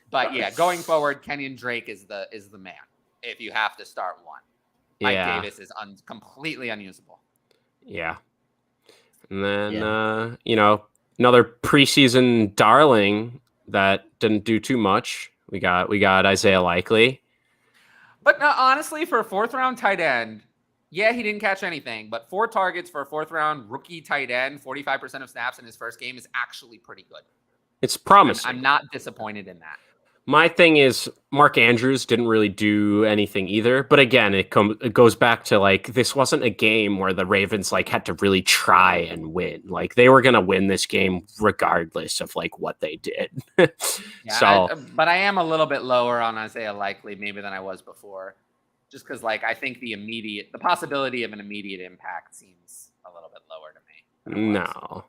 But yeah, going forward, Kenyon Drake is the man. If you have to start one, Mike Davis is completely unusable. Yeah. And then another preseason darling that didn't do too much. We got Isaiah Likely. But no, honestly, for a 4th round tight end, yeah, he didn't catch anything, but 4 targets for a 4th round rookie tight end, 45% of snaps in his first game is actually pretty good. It's promising. I'm not disappointed in that. My thing is Mark Andrews didn't really do anything either. But again, it goes back to like, this wasn't a game where the Ravens like had to really try and win. Like they were going to win this game regardless of like what they did. But I am a little bit lower on Isaiah Likely maybe than I was before. Just because like, I think the possibility of an immediate impact seems a little bit lower to me. No.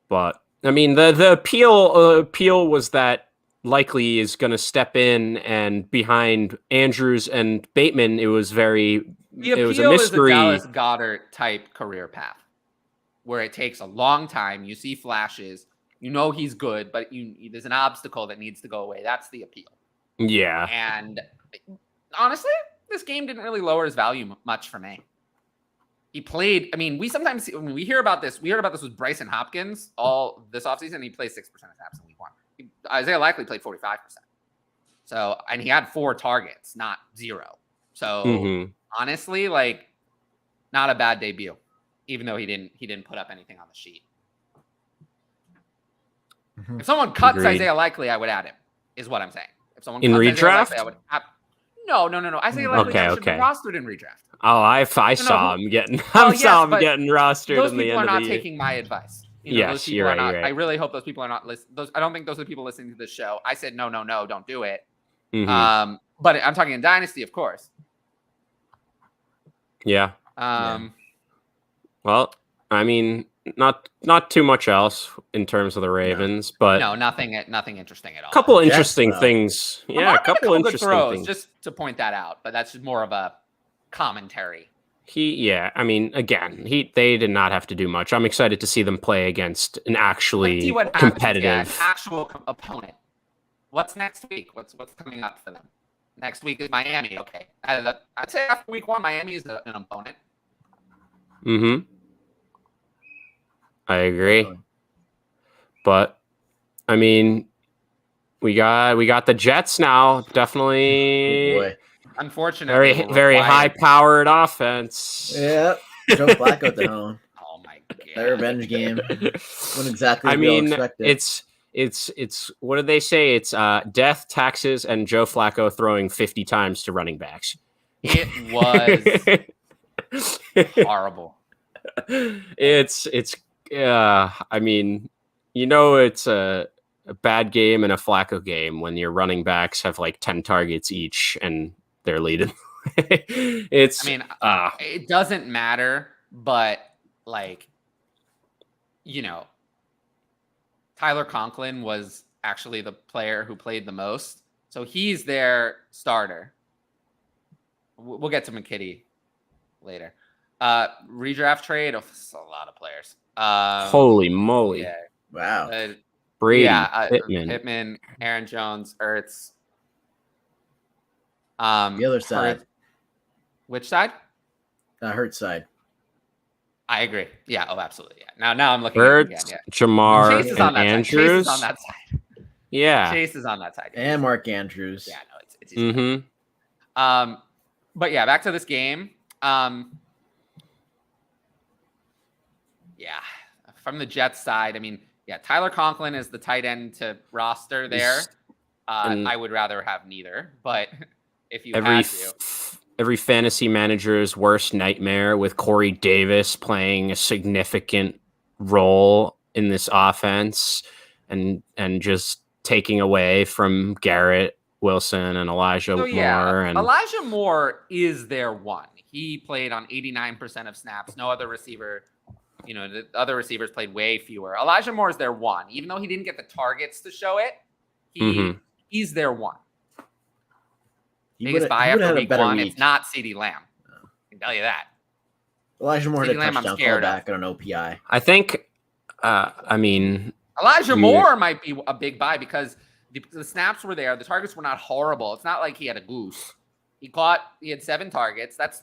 But I mean, the appeal was that Likely is going to step in, and behind Andrews and Bateman, it was a mystery. Is a Dallas Goedert type career path where it takes a long time. You see flashes, he's good, but there's an obstacle that needs to go away. That's the appeal. Yeah. And honestly, this game didn't really lower his value much for me. He played. I mean, when we hear about this with Bryson Hopkins all this offseason. He plays 6% of snaps in week 1. Isaiah Likely played 45%. So, and he had 4 targets, not 0. So honestly, like, not a bad debut, even though he didn't put up anything on the sheet. Mm-hmm. If someone cuts Isaiah Likely, I would add him, is what I'm saying. If someone cuts redraft, Likely, I would no. Isaiah Likely should be rostered in redraft. Oh, I saw him getting rostered. Those in the people end are of not the taking my advice. Those people you're are right, not. you're right. I really hope those people are not listening. I don't think those are the people listening to the show. I said no, don't do it. Mhm. But I'm talking in Dynasty, of course. Yeah. Well, I mean, not too much else in terms of the Ravens, but no, nothing interesting at all. a couple Jets, interesting though. things. Yeah, Lamar a made couple good interesting throws, things. just to point that out. But that's just more of a commentary. I mean, again, they did not have to do much. I'm excited to see them play against an actually Let's see what happens, competitive an actual opponent. What's next week? What's coming up for them? Next week is Miami. Okay, I'd say after week 1, Miami is an opponent. Mm-hmm. I agree. But I mean, we got the Jets now. Definitely. Oh boy. Unfortunately, very high-powered offense. Yeah. Joe Flacco at the helm. Oh my god. That revenge game. Wasn't exactly I what we all mean, expected. it's what did they say? It's death, taxes, and Joe Flacco throwing 50 times to running backs. It was horrible. It's I mean, it's a bad game and a Flacco game when your running backs have like 10 targets each and they're leading. It doesn't matter, but like, Tyler Conklin was actually the player who played the most. So he's their starter. We'll get to McKitty later. Redraft trade. Oh, a lot of players. Holy moly. Yeah. Wow. Brady, Pittman, Aaron Jones, Ertz. The other side. Which side? Hurt side. I agree. Yeah. Oh, absolutely. Yeah. Now I'm looking Ertz, at it again. Yeah. Jamar, Chase is on that Andrews. side. Chase is on that side. Yeah. Chase is on that side. And Mark Andrews. Yeah. No, it's easy. But yeah, back to this game. Yeah. From the Jets side, I mean, yeah, Tyler Conklin is the tight end to roster there. I would rather have neither, but if you had to. Every fantasy manager's worst nightmare with Corey Davis playing a significant role in this offense and just taking away from Garrett Wilson and Elijah Moore. And Elijah Moore is their one. He played on 89% of snaps. No other receiver. The other receivers played way fewer. Elijah Moore is their one. Even though he didn't get the targets to show it, he's their one. Biggest buy after week 1, it's not CeeDee Lamb. I can tell you that. Elijah Moore had a Lamb, touchdown callback on an OPI. I think, Elijah Moore might be a big buy because the snaps were there. The targets were not horrible. It's not like he had a goose. He had 7 targets. That's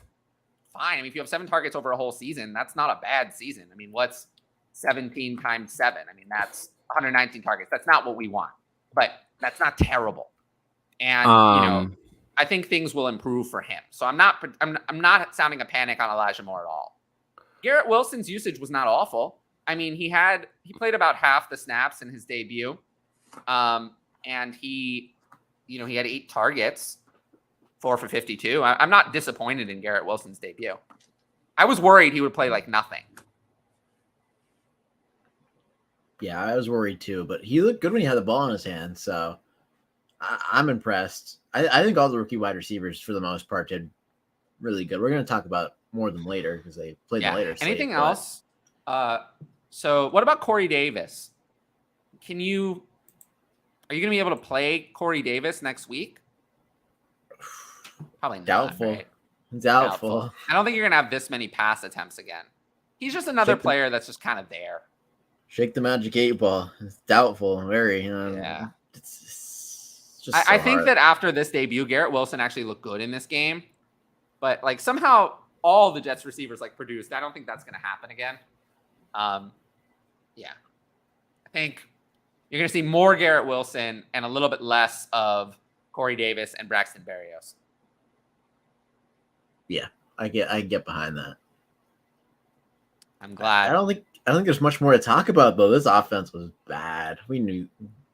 fine. I mean, if you have 7 targets over a whole season, that's not a bad season. I mean, what's 17 times 7? I mean, that's 119 targets. That's not what we want, but that's not terrible. And, I think things will improve for him. So I'm not sounding a panic on Elijah Moore at all. Garrett Wilson's usage was not awful. I mean, he played about half the snaps in his debut. And he had 8 targets, 4 for 52. I'm not disappointed in Garrett Wilson's debut. I was worried he would play like nothing. Yeah, I was worried too, but he looked good when he had the ball in his hand. So I'm impressed. I think all the rookie wide receivers, for the most part, did really good. We're going to talk about more of them later because they played the later. Anything else? So what about Corey Davis? Are you going to be able to play Corey Davis next week? Probably not. Doubtful. Right? Doubtful. I don't think you're going to have this many pass attempts again. He's just another player that's just kind of there. Shake the magic 8 ball. It's doubtful. Very. Yeah. It's just I think that after this debut, Garrett Wilson actually looked good in this game. But like somehow all the Jets receivers like produced. I don't think that's going to happen again. Yeah. I think you're going to see more Garrett Wilson and a little bit less of Corey Davis and Braxton Berrios. Yeah, I get behind that. I'm glad. I don't think there's much more to talk about though. This offense was bad. We knew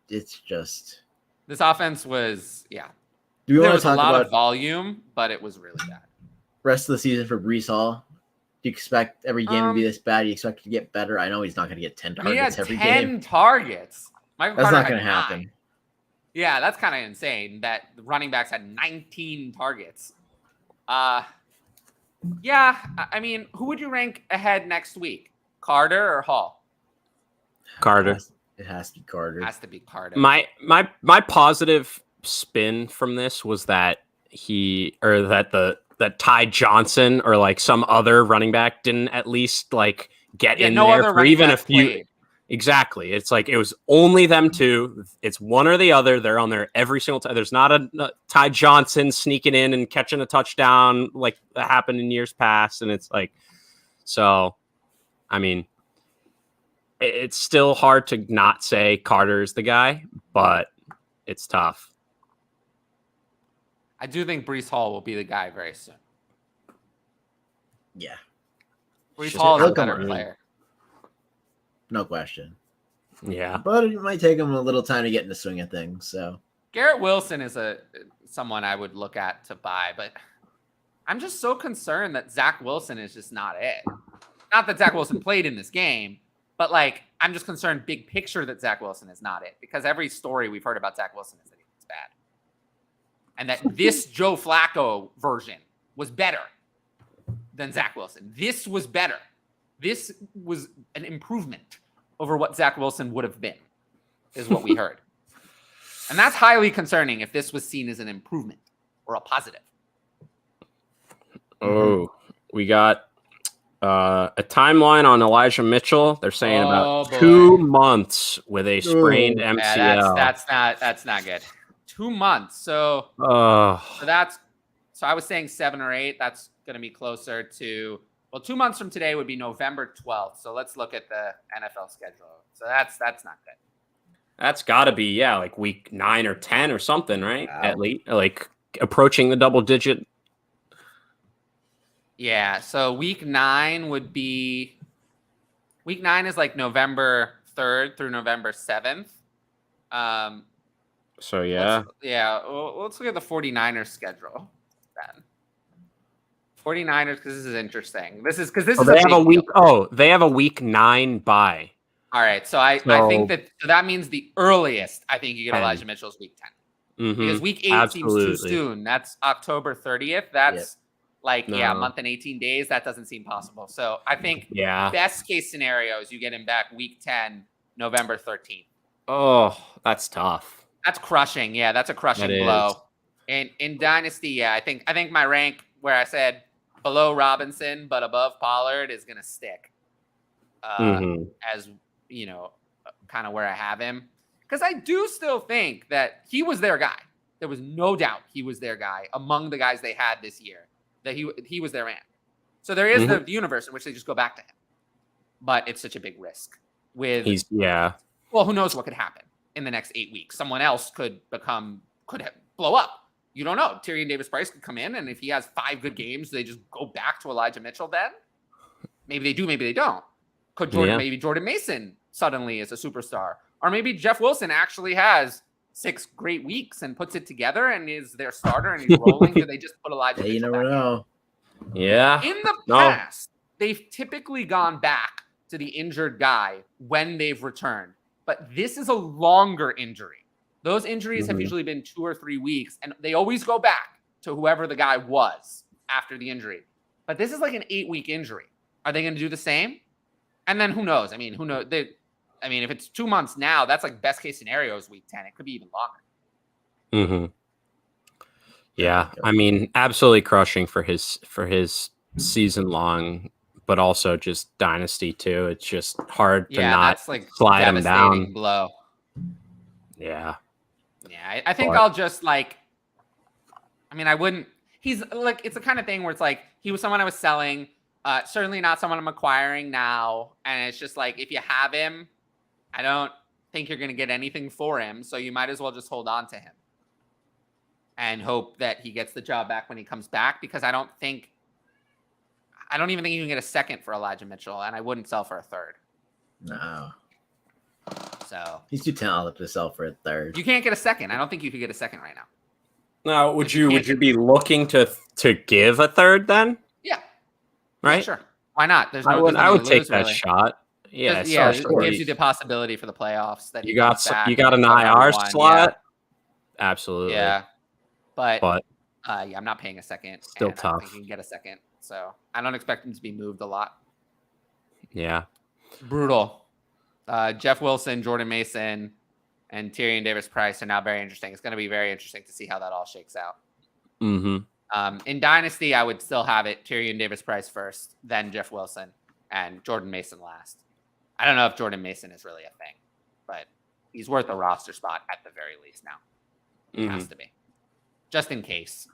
it's just this offense was Do we there want was to talk a lot about of volume, but it was really bad. Rest of the season for Breece Hall? Do you expect every game to be this bad? Do you expect it to get better? I know he's not going to get 10 targets every 10 game. targets. Michael That's Carter not going to had 9. happen. Yeah, that's kind of insane that the running backs had 19 targets. Yeah, I mean, who would you rank ahead next week? Carter or Hall? Carter. It has to be Carter. It has to be Carter. My positive spin from this was that that Ty Johnson or like some other running back didn't at least like get in there for even a few. Played. Exactly. It's like it was only them two. It's one or the other. They're on there every single time. There's not a Ty Johnson sneaking in and catching a touchdown like that happened in years past. And it's like, so, I mean, it's still hard to not say Carter's the guy, but it's tough. I do think Breece Hall will be the guy very soon. Yeah. Breece Hall is a better player. No question. Yeah. But it might take him a little time to get in the swing of things. So Garrett Wilson is someone I would look at to buy, but I'm just so concerned that Zach Wilson is just not it. Not that Zach Wilson played in this game, but like I'm just concerned big picture that Zach Wilson is not it, because every story we've heard about Zach Wilson is that he's bad. And that this Joe Flacco version was better than Zach Wilson. This was better. This was an improvement over what Zach Wilson would have been, is what we heard. And that's highly concerning if this was seen as an improvement or a positive. Oh, we got a timeline on Elijah Mitchell. They're saying about 2 months with a sprained MCL. Yeah, that's not good. 2 months. So I was saying 7 or 8. That's going to be closer to, well, 2 months from today would be November 12th. So let's look at the NFL schedule. So that's not good. That's got to be, like week 9 or 10 or something, right? Wow. At least, like approaching the double digit. Yeah. So week 9 is like November 3rd through November 7th. So yeah. Let's look at the 49ers schedule then. 49ers, because this is interesting. This is they have a week. Oh, they have a week 9 bye. All right, so I think that means the earliest I think you get 10. Elijah Mitchell is week 10, Mm-hmm. because week 8 seems too soon. That's October 30th. That's a month and 18 days. That doesn't seem possible. So I think best case scenario is you get him back week 10, November 13th. Oh, that's tough. That's crushing. Yeah, that's a crushing blow. And in Dynasty, I think my rank where I said below Robinson but above Pollard is going to stick. As you know, kind of where I have him, because I do still think that he was their guy. There was no doubt he was their guy among the guys they had this year. That he was their man. So there is the universe in which they just go back to him, but it's such a big risk. Well, who knows what could happen in the next 8 weeks? Someone else could blow up. You don't know. Tyrion Davis-Price could come in, and if he has 5 good games, they just go back to Elijah Mitchell. Then maybe they do, maybe they don't. Could maybe Jordan Mason suddenly is a superstar, or maybe Jeff Wilson actually has 6 great weeks and puts it together and is their starter and he's rolling. Do they just put Elijah Mitchell you never know. Yeah. In the past, they've typically gone back to the injured guy when they've returned, but this is a longer injury. Those injuries have usually been 2 or 3 weeks, and they always go back to whoever the guy was after the injury. But this is like an 8-week injury. Are they going to do the same? And then who knows? I mean, who knows? If it's 2 months now, that's like best case scenario is week 10. It could be even longer. Yeah, I mean, absolutely crushing for his season long, but also just dynasty too. It's just hard to not that's like slide him down. Blow. Yeah. Yeah, I think I'll just I wouldn't. He's like, it's the kind of thing where it's like he was someone I was selling. Certainly not someone I'm acquiring now. And it's just like, if you have him, I don't think you're going to get anything for him. So you might as well just hold on to him and hope that he gets the job back when he comes back, because I don't even think you can get a second for Elijah Mitchell, and I wouldn't sell for a third. No. So he's too talented to sell for a third. You can't get a second. I don't think you could get a second right now. Now, would you be looking to give a third then? Yeah. Right? Yeah, sure. Why not? There's I no. would There's nothing to take lose, that really. shot. Yeah, Yeah, so it short. gives you the possibility for the playoffs that you he got comes back you got and an it's like IR RB1, slot. Absolutely. Yeah, but But yeah, I'm not paying a second. Still and I don't think tough. he can get a second, so I don't expect him to be moved a lot. yeah. Brutal. Jeff Wilson, Jordan Mason, and Tyrion Davis-Price are now very interesting. It's going to be very interesting to see how that all shakes out. Mm-hmm. In Dynasty, I would still have it Tyrion Davis-Price first, then Jeff Wilson, and Jordan Mason last. I don't know if Jordan Mason is really a thing, but he's worth a roster spot at the very least now. He has to be. Just in case,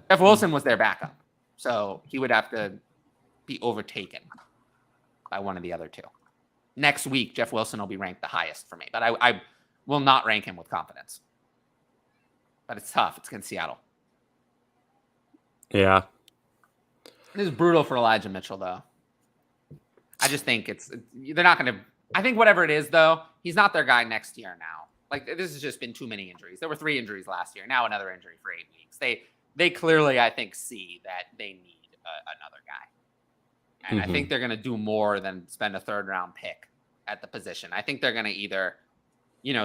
Jeff Wilson was their backup, so he would have to be overtaken by one of the other two. Next week, Jeff Wilson will be ranked the highest for me, but I will not rank him with confidence. But it's tough. It's against Seattle. Yeah. This is brutal for Elijah Mitchell, though. I just think they're not going to. I think whatever it is, though, he's not their guy next year now. Like, this has just been too many injuries. There were 3 injuries last year. Now another injury for 8 weeks. They clearly, I think, see that they need another guy. And I think they're going to do more than spend a 3rd-round pick at the position. I think they're going to either,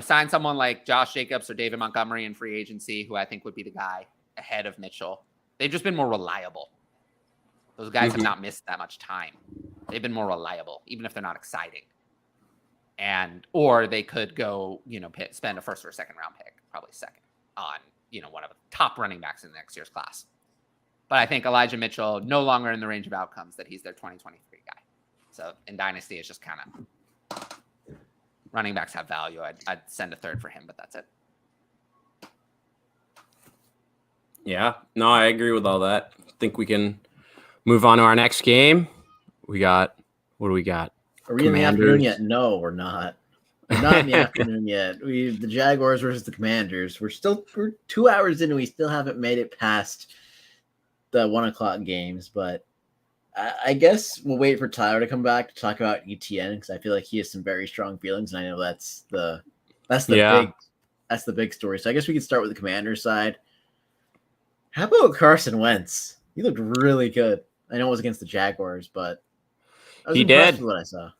sign someone like Josh Jacobs or David Montgomery in free agency, who I think would be the guy ahead of Mitchell. They've just been more reliable. Those guys have not missed that much time. They've been more reliable, even if they're not exciting. Or they could go, spend a 1st or 2nd round pick, probably 2nd, on, one of the top running backs in next year's class. But I think Elijah Mitchell no longer in the range of outcomes that he's their 2023 guy. So in Dynasty, it's just kind of running backs have value. I'd send a 3rd for him, but that's it. Yeah. No, I agree with all that. I think we can move on to our next game. What do we got? Are we in the afternoon yet? No, we're not. We're not in the afternoon yet. The Jaguars versus the Commanders. We're 2 hours in and we still haven't made it past the 1:00 games, but I guess we'll wait for Tyler to come back to talk about Etienne, because I feel like he has some very strong feelings, and I know that's the big story. So I guess we could start with the Commanders side. How about Carson Wentz? He looked really good. I know it was against the Jaguars, but I was impressed with what I saw.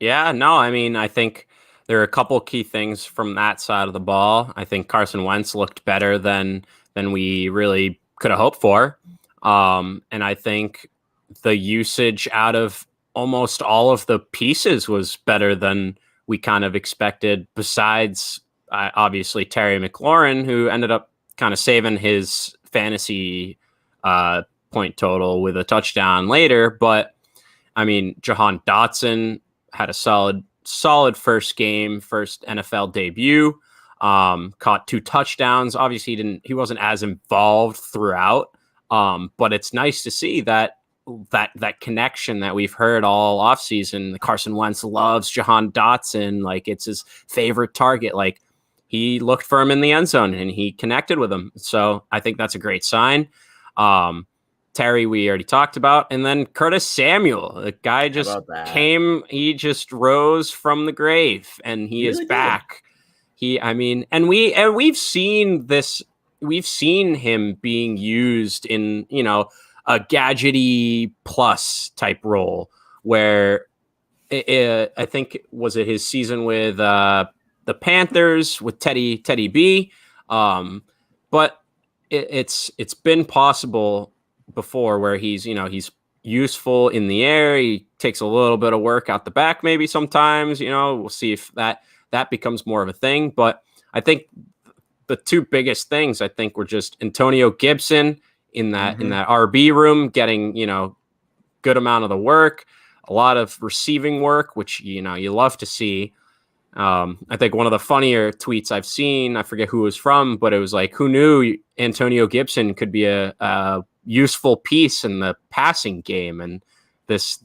Yeah, no, I mean, I think there are a couple key things from that side of the ball. I think Carson Wentz looked better than we really could have hoped for. And I think the usage out of almost all of the pieces was better than we kind of expected, besides obviously Terry McLaurin, who ended up kind of saving his fantasy point total with a touchdown later. But I mean, Jahan Dotson had a solid first NFL debut, caught 2 touchdowns. Obviously he wasn't as involved throughout. But it's nice to see that connection that we've heard all offseason. Carson Wentz loves Jahan Dotson. Like, it's his favorite target. Like, he looked for him in the end zone and he connected with him. So I think that's a great sign. Terry, we already talked about. And then Curtis Samuel, the guy just came, he just rose from the grave and he is back. And we've seen this, we've seen him being used in, a gadgety plus type role where I think, was it his season with the Panthers with Teddy B. But it's been possible before where he's useful in the air. He takes a little bit of work out the back, maybe sometimes, we'll see if that becomes more of a thing. But I think the 2 biggest things, I think, were just Antonio Gibson in that RB room, getting, good amount of the work, a lot of receiving work, which, you love to see. I think one of the funnier tweets I've seen, I forget who it was from, but it was like, who knew Antonio Gibson could be a useful piece in the passing game? And this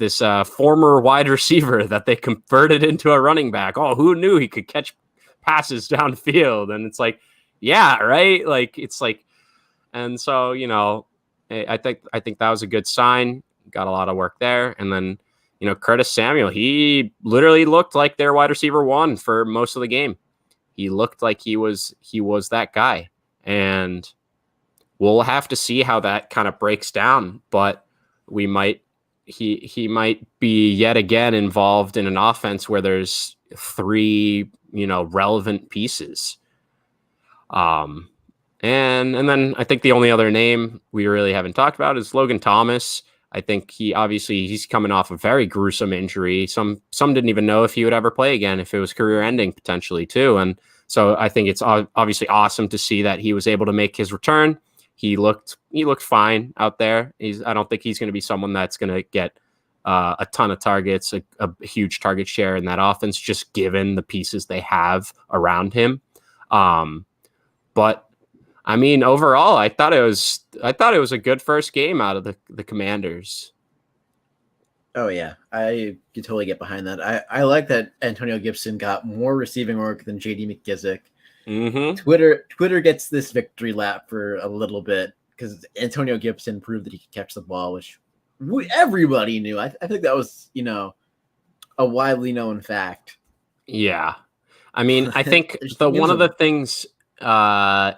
former wide receiver that they converted into a running back. Oh, who knew he could catch passes downfield? And it's like, yeah, right. Like, it's like, and so, I think that was a good sign. Got a lot of work there. And then, Curtis Samuel, he literally looked like their wide receiver 1 for most of the game. He looked like he was that guy. And we'll have to see how that kind of breaks down. But he might be yet again involved in an offense where there's 3, relevant pieces. And then I think the only other name we really haven't talked about is Logan Thomas. I think he's coming off a very gruesome injury. Some didn't even know if he would ever play again, if it was career ending potentially too. And so I think it's obviously awesome to see that he was able to make his return. He looked fine out there. I don't think he's going to be someone that's going to get a ton of targets, a huge target share in that offense, just given the pieces they have around him. But I mean, overall, I thought it was a good first game out of the Commanders. Oh yeah, I could totally get behind that. I like that Antonio Gibson got more receiving work than J.D. McKissic. Mm-hmm. Twitter gets this victory lap for a little bit because Antonio Gibson proved that he could catch the ball, which everybody knew. I think that was a widely known fact. Yeah, I mean, I think one of the things I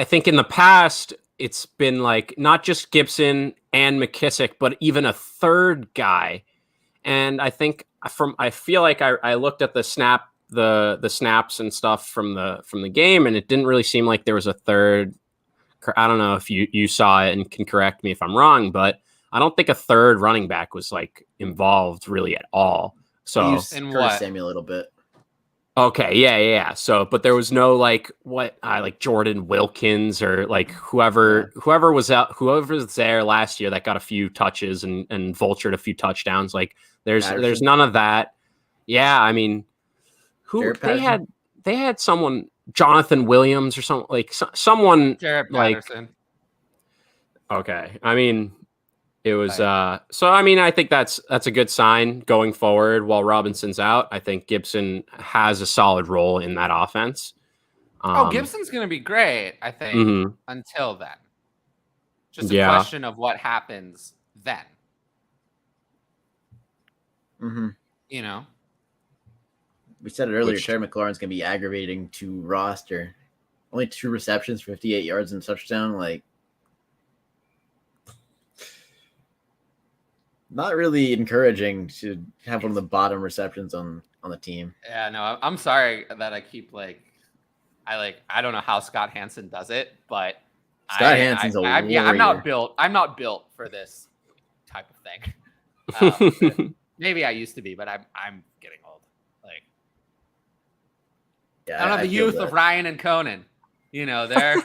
think in the past it's been like not just Gibson and McKissic, but even a third guy. And I think I feel like I looked at the snaps and stuff from the game, and it didn't really seem like there was a third. I don't know if you saw it and can correct me if I'm wrong, but I don't think a third running back was like involved really at all. So and Curtis Samuel a little bit. Okay, yeah. So, but there was no like Jordan Wilkins or like whoever was there last year that got a few touches and vultured a few touchdowns. Like there's none of that. Yeah, I mean, they had someone, Jonathan Williams or something, like someone Jared like Patterson. Okay, I mean, it was so I mean, I think that's a good sign going forward while Robinson's out. I think Gibson has a solid role in that offense. Gibson's going to be great, I think, until then. Just a question of what happens then. Mm-hmm. We said it earlier, Terry McLaurin's going to be aggravating to roster. Only 2 receptions, 58 yards and touchdown, not really encouraging to have one of the bottom receptions on the team. Yeah, no, I'm sorry that I keep I don't know how Scott Hansen does it, but Scott Hansen's a warrior. I'm not built for this type of thing. Maybe I used to be, but I'm getting old. I don't have the youth of Ryan and Conan. They're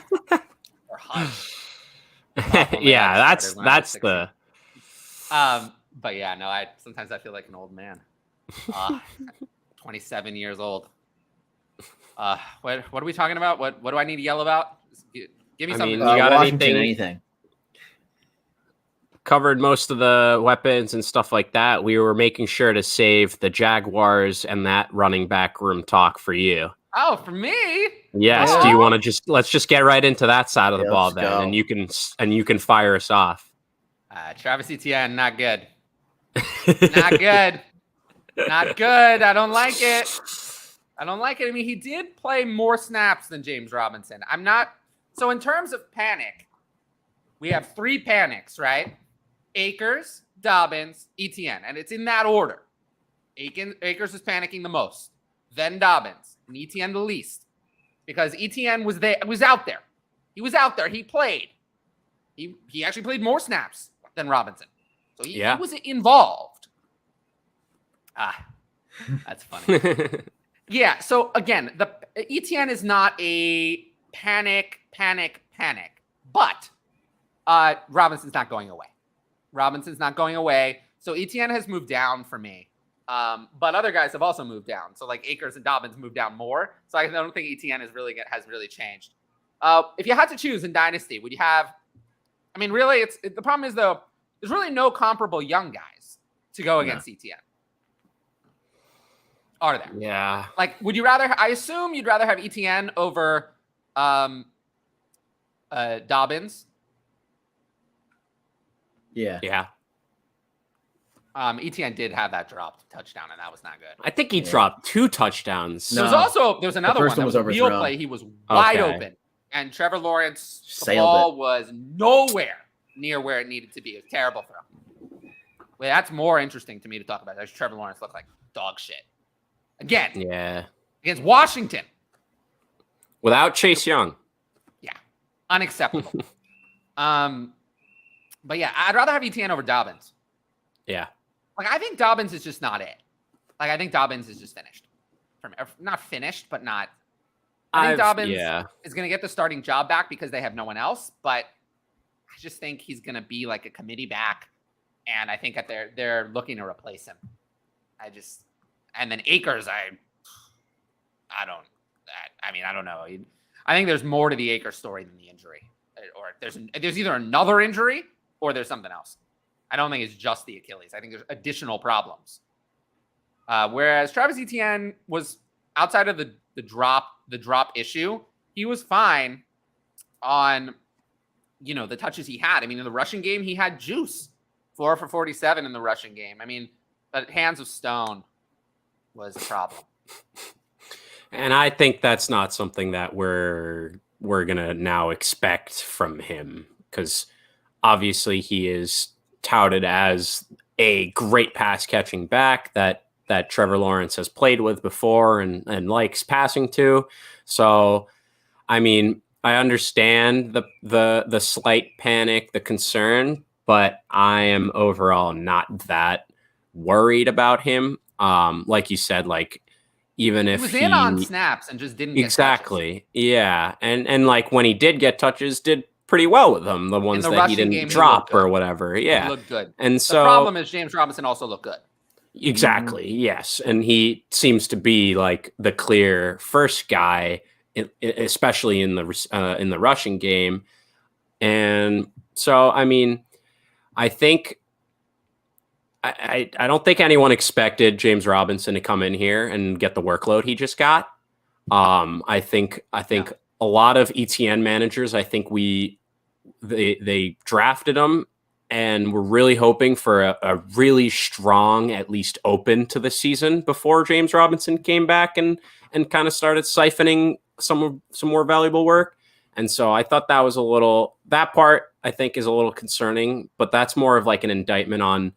hot. Yeah, that's the. But yeah, no, sometimes I feel like an old man. 27 years old. What are we talking about? What do I need to yell about? Give me something. You got anything? Covered most of the weapons and stuff like that. We were making sure to save the Jaguars and that running back room talk for you. Oh, for me? Yes. Oh. Do you want to let's just get right into that side of the ball then, and you can fire us off. Travis Etienne, not good. Not good. Not good. I don't like it. I mean, he did play more snaps than James Robinson. So in terms of panic, we have 3 panics, right? Akers, Dobbins, Etienne, and it's in that order. Akers is panicking the most, then Dobbins, and Etienne the least, because Etienne was out there. He was out there. He played. He actually played more snaps than Robinson, so he was involved. That's funny. Yeah. So again, the Etienne is not a panic, but Robinson's not going away. So Etienne has moved down for me. But other guys have also moved down. So like Akers and Dobbins moved down more. So I don't think Etienne has really changed. If you had to choose in Dynasty, would you have? I mean, really, the problem is though, there's really no comparable young guys to go against Etienne. Are there? Yeah. Like, would you rather? I assume you'd rather have Etienne over Dobbins. Yeah. Yeah. Etienne did have that dropped touchdown, and that was not good. I think he dropped 2 touchdowns. No. There's another one that was a real play. He was wide open, and Trevor Lawrence, the ball was nowhere near where it needed to be. It was a terrible throw. Well, that's more interesting to me to talk about. There's Trevor Lawrence looked like dog shit again. Yeah. Against Washington. Without Chase Young. Yeah. Unacceptable. But yeah, I'd rather have Etienne over Dobbins. Yeah. Like, I think Dobbins is just not it. Like, I think Dobbins is just finished. Not finished, but not. I think Dobbins is going to get the starting job back because they have no one else. But I just think he's going to be like a committee back. And I think that they're looking to replace him. And then Akers, I don't know. I think there's more to the Akers story than the injury. Or there's either another injury or there's something else. I don't think it's just the Achilles. I think there's additional problems. Whereas Travis Etienne was outside of the drop issue, he was fine on, the touches he had. I mean, in the rushing game, he had juice, 4 for 47 in the rushing game. I mean, but hands of stone was a problem. And I think that's not something that we're gonna now expect from him, because obviously he is touted as a great pass catching back that Trevor Lawrence has played with before and likes passing to. So, I mean, I understand the slight panic, the concern, but I am overall not that worried about him. Like you said, like, even if he was in on snaps and just didn't exactly, get touches. Yeah, and like when he did get touches, did pretty well with them. The ones that he didn't drop or whatever, yeah, he looked good. And so the problem is James Robinson also looked good. Exactly. Yes, and he seems to be like the clear first guy, especially in the rushing game. And so, I mean, I think. I don't think anyone expected James Robinson to come in here and get the workload he just got. I think a lot of ETN managers, I think they drafted him and were really hoping for a really strong, at least open to the season before James Robinson came back and kind of started siphoning some more valuable work. And so I thought that part I think is a little concerning, but that's more of like an indictment on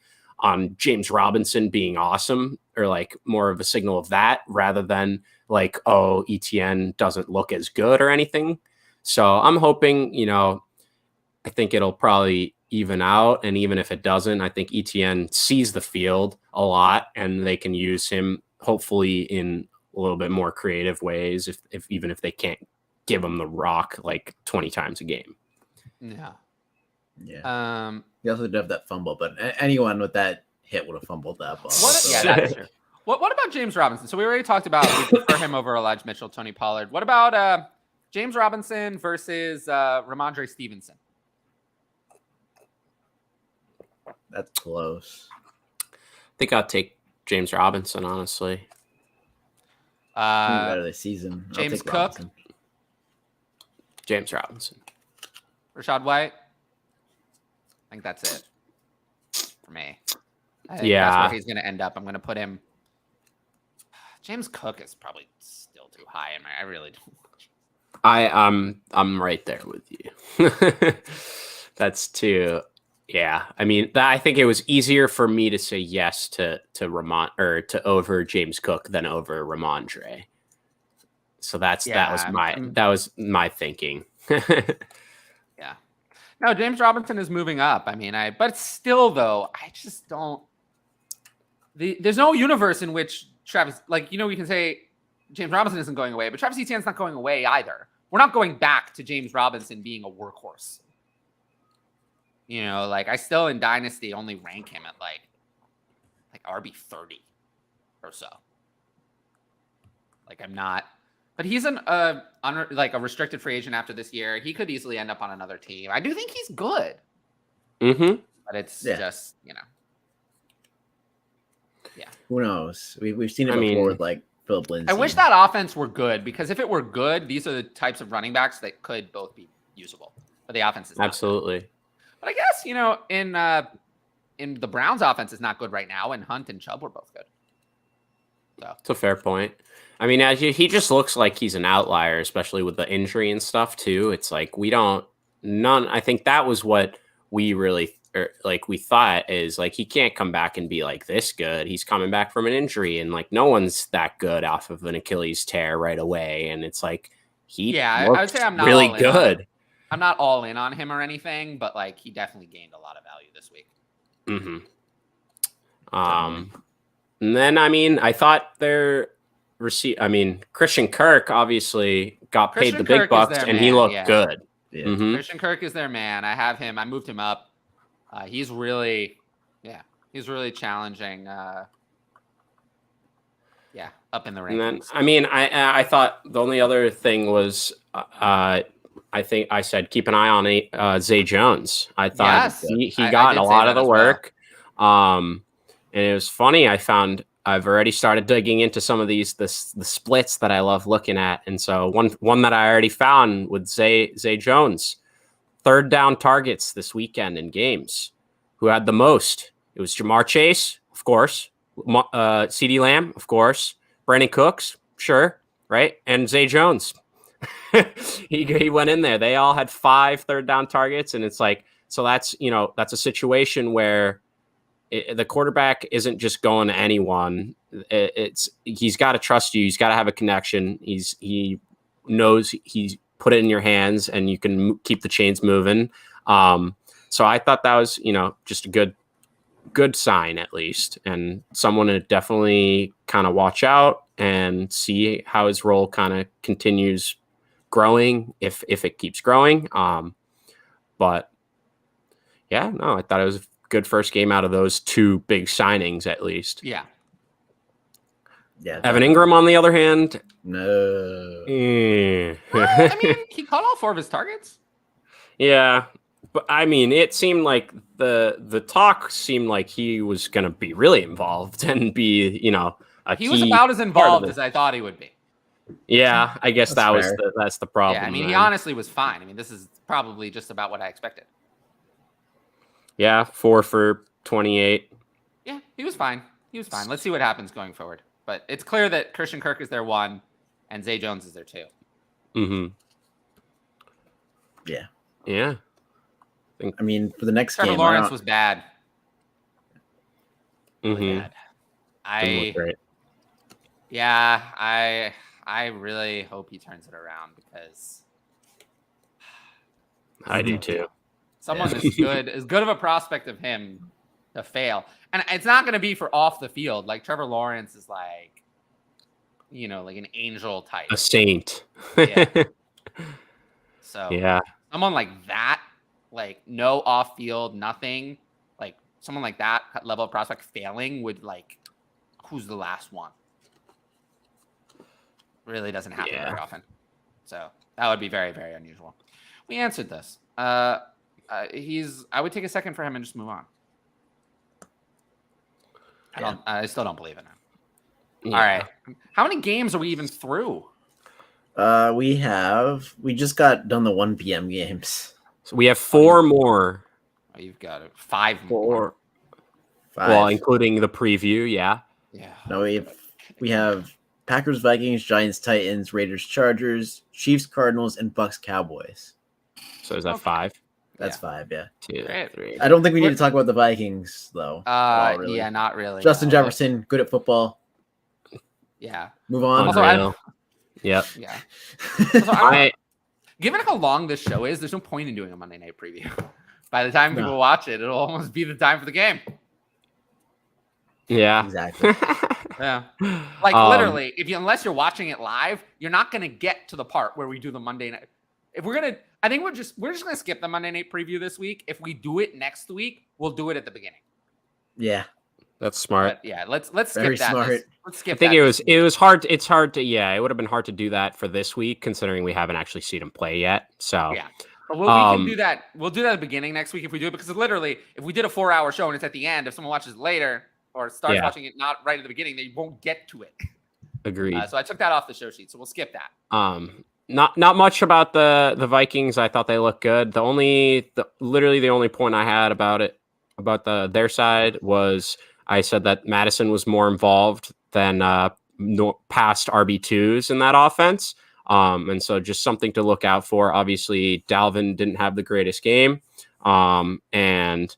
James Robinson being awesome, or like more of a signal of that rather than like, oh, Etienne doesn't look as good or anything. So I'm hoping, I think it'll probably even out. And even if it doesn't, I think Etienne sees the field a lot and they can use him hopefully in a little bit more creative ways. Even if they can't give him the rock like 20 times a game. Yeah. He also did have that fumble, but anyone with that hit would have fumbled that ball. That's true. What about James Robinson? So we already talked about we prefer him over Elijah Mitchell, Tony Pollard. What about James Robinson versus Ramondre Stevenson? That's close. I think I'll take James Robinson, honestly. Better this season. James Cook. Robinson. James Robinson. Rachaad White. I think that's it for me. I think that's where he's going to end up. I'm going to put him. James Cook is probably still too high in my. I really don't. I'm right there with you. That's too. Yeah, I mean, I think it was easier for me to say yes to Ramon or to over James Cook than over Ramondre. So that was my thinking. Yeah. No, James Robinson is moving up. I mean, but still though, I just don't. There's no universe in which Travis, we can say James Robinson isn't going away, but Travis Etienne's not going away either. We're not going back to James Robinson being a workhorse. I still in Dynasty only rank him at like RB 30 or so. Like I'm not, but he's a restricted free agent after this year. He could easily end up on another team. I do think he's good. Mm-hmm. But it's just, yeah. Who knows? We've seen it before with like Philip Lindsay. I wish that offense were good, because if it were good, these are the types of running backs that could both be usable. But the offense is not absolutely good. But I guess, in the Browns offense is not good right now, and Hunt and Chubb were both good. So it's a fair point. I mean, he just looks like he's an outlier, especially with the injury and stuff too. It's like I think that was what we really like we thought is like he can't come back and be like this good. He's coming back from an injury, and like no one's that good off of an Achilles tear right away. And it's like I would say I'm not really all in good. I'm not all in on him or anything, but like he definitely gained a lot of value this week. And then I thought Christian Kirk obviously got paid the big bucks, and he looked good. Yeah. Christian Kirk is their man. I moved him up. He's really challenging. Up in the rankings. And then, I thought the only other thing was, I think I said keep an eye on Zay Jones. I thought he got a lot of the work. And it was funny. I've already started digging into some of the splits that I love looking at. And so one that I already found with Zay Jones, third down targets this weekend in games. Who had the most? It was Jamar Chase, of course. CeeDee Lamb, of course. Brandon Cooks, sure, right? And Zay Jones. he went in there. They all had 5 third down targets. And it's like, so that's a situation where the quarterback isn't just going to anyone. He's got to trust you. He's got to have a connection. He knows he's put it in your hands, and you can keep the chains moving. So I thought that was just a good sign at least, and someone to definitely kind of watch out and see how his role kind of continues growing if it keeps growing. But yeah, no, I thought it was a good first game out of those 2 big signings at least. Yeah. Evan Ingram, on the other hand, no. Well, he caught all 4 of his targets. Yeah, but it seemed like the talk seemed like he was going to be really involved and be, he was about as involved as I thought he would be. Yeah, I guess that's the problem. Yeah, he honestly was fine. This is probably just about what I expected. Yeah, 4 for 28. Yeah, he was fine. Let's see what happens going forward. But it's clear that Christian Kirk is their 1 and Zay Jones is their 2. Mm-hmm. Yeah. Yeah. For the next Trevor game, Lawrence was bad. Mm-hmm. Bad. I really hope he turns it around because I do too. Someone as good of a prospect of him to fail. And it's not going to be for off the field. Like Trevor Lawrence is like an angel type. A saint. Yeah. So yeah. Someone like that, like no off field, nothing, like someone like that level of prospect failing would who's the last one? Really doesn't happen very often. So that would be very, very unusual. We answered this. I would take a second for him and just move on. I still don't believe in him. Yeah. All right. How many games are we even through? We just got done the 1 p.m. games. So we have 4 more. Oh, you've got it. 5 more. 5. Well, including the preview, yeah. Yeah. No, we have Packers, Vikings, Giants, Titans, Raiders, Chargers, Chiefs, Cardinals, and Bucks, Cowboys. So is that 5? That's 5, yeah. 2, 3. I don't think we need to talk about the Vikings, though. Really. Yeah, not really. Justin Jefferson, good at football. Yeah. Move on. Also, yep. Yeah. Also, given how long this show is, there's no point in doing a Monday night preview. By the time people watch it, it'll almost be the time for the game. Yeah. Exactly. Yeah. Literally, unless you're watching it live, you're not going to get to the part where we do the Monday night. I think we're just going to skip the Monday night preview this week. If we do it next week, we'll do it at the beginning. Yeah. That's smart. But yeah, let's skip Very that. Smart. Let's skip. I think it was hard. It's hard to it would have been hard to do that for this week, considering we haven't actually seen him play yet. So yeah, but we can do that. We'll do that at the beginning next week if we do it, because literally, if we did a 4-hour show and it's at the end, if someone watches it later or starts watching it not right at the beginning, they won't get to it. Agreed. So I took that off the show sheet, so we'll skip that. Not much about the Vikings. I thought they looked good. Literally the only point I had about their side was I said that Madison was more involved than past RB2s in that offense. And so just something to look out for. Obviously, Dalvin didn't have the greatest game. And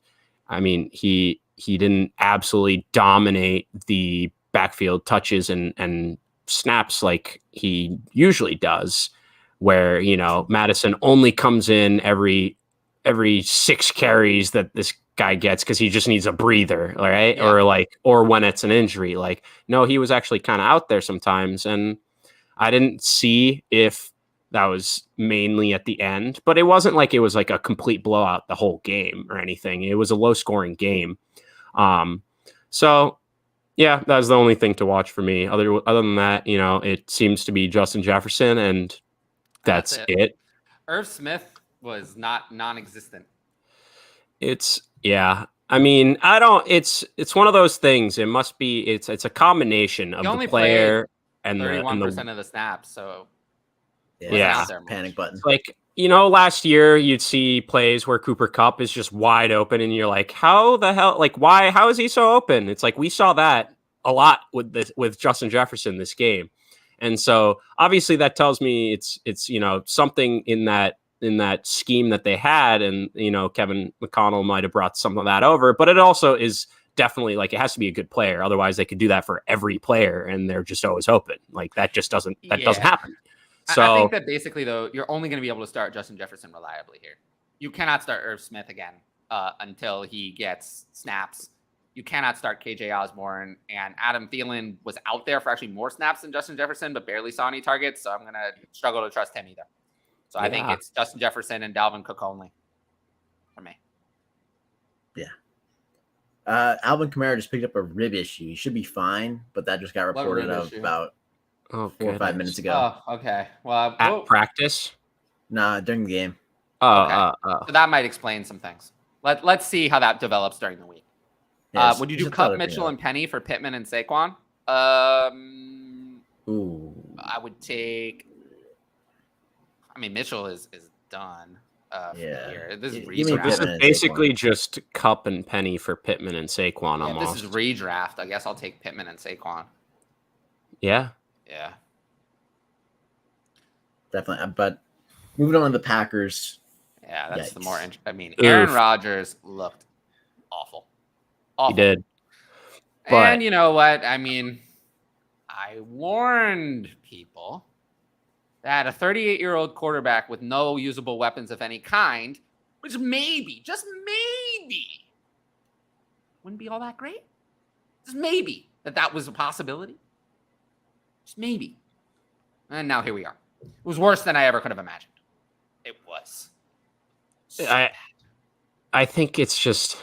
I mean, he didn't absolutely dominate the backfield touches and snaps like he usually does, where, Madison only comes in every 6 carries that this guy gets because he just needs a breather, right? Yeah. Or when it's an injury. Like, no, he was actually kind of out there sometimes, and I didn't see if that was mainly at the end, but it wasn't like it was like a complete blowout the whole game or anything. It was a low scoring game. So yeah, that's the only thing to watch for me. Other than that, it seems to be Justin Jefferson, and that's it. Irv Smith was non-existent. I mean, it's one of those things. It must be, it's a combination of the player and 31% of the snaps. So yeah, panic button. Like, last year you'd see plays where Cooper Kupp is just wide open, and you're like, how the hell? Like, why? How is he so open? It's like we saw that a lot with Justin Jefferson this game, and so obviously that tells me it's something in that scheme that they had, and Kevin McConnell might have brought some of that over, but it also is definitely like it has to be a good player, otherwise they could do that for every player, and they're just always open. Like that just doesn't happen. So I think that basically, though, you're only going to be able to start Justin Jefferson reliably here. You cannot start Irv Smith again until he gets snaps. You cannot start KJ Osborne, and Adam Thielen was out there for actually more snaps than Justin Jefferson, but barely saw any targets. So I'm going to struggle to trust him either. So I think it's Justin Jefferson and Dalvin Cook only for me. Yeah. Alvin Kamara just picked up a rib issue. He should be fine, but that just got reported out about 4 or 5 minutes ago. Oh, okay. Well, at practice? Nah, during the game. So that might explain some things. Let's see how that develops during the week. Yeah, would you do Kupp, Mitchell, and Penny for Pittman and Saquon? Ooh. I would take. I mean, Mitchell is done. Here. This is redraft. This is basically just Kupp and Penny for Pittman and Saquon. Almost. This is redraft. I guess I'll take Pittman and Saquon. Yeah. Yeah. Definitely. But moving on to the Packers. Yeah, that's the more interesting. I mean, Aaron Rodgers looked awful. He did. And you know what? I mean, I warned people that a 38-year-old quarterback with no usable weapons of any kind, which maybe, just maybe, wouldn't be all that great. Just maybe that was a possibility. Just maybe. And now here we are. It was worse than I ever could have imagined. It was. I think it's just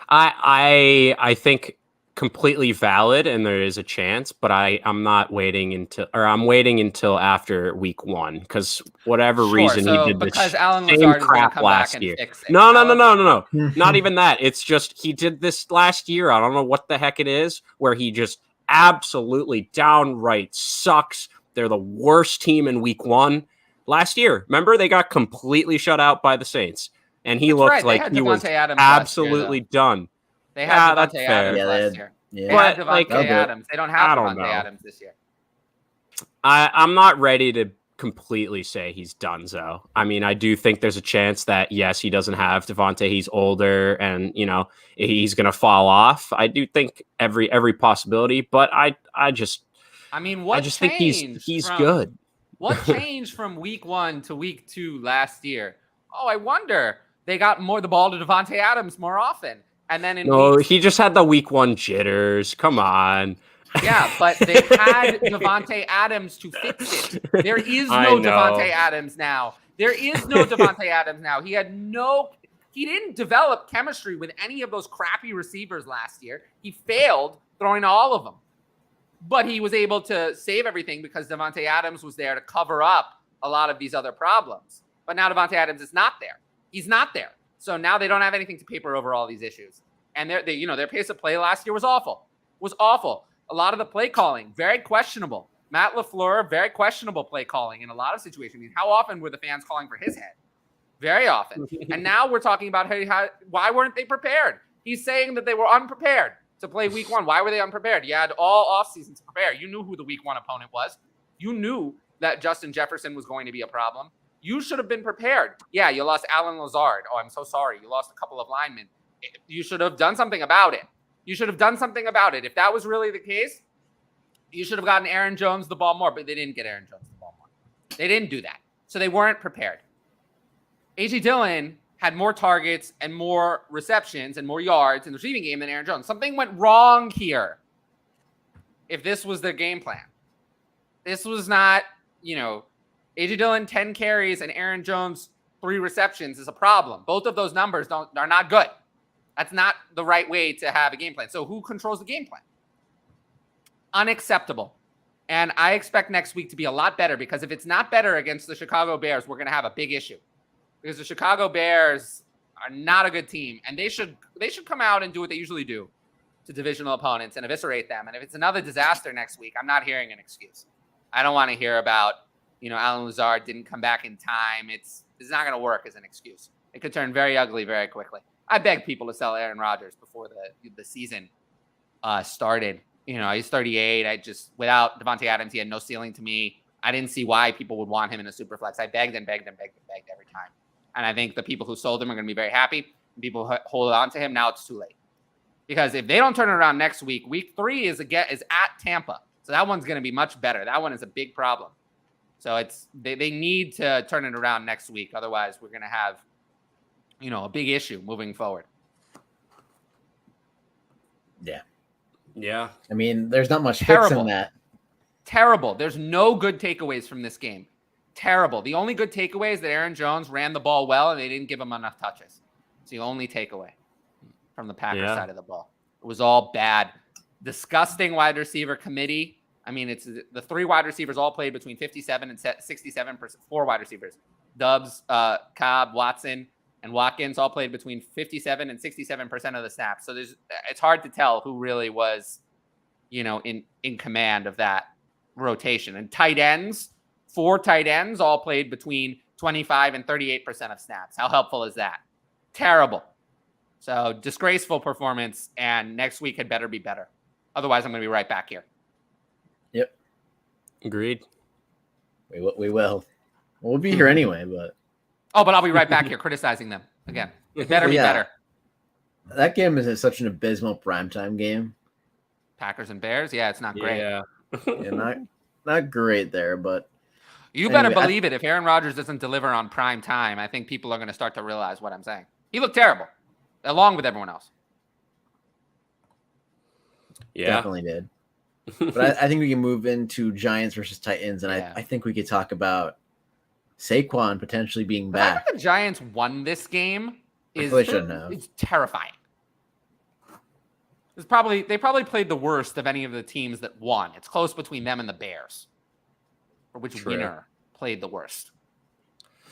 I think completely valid, and there is a chance, but I'm waiting until after week 1, because whatever reason he did because this Alan same Lazard crap last year. No, not even that. It's just he did this last year. I don't know what the heck it is, where he just absolutely downright sucks. They're the worst team in week 1 last year. Remember, they got completely shut out by the Saints, and he looked like he was absolutely done. They had Devontae Adams last year. Yeah. They had Devontae Adams. They don't have Devontae Adams this year. I'm not ready to completely say he's donezo. I mean, I do think there's a chance that, yes, he doesn't have Devontae. He's older, and he's going to fall off. I do think every possibility, but I just think he's good. What changed from week 1 to week 2 last year? Oh, I wonder. They got the ball to Devontae Adams more often. And then he just had the week 1 jitters. Come on. Yeah, but they had Devontae Adams to fix it. There is no Devontae Adams now. He didn't develop chemistry with any of those crappy receivers last year. He failed throwing to all of them. But he was able to save everything because Devontae Adams was there to cover up a lot of these other problems. But now Devontae Adams is not there. He's not there. So now they don't have anything to paper over all these issues. And their pace of play last year was awful. A lot of the play calling, very questionable. Matt LaFleur, very questionable play calling in a lot of situations. I mean, how often were the fans calling for his head? Very often. And now we're talking about why weren't they prepared? He's saying that they were unprepared to play week 1. Why were they unprepared? You had all offseason to prepare. You knew who the week 1 opponent was. You knew that Justin Jefferson was going to be a problem. You should have been prepared. Yeah, you lost Alan Lazard. Oh, I'm so sorry. You lost a couple of linemen you should have done something about it. You should have done something about it. If that was really the case, you should have gotten Aaron Jones the ball more, but they didn't get Aaron Jones the ball more. They didn't do that. So they weren't prepared. A.J. Dillon had more targets and more receptions and more yards in the receiving game than Aaron Jones. Something went wrong here if this was their game plan. This was not, A.J. Dillon 10 carries and Aaron Jones 3 receptions is a problem. Both of those numbers are not good. That's not the right way to have a game plan. So who controls the game plan? Unacceptable. And I expect next week to be a lot better, because if it's not better against the Chicago Bears, we're going to have a big issue, because the Chicago Bears are not a good team, and they should come out and do what they usually do to divisional opponents and eviscerate them. And if it's another disaster next week, I'm not hearing an excuse. I don't want to hear about, Alan Lazard didn't come back in time. It's not going to work as an excuse. It could turn very ugly very quickly. I beg people to sell Aaron Rodgers before the season started. He's 38. Without Devontae Adams, he had no ceiling to me. I didn't see why people would want him in a super flex. I begged and begged and begged and begged every time. And I think the people who sold him are going to be very happy. People who hold on to him, now it's too late. Because if they don't turn it around next week, week 3 is at Tampa. So that one's going to be much better. That one is a big problem. So they need to turn it around next week. Otherwise, we're going to have, a big issue moving forward. Yeah. Yeah. I mean, there's not much fix in that. Terrible. There's no good takeaways from this game. Terrible. The only good takeaway is that Aaron Jones ran the ball well and they didn't give him enough touches. It's the only takeaway from the Packers side of the ball. It was all bad. Disgusting wide receiver committee. I mean, it's the 3 wide receivers all played between 57 and 67%. 4 wide receivers. Dubs, Cobb, Watson, and Watkins all played between 57 and 67% of the snaps. So it's hard to tell who really was, in command of that rotation. And tight ends, 4 tight ends all played between 25 and 38% of snaps. How helpful is that? Terrible. So disgraceful performance, and next week had better be better. Otherwise, I'm going to be right back here. Yep. Agreed. We will. We'll be here anyway, but. But I'll be right back here criticizing them again. It better be better. That game is such an abysmal primetime game. Packers and Bears? Yeah, it's not great. Yeah. Not great there, but. You better believe it. If Aaron Rodgers doesn't deliver on prime time, I think people are going to start to realize what I'm saying. He looked terrible, along with everyone else. Yeah. Definitely did. But I think we can move into Giants versus Titans, and I think we could talk about Saquon potentially being back. The fact that the Giants won this game is terrifying. They probably played the worst of any of the teams that won. It's close between them and the Bears, for which winner played the worst.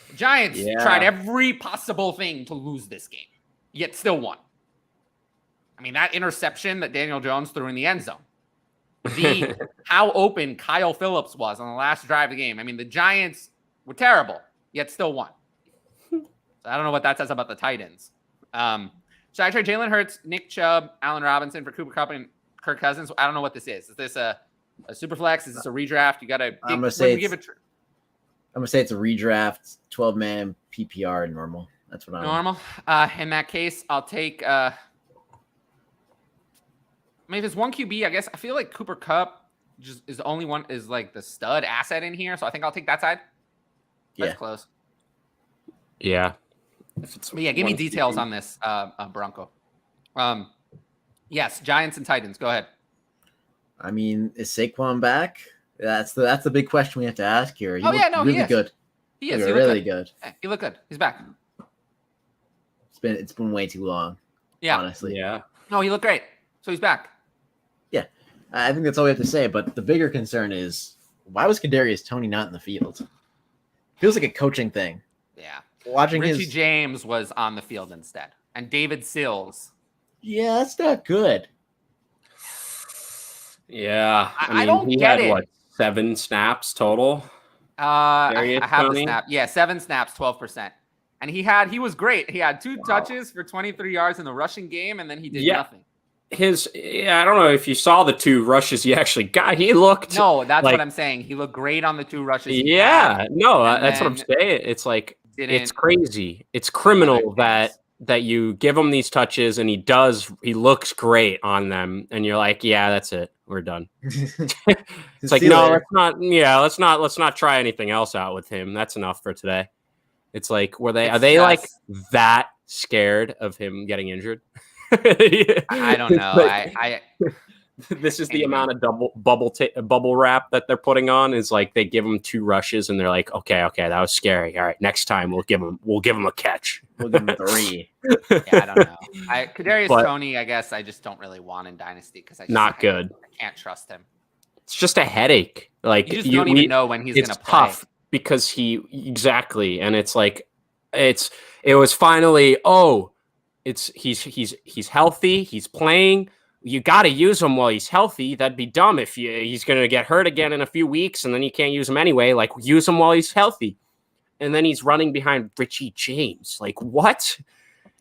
The Giants tried every possible thing to lose this game, yet still won. I mean, that interception that Daniel Jones threw in the end zone. How open Kyle Phillips was on the last drive of the game. I mean, the Giants were terrible, yet still won. So I don't know what that says about the Titans. Should I trade Jalen Hurts, Nick Chubb, Allen Robinson for Cooper Kupp and Kirk Cousins? I don't know what this is. Is this a super flex? Is this a redraft? You got to give it. I'm gonna say it's a redraft, 12-man PPR normal. That's what I'm normal. In that case, I'll take. I mean, if it's 1 QB, I guess I feel like Cooper Kupp just is the only one is like the stud asset in here, so I think I'll take that side. That's close. Yeah. But yeah, give me details on this, Bronco. Yes, Giants and Titans. Go ahead. I mean, is Saquon back? That's the big question we have to ask here. He is good. He is. He really good. Yeah, he looked good. He's back. It's been way too long. Yeah. Honestly. Yeah. No, he looked great. So he's back. Yeah. I think that's all we have to say. But the bigger concern is, why was Kadarius Toney not in the field? Feels like a coaching thing. Yeah. Watching Richie James was on the field instead. And David Sills. Yeah, that's not good. Yeah. I don't get it. What, 7 snaps total? I have the snap. Yeah, 7 snaps, 12%. And he was great. He had 2 touches for 23 yards in the rushing game, and then he did nothing. I don't know if you saw the 2 rushes he actually got. He looked. No, that's what I'm saying. He looked great on the 2 rushes. Yeah, no, that's what I'm saying. It's like, it's crazy. It's criminal that that you give him these touches and he looks great on them, and you're like, yeah, that's it, we're done. It's like, no, let's not try anything else out with him. That's enough for today. It's like, are they like that scared of him getting injured? I don't know. I this is the amount of bubble wrap that they're putting on. Is like they give him 2 rushes and they're like, okay, that was scary. All right, next time we'll give him a catch. We'll give him 3. Yeah, I don't know. Kadarius Toney, I guess I just don't really want in Dynasty because I can't trust him. It's just a headache. Like you just don't even know when he's going to play. It's tough because and it's like it was finally he's healthy, he's playing. You got to use him while he's healthy. That'd be dumb if he's going to get hurt again in a few weeks and then you can't use him anyway. Like, use him while he's healthy. And then he's running behind Richie James. Like, what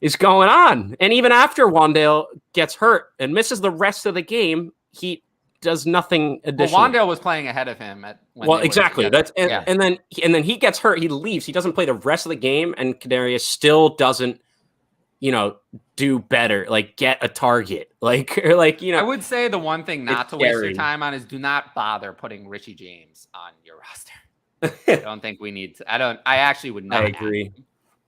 is going on? And even after Wan'Dale gets hurt and misses the rest of the game, he does nothing additional. Well, Wan'Dale was playing ahead of him. Exactly. And then he gets hurt. He leaves. He doesn't play the rest of the game. And Kadarius still doesn't, do better, like get a target, I would say the one thing not to waste your time on is do not bother putting Richie James on your roster. I don't think we need to. I actually would not. I agree.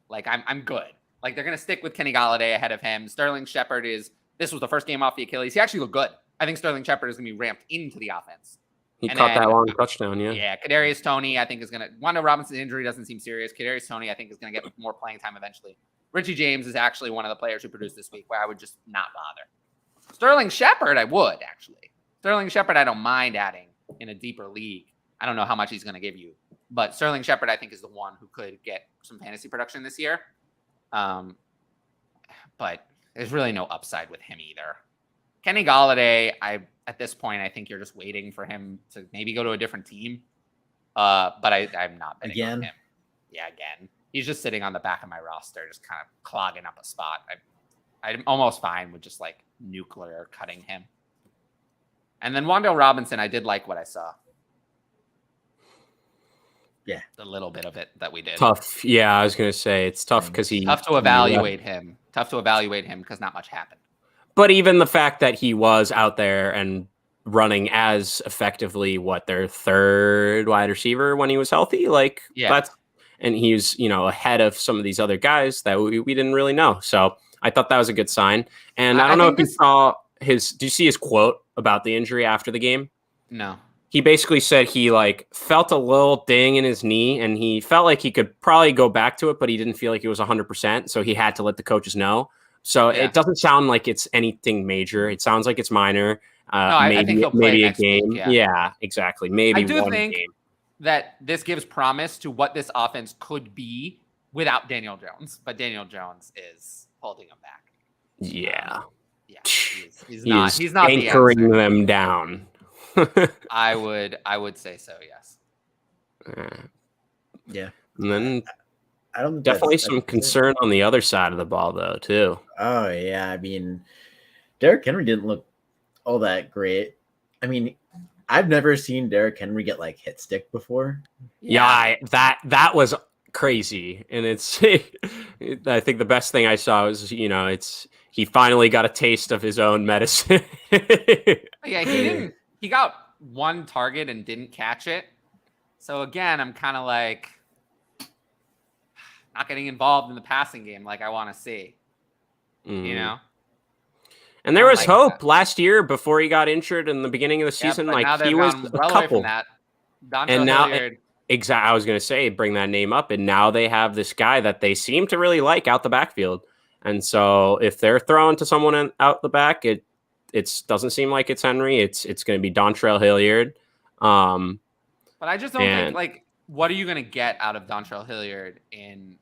Like I'm good. Like they're gonna stick with Kenny Golladay ahead of him. Sterling Shepard this was the first game off the Achilles. He actually looked good. I think Sterling Shepard is gonna be ramped into the offense. He caught that long touchdown, yeah. Yeah, Kadarius Toney, I think is gonna. Wan'Dale Robinson's injury doesn't seem serious. Kadarius Toney, I think, is gonna get more playing time eventually. Richie James is actually one of the players who produced this week where I would just not bother. Sterling Shepard, I would, actually. Sterling Shepard, I don't mind adding in a deeper league. I don't know how much he's going to give you. But Sterling Shepard, I think, is the one who could get some fantasy production this year. But there's really no upside with him either. Kenny Golladay, at this point, I think you're just waiting for him to maybe go to a different team. But I'm not betting on him. Yeah, again. He's just sitting on the back of my roster, just kind of clogging up a spot. I'm almost fine with just like nuclear cutting him. And then Wan'Dale Robinson, I did like what I saw. Yeah. The little bit of it that we did. Tough. Yeah, I was going to say it's tough because Tough to evaluate him because not much happened. But even the fact that he was out there and running as effectively, their 3rd wide receiver when he was healthy, and he's, ahead of some of these other guys that we didn't really know. So I thought that was a good sign. And I don't know if you saw do you see his quote about the injury after the game? No. He basically said he felt a little ding in his knee and he felt like he could probably go back to it, but he didn't feel like he was 100%. So he had to let the coaches know. So It doesn't sound like it's anything major. It sounds like it's minor. I think he'll play maybe a next game. Week, yeah, exactly. Maybe I do one think game. That this gives promise to what this offense could be without Daniel Jones, but Daniel Jones is holding him back. Yeah. He's not anchoring them down. I would say so, yes. Yeah. And then I don't definitely some concern on the other side of the ball though, too. Oh yeah. I mean, Derrick Henry didn't look all that great. I mean, I've never seen Derrick Henry get hit stick before. Yeah, that was crazy. And it's I think the best thing I saw was, he finally got a taste of his own medicine. Yeah, he got one target and didn't catch it. So again, I'm kind of not getting involved in the passing game like I want to see. And there was hope last year before he got injured in the beginning of the season. He was a couple. And now, I was going to say, bring that name up. And now they have this guy that they seem to really like out the backfield. And so if they're throwing to someone out the back, it doesn't seem like it's Henry. It's going to be Dontrell Hilliard. But I just don't think, what are you going to get out of Dontrell Hilliard in,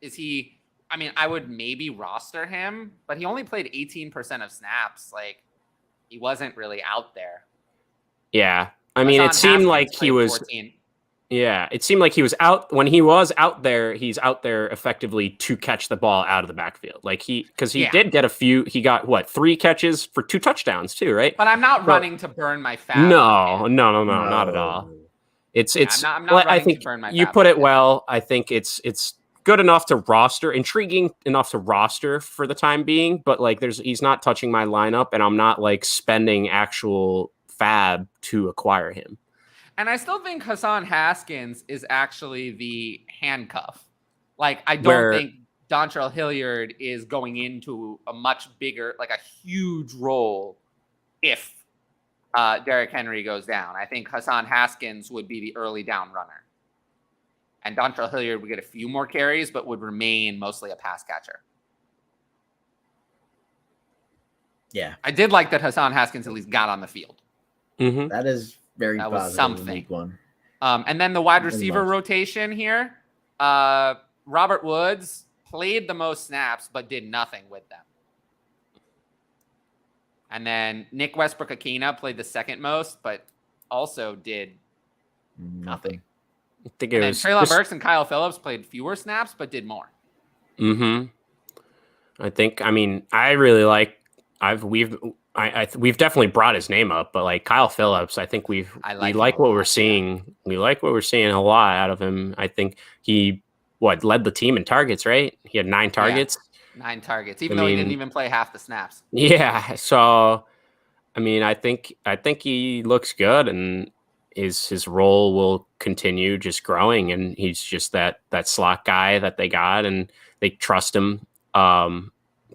is he... I mean, I would maybe roster him, but he only played 18% of snaps. He wasn't really out there. Yeah. I mean, it seemed like he was 14. Yeah, it seemed like he was out when he was out there. He's out there effectively to catch the ball out of the backfield. Because he did get a few. He got 3 catches for 2 touchdowns too, right? But I'm not running to burn my fat. No, not at all. It's. I'm not I think to burn my you fat put it well. I think it's good enough to roster, intriguing enough to roster for the time being, but like he's not touching my lineup, and I'm not like spending actual fab to acquire him. And I still think Hassan Haskins is actually the handcuff. Like, I don't think Dontrell Hilliard is going into a much bigger, like a huge role if Derrick Henry goes down. I think Hassan Haskins would be the early down runner. And Dontrell Hilliard would get a few more carries, but would remain mostly a pass catcher. Yeah. I did like that Hassan Haskins at least got on the field. Mm-hmm. That is very that positive. Was something. Week one. And then the wide receiver rotation here. Robert Woods played the most snaps, but did nothing with them. And then Nick Westbrook-Akina played the second most, but also did nothing. I think it was Treylon Burks and Kyle Phillips played fewer snaps, but did more. Mm-hmm. I mean, I really like. We've definitely brought his name up, but like Kyle Phillips, I think we like what we're seeing. Yeah. We like what we're seeing a lot out of him. I think he led the team in targets, right? He had 9 targets. Yeah. 9 targets, even though he didn't even play half the snaps. Yeah. So, I mean, I think he looks good, and his role will continue just growing, and he's just that slot guy that they got, and they trust him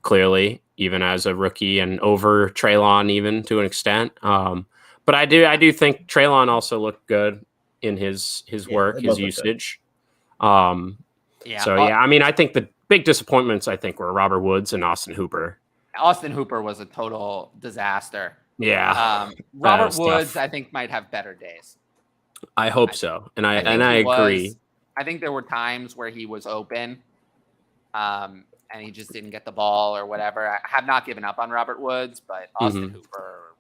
clearly, even as a rookie, and over Treylon even to an extent. But I do think Treylon also looked good in his work, his usage. So I mean, I think the big disappointments were Robert Woods and Austin Hooper. Austin Hooper was a total disaster. Yeah. Robert Woods, tough. I think, might have better days. I hope so. And I agree. I think there were times where he was open, and he just didn't get the ball or whatever. I have not given up on Robert Woods, but Austin Hooper,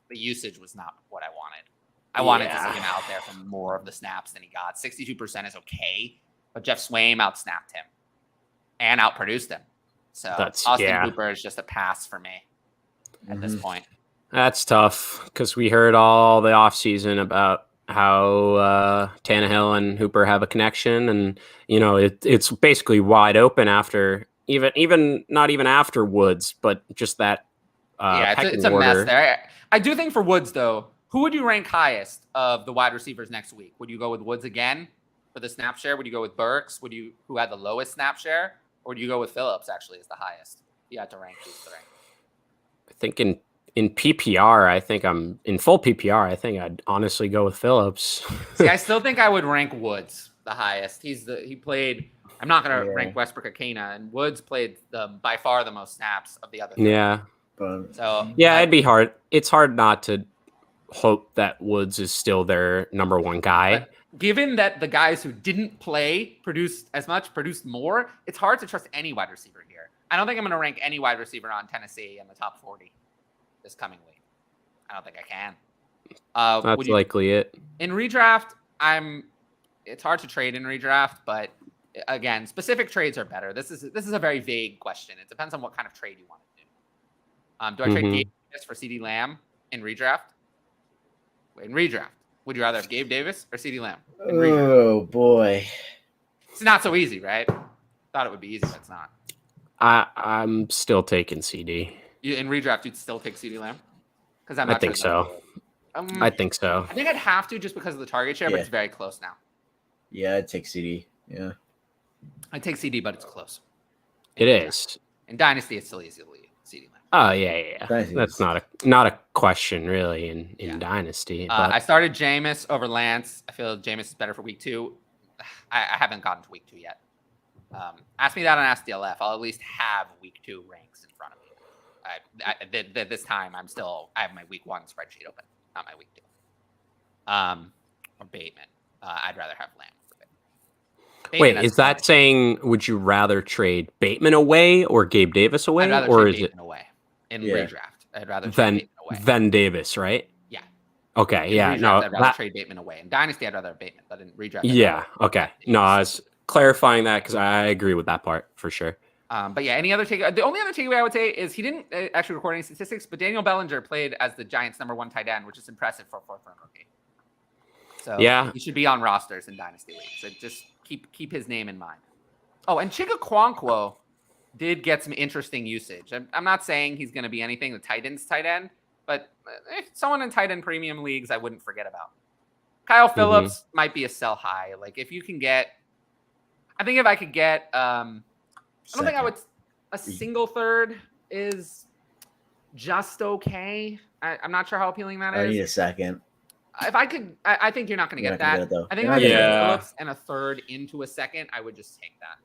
the usage was not what I wanted. I wanted to see him out there for more of the snaps than he got. 62% is okay, but Jeff Swaim outsnapped him and outproduced him. So Austin Hooper is just a pass for me at this point. That's tough, because we heard all the offseason about how Tannehill and Hooper have a connection, and it's basically wide open after even not even after Woods, but just that it's a mess there. I do think for Woods, though, who would you rank highest of the wide receivers next week? Would you go with Woods again for the snap share? Would you go with Burks? Who had the lowest snap share? Or do you go with Phillips actually as the highest? You had to rank these 3. I think in PPR, I think I'm in full PPR. I think I'd honestly go with Phillips. See, I still think I would rank Woods the highest. He played. I'm not going to rank Westbrook-Akina, and Woods played by far the most snaps of the other 3. Yeah. So it'd be hard. It's hard not to hope that Woods is still their number 1 guy. But given that the guys who didn't play produced more, it's hard to trust any wide receiver here. I don't think I'm going to rank any wide receiver on Tennessee in the top 40 this coming week. I don't think I can. That's likely it. In redraft, it's hard to trade in redraft, but again, specific trades are better. This is a very vague question. It depends on what kind of trade you want to do. Do I trade Gabe Davis for CeeDee Lamb in redraft? In redraft, would you rather have Gabe Davis or CeeDee Lamb? Oh boy, it's not so easy, right? Thought it would be easy, but it's not. I'm still taking CD. In redraft, you'd still take CeeDee Lamb? Because I think so. I think so. I think I'd have to just because of the target share, but it's very close now. Yeah, I'd take CD. Yeah, I'd take CD, but it's close. It is. In Dynasty, it's still easily CeeDee Lamb. Oh yeah. That's not a question really in Dynasty. I started Jameis over Lance. I feel Jameis is better for week 2. I haven't gotten to week 2 yet. Ask me that on Ask DLF. I'll at least have week 2 ranks in front of me. This time I have my week 1 spreadsheet open, not my week 2. Or Bateman. I'd rather have Lamb. Wait, is that saying would you rather trade Bateman away or Gabe Davis away? I'd rather trade Bateman away in redraft. I'd rather trade Bateman away. Than Davis, right? Yeah. Okay, yeah. Redraft, I'd rather trade Bateman away. In Dynasty, I'd rather have Bateman, but in redraft, okay. No, I was clarifying that because I agree with that part for sure. But yeah, the only other takeaway I would say is he didn't actually record any statistics, but Daniel Bellinger played as the Giants' number 1 tight end, which is impressive for a 4th-round rookie. So he should be on rosters in Dynasty leagues. So just keep his name in mind. Oh, and Chigaquanquo did get some interesting usage. I'm not saying he's going to be anything the Titans tight end, but if someone in tight end premium leagues, I wouldn't forget about. Kyle Phillips might be a sell high. Like if you can get, I think if I could get, I don't think I would. A single third is just okay. I'm not sure how appealing that is. I need a second. If I could, I think you're not going to get that. I think if You're I not could gonna get get Phillips and a third into a second, I would just take that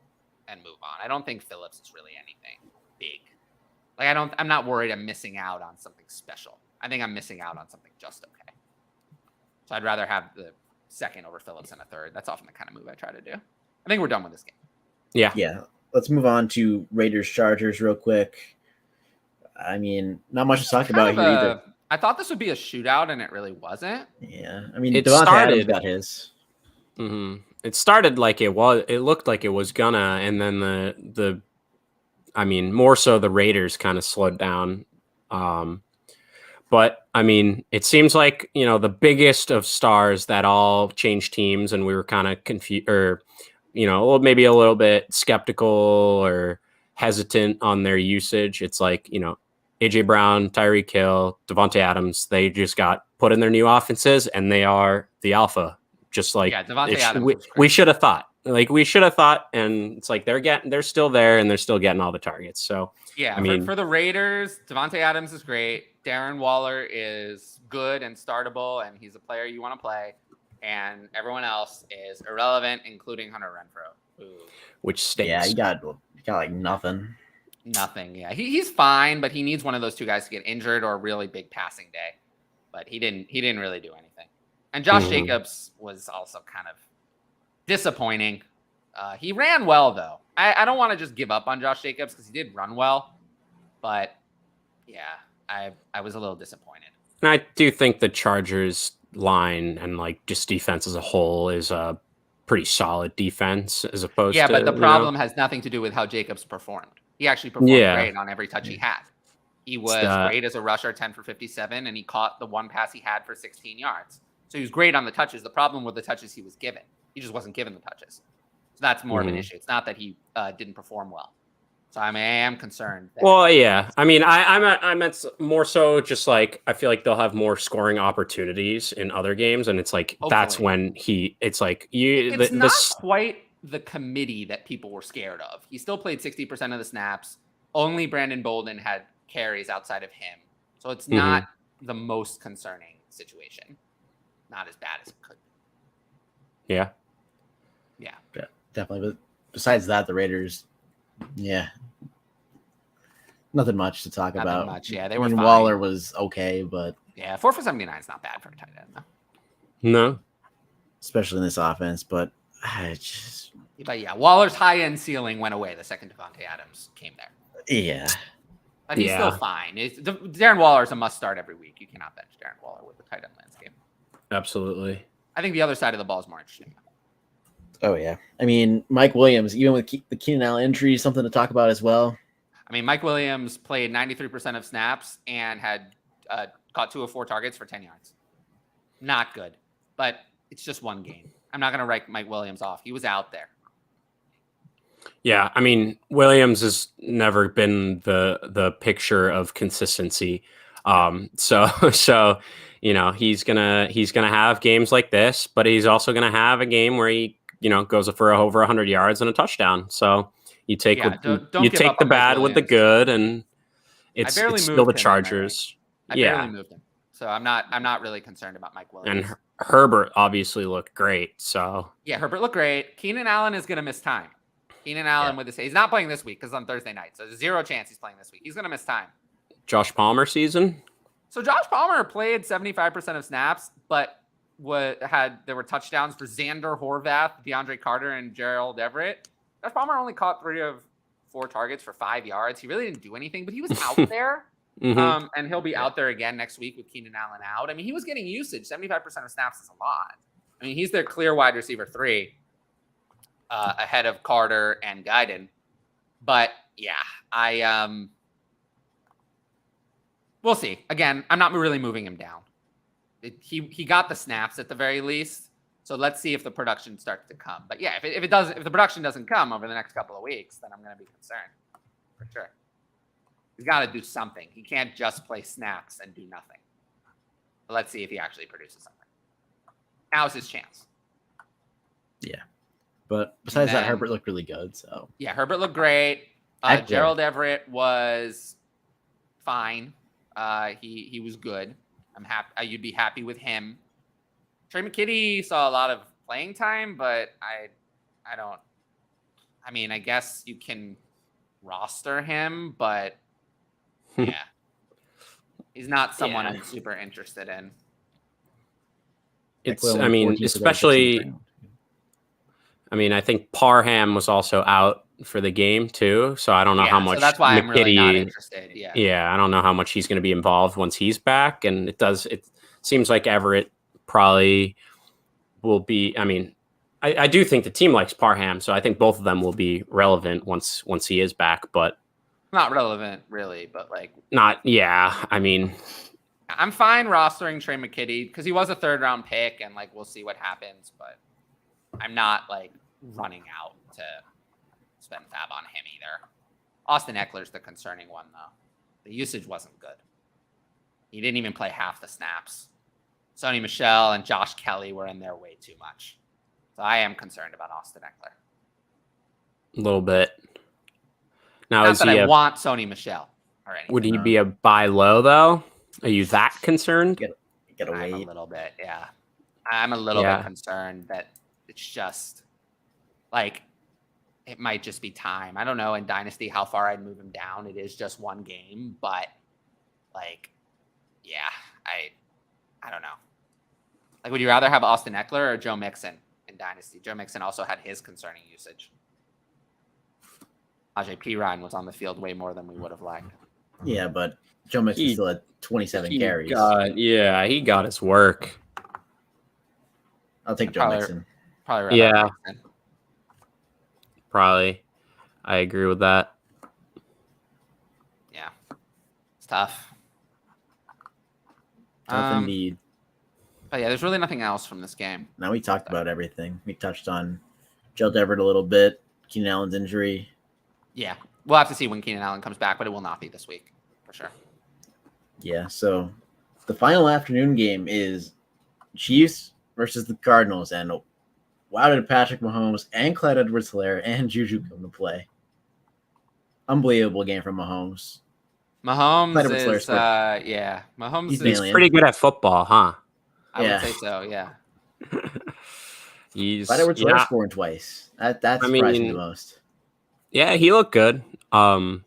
and move on. I don't think Phillips is really anything big. Like I'm not worried I'm missing out on something special. I think I'm missing out on something just okay. So I'd rather have the second over Phillips and a third. That's often the kind of move I try to do. I think we're done with this game. Yeah. Yeah. Let's move on to Raiders Chargers real quick. I mean, not much to talk about here either. I thought this would be a shootout, and it really wasn't. Yeah. I mean, It Devontae started- Adams got his. Mm-hmm. It started like it was. It looked like it was gonna, and then the I mean, more so the Raiders kind of slowed down. But I mean, it seems like, you know, the biggest of stars that all changed teams, and we were kind of confused, or, you know, maybe a little bit skeptical or hesitant on their usage. It's like, you know, AJ Brown, Tyreek Hill, Devontae Adams, they just got put in their new offenses, and they are the alpha. Just like Devontae Adams we should have thought. Like we should have thought, and it's like they're still there, and they're still getting all the targets. So yeah, I mean, for the Raiders, Devontae Adams is great. Darren Waller is good and startable, and he's a player you want to play. And everyone else is irrelevant, including Hunter Renfrow, which stinks. Yeah, he got like nothing. Nothing. Yeah, he's fine, but he needs one of those two guys to get injured or a really big passing day. But he didn't really do anything. And Josh Jacobs was also kind of disappointing. He ran well, though. I don't want to just give up on Josh Jacobs because he did run well. But, yeah, I was a little disappointed. And I do think the Chargers line and, like, just defense as a whole is a pretty solid defense as opposed to... Yeah, but the problem has nothing to do with how Jacobs performed. He actually performed great on every touch he had. He was great as a rusher, 10 for 57, and he caught the one pass he had for 16 yards. So he was great on the touches. The problem with the touches he was given. He just wasn't given the touches. So that's more of an issue. It's not that he didn't perform well. So I am concerned. Well, yeah. I mean, I meant more so just like I feel like they'll have more scoring opportunities in other games, and it's like that's when it's like you. It's not quite the committee that people were scared of. He still played 60% of the snaps. Only Brandon Bolden had carries outside of him, so it's not the most concerning situation. Not as bad as it could be. Yeah, definitely. But besides that, the Raiders, nothing much to talk about. Much, yeah. They were. fine. Waller was okay, but 4 for 79 is not bad for a tight end, though. No, especially in this offense. But Waller's high end ceiling went away the second Devontae Adams came there. Yeah, but he's still fine. Darren Waller is a must start every week. You cannot bench Darren Waller with the tight end landscape. Absolutely. I think the other side of the ball is more interesting. Oh, yeah. I mean, Mike Williams, even with the Keenan Allen injury, something to talk about as well. I mean, Mike Williams played 93% of snaps and had caught 2 of 4 targets for 10 yards. Not good, but it's just one game. I'm not going to write Mike Williams off. He was out there. Yeah, I mean, Williams has never been the picture of consistency. So you know, he's gonna have games like this, but he's also gonna have a game where he, you know, goes for over 100 yards and a touchdown. So you take the bad with the good, and it's still the Chargers. I barely moved him, so I'm not really concerned about Mike Williams. And Herbert obviously looked great. So yeah, Herbert looked great. Keenan Allen is gonna miss time. Keenan Allen with he's not playing this week because on Thursday night, so there's 0 chance he's playing this week. He's gonna miss time. Josh Palmer season. So Josh Palmer played 75% of snaps, but there were touchdowns for Xander Horvath, DeAndre Carter, and Gerald Everett. Josh Palmer only caught 3 of 4 targets for 5 yards. He really didn't do anything, but he was out there. And he'll be out there again next week with Keenan Allen out. I mean, he was getting usage. 75% of snaps is a lot. I mean, he's their clear wide receiver 3 ahead of Carter and Guyton. But yeah, we'll see. Again, I'm not really moving him down. He got the snaps at the very least. So let's see if the production starts to come. But yeah, if the production doesn't come over the next couple of weeks, then I'm going to be concerned for sure. He's got to do something. He can't just play snaps and do nothing. But let's see if he actually produces something. Now's his chance. Yeah. But besides that, Herbert looked really good. So yeah, Herbert looked great. Gerald Everett was fine. He was good. I'm happy. You'd be happy with him. Trey McKitty saw a lot of playing time, but I don't. I mean, I guess you can roster him, but yeah, he's not someone I'm super interested in. I mean, especially. I mean, I think Parham was also out for the game too, so I don't know how much. So that's why I'm really not interested. Yeah, I don't know how much he's going to be involved once he's back, and it seems like Everett probably will be. I mean, I do think the team likes Parham, so I think both of them will be relevant once he is back, but not relevant really, but like not. Yeah, I mean, I'm fine rostering Trey McKitty because he was a 3rd round pick, and like we'll see what happens, but I'm not like running out to spend fab on him either. Austin Eckler's the concerning one though. The usage wasn't good. He didn't even play half the snaps. Sony Michel and Josh Kelly were in there way too much. So I am concerned about Austin Eckler. A little bit. Now, not that I want Sony Michel or anything. Would he be a buy low though? Are you that concerned? Get away. I'm a little bit, yeah. I'm a little bit concerned that it's just like it might just be time. I don't know in Dynasty how far I'd move him down. It is just one game, but like, yeah, I don't know. Like, would you rather have Austin Eckler or Joe Mixon in Dynasty? Joe Mixon also had his concerning usage. Ajay Pirine was on the field way more than we would have liked. Yeah, but Joe Mixon still had 27 carries. He got his work. I'll take Joe Mixon. Probably. Mixon. Probably. I agree with that. Yeah. It's tough. Tough indeed. But yeah, there's really nothing else from this game. Now we talked about everything. We touched on Gerald Everett a little bit, Keenan Allen's injury. Yeah. We'll have to see when Keenan Allen comes back, but it will not be this week for sure. Yeah, so the final afternoon game is Chiefs versus the Cardinals, and wow, did Patrick Mahomes and Clyde Edwards-Helaire and Juju come to play. Unbelievable game from Mahomes. Mahomes is, Mahomes he's pretty good at football, huh? I would say so, yeah. Clyde Edwards-Helaire scoring twice. That surprised me the most. Yeah, he looked good. Clyde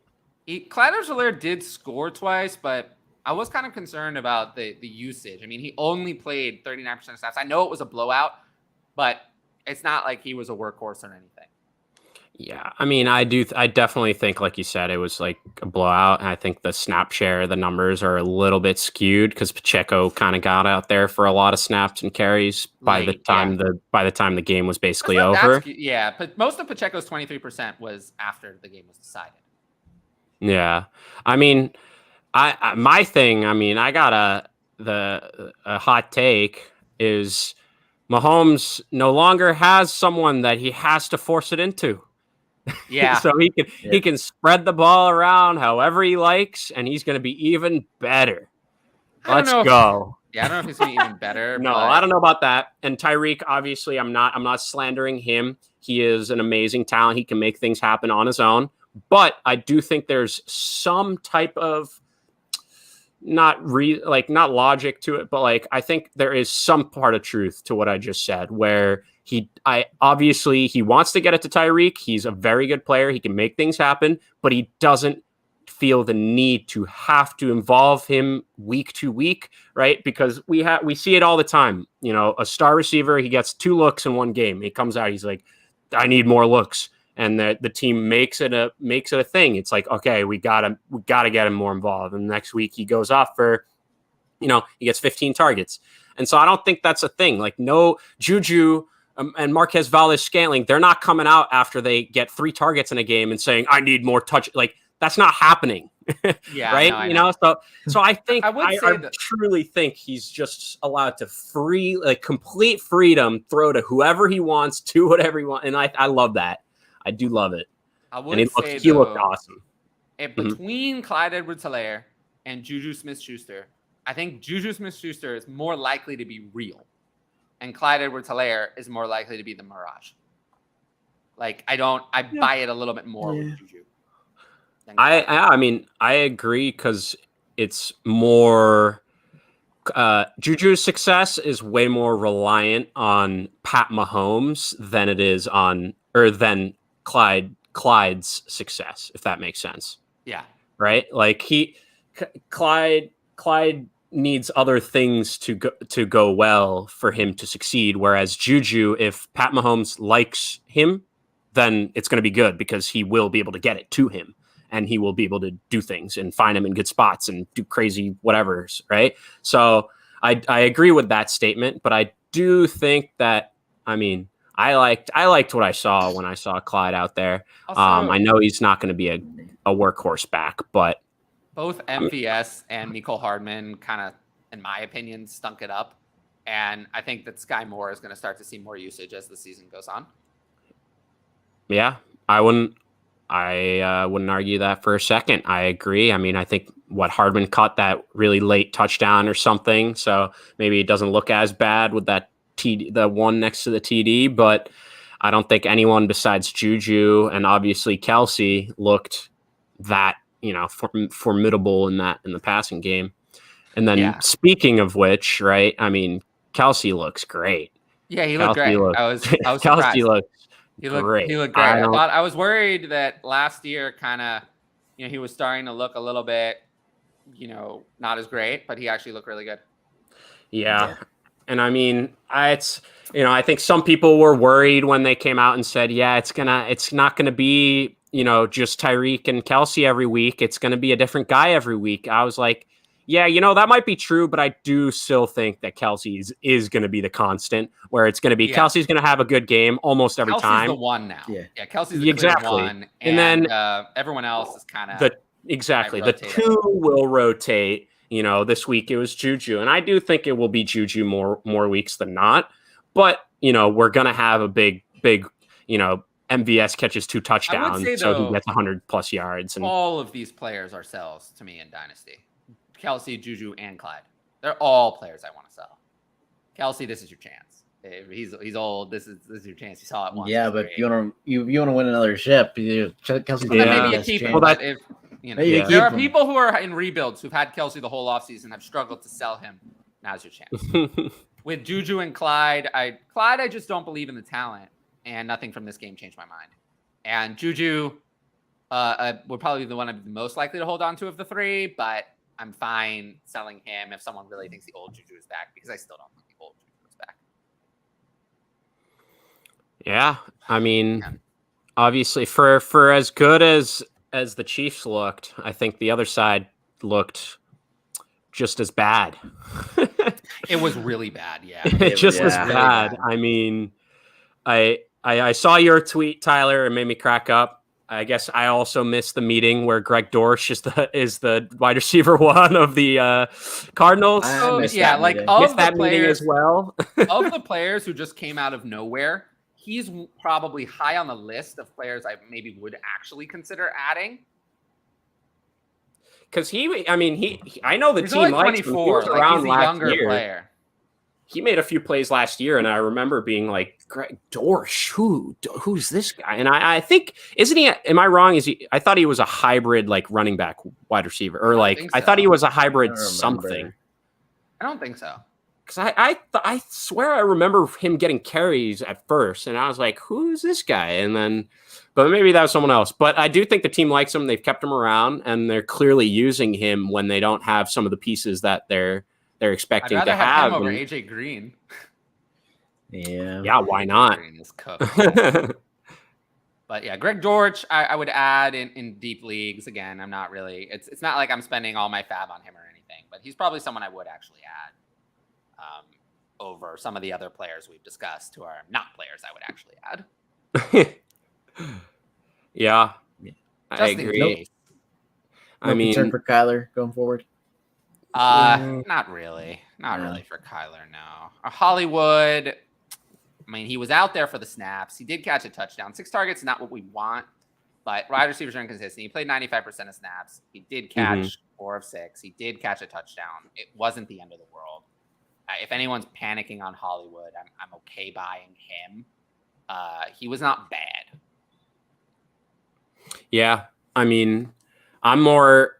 Edwards-Helaire did score twice, but I was kind of concerned about the usage. I mean, he only played 39% of snaps. I know it was a blowout, but it's not like he was a workhorse or anything. Yeah, I mean, I definitely think, like you said, it was like a blowout. And I think the snap share, the numbers are a little bit skewed because Pacheco kind of got out there for a lot of snaps and carries by the time the game was basically over. But most of Pacheco's 23% was after the game was decided. Yeah, I mean, I got a hot take is Mahomes no longer has someone that he has to force it into. Yeah. So he can spread the ball around however he likes, and he's going to be even better. Let's go. I don't know if he's going to be even better. No, I don't know about that. And Tyreek, obviously, I'm not slandering him. He is an amazing talent. He can make things happen on his own. But I do think there's some type of not logic to it, but like I think there is some part of truth to what I just said, where he wants to get it to Tyreek. He's a very good player. He can make things happen, but he doesn't feel the need to have to involve him week to week, right? Because we see it all the time. You know, a star receiver, he gets 2 looks in one game. He comes out, he's like, I need more looks. And the team makes it a thing. It's like, okay, we gotta get him more involved. And the next week he goes off for, he gets 15 targets. And so I don't think that's a thing. Like, no, Juju and Marquez Valdes-Scantling, they're not coming out after they get 3 targets in a game and saying, I need more touch. Like, that's not happening. Yeah, right. no, I you know. know, so I think I truly think he's just allowed to complete freedom, throw to whoever he wants, do whatever he wants. And I love that. I do love it. I would and say he looked awesome. Between Clyde Edwards-Helaire and Juju Smith-Schuster, I think Juju Smith-Schuster is more likely to be real, and Clyde Edwards-Helaire is more likely to be the mirage. Like, I buy it a little bit more with Juju. I mean, I agree because it's more Juju's success is way more reliant on Pat Mahomes than it is than Clyde's success, if that makes sense. Yeah. Right? Like Clyde needs other things to go well for him to succeed, whereas Juju, if Pat Mahomes likes him, then it's going to be good because he will be able to get it to him. And he will be able to do things and find him in good spots and do crazy whatevers, right? So I agree with that statement, but I do think that, I mean, I liked what I saw when I saw Clyde out there. Also, I know he's not going to be a workhorse back, but both MVS and Mecole Hardman kind of, in my opinion, stunk it up. And I think that Sky Moore is going to start to see more usage as the season goes on. Yeah, I wouldn't argue that for a second. I agree. I mean, I think Hardman caught that really late touchdown or something, so maybe it doesn't look as bad with that the one next to the TD, but I don't think anyone besides Juju and obviously Kelsey looked that, formidable in the passing game. And then speaking of which, right? I mean, Kelsey looks great. Yeah, he looked great. I was Kelsey surprised. He looked great. He looked great. I was worried that last year kind of, he was starting to look a little bit, not as great, but he actually looked really good. Yeah. And I mean, I think some people were worried when they came out and said, yeah, it's not going to be, just Tyreek and Kelsey every week. It's going to be a different guy every week. I was like, yeah, that might be true, but I do still think that Kelsey is going to be the constant, where it's going to be Kelsey's going to have a good game almost every time. Kelsey's the one now. Yeah, Kelsey's the exactly. clear one, and then everyone else is kind of the two will rotate. This week it was Juju, and I do think it will be Juju more weeks than not. But we're going to have a big MVS catches 2 touchdowns, so he gets 100+ yards. And all of these players are sells to me in Dynasty. Kelsey, Juju, and Clyde. They're all players I want to sell. Kelsey, this is your chance. He's old. This is your chance. You saw it once. Yeah, but if you want to win another ship, Kelsey. Maybe you keep him. But there are people who are in rebuilds who've had Kelsey the whole offseason, have struggled to sell him. Now's your chance. With Juju and Clyde, I just don't believe in the talent, and nothing from this game changed my mind. And Juju would probably be the one I'd be most likely to hold on to of the three, but I'm fine selling him if someone really thinks the old Juju is back, because I still don't think the old Juju is back. Yeah, I mean, obviously, for as good as the Chiefs looked, I think the other side looked just as bad. It was really bad, yeah. It just was really bad. I mean, I saw your tweet, Tyler. It made me crack up. I guess I also missed the meeting where Greg Dortch is the wide receiver one of the Cardinals. Of the players as well. Of the players who just came out of nowhere, he's probably high on the list of players I maybe would actually consider adding. Because I know the he's team likes him. He was around he's a younger player. He made a few plays last year, and I remember being like, Greg Dortch, who's this guy? And I think, isn't he, am I wrong? I thought he was a hybrid, running back wide receiver, or I thought he was a hybrid something. I don't think so. Because I swear I remember him getting carries at first, and I was like, who's this guy? And then, but maybe that was someone else. But I do think the team likes him. They've kept him around, and they're clearly using him when they don't have some of the pieces that they're expecting I'd rather to have him over AJ Green. Yeah, why not? Green is cooked. But yeah, Greg Dortch, I would add in deep leagues. Again, I'm not really. It's not like I'm spending all my fab on him or anything, but he's probably someone I would actually add over some of the other players we've discussed who are not players I would actually add. Yeah, I agree. No concern for Kyler going forward. Not really for Kyler. No, Hollywood. I mean, he was out there for the snaps. He did catch a touchdown. 6 targets, not what we want, but wide receivers are inconsistent. He played 95% of snaps. He did catch 4 of 6. He did catch a touchdown. It wasn't the end of the world. If anyone's panicking on Hollywood, I'm okay buying him. He was not bad. Yeah, I mean, I'm more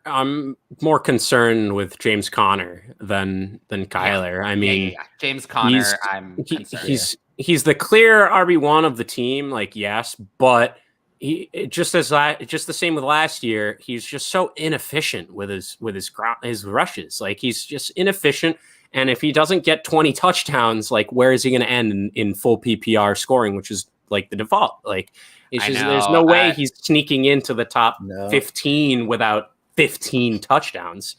concerned with James Conner than Kyler. I mean, James Conner, I'm concerned. He's the clear RB1 of the team, like, yes, but he just the same with last year. He's just so inefficient with his rushes. Like, he's just inefficient. And if he doesn't get 20 touchdowns, like, where is he going to end in full PPR scoring, which is like the default? Like, it's just, there's no way he's sneaking into the top 15 without 15 touchdowns.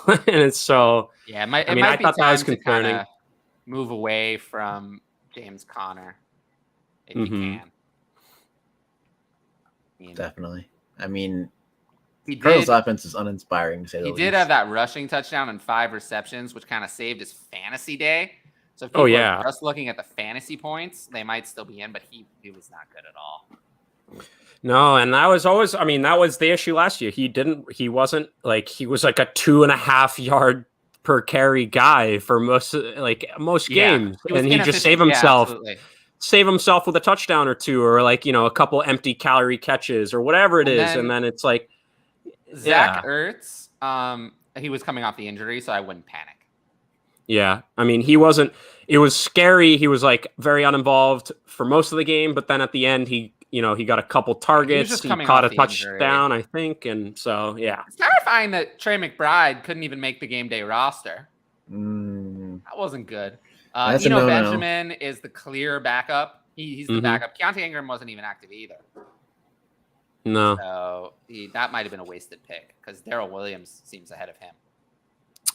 And it's so, I thought that was concerning. Move away from James Conner if you can. Definitely. I mean, Cardinals' offense is uninspiring to say the least. He did have that rushing touchdown and 5 receptions, which kind of saved his fantasy day. So if people are just looking at the fantasy points, they might still be in, but he was not good at all. No, and that was always, I mean, that was the issue last year. He was like a 2.5 yard per carry guy for most games. And he just save himself with a touchdown or 2, or like, a couple empty calorie catches or whatever it is. And then it's like Zach Ertz, he was coming off the injury, so I wouldn't panic. Yeah. I mean, it was scary. He was like very uninvolved for most of the game, but then at the end, he got a couple targets. He caught a touchdown, I think. And so, yeah. It's terrifying that Trey McBride couldn't even make the game day roster. That wasn't good. Benjamin is the clear backup. He's the backup. Keontae Ingram wasn't even active either. No. So that might have been a wasted pick because Darrell Williams seems ahead of him.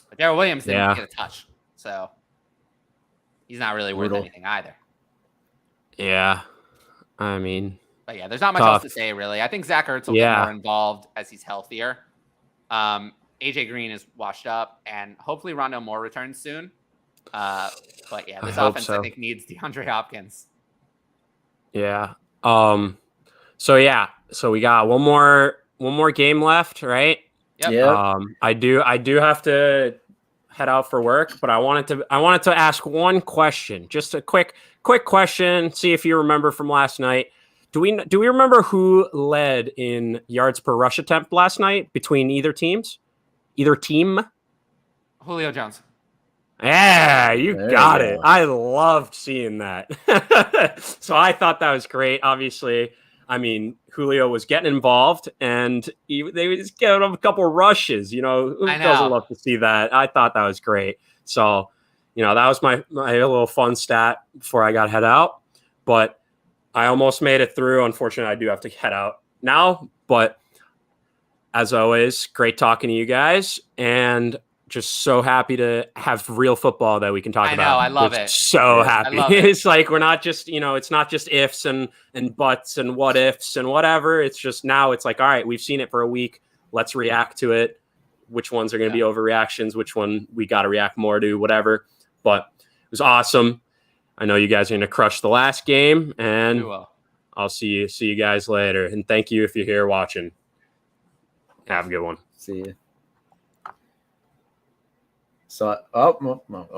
But Darrell Williams didn't get a touch. So he's not really worth anything either. Yeah. I mean, but yeah, there's not much else to say, really. I think Zach Ertz will get more involved as he's healthier. AJ Green is washed up, and hopefully Rondo Moore returns soon. But yeah, this offense I think needs DeAndre Hopkins. Yeah. So we got one more game left, right? Yep. Yeah. I do have to head out for work, but I wanted to ask one question, just a quick question. See if you remember from last night. Do we remember who led in yards per rush attempt last night between either team? Julio Jones. Yeah, you got it. I loved seeing that. So I thought that was great. Obviously, I mean, Julio was getting involved, and they just gave him a couple of rushes. Who doesn't love to see that? I thought that was great. So, that was my little fun stat before I got to head out. But I almost made it through. Unfortunately, I do have to head out now. But as always, great talking to you guys, and just so happy to have real football that we can talk about. I love it. So happy. It's like we're not just, it's not just ifs and buts and what ifs and whatever. It's just now it's like, all right, we've seen it for a week. Let's react to it. Which ones are going to be overreactions? Which one we got to react more to? Whatever. But it was awesome. I know you guys are going to crush the last game, and I'll see you guys later. And thank you if you're here watching. Have a good one. See you. So,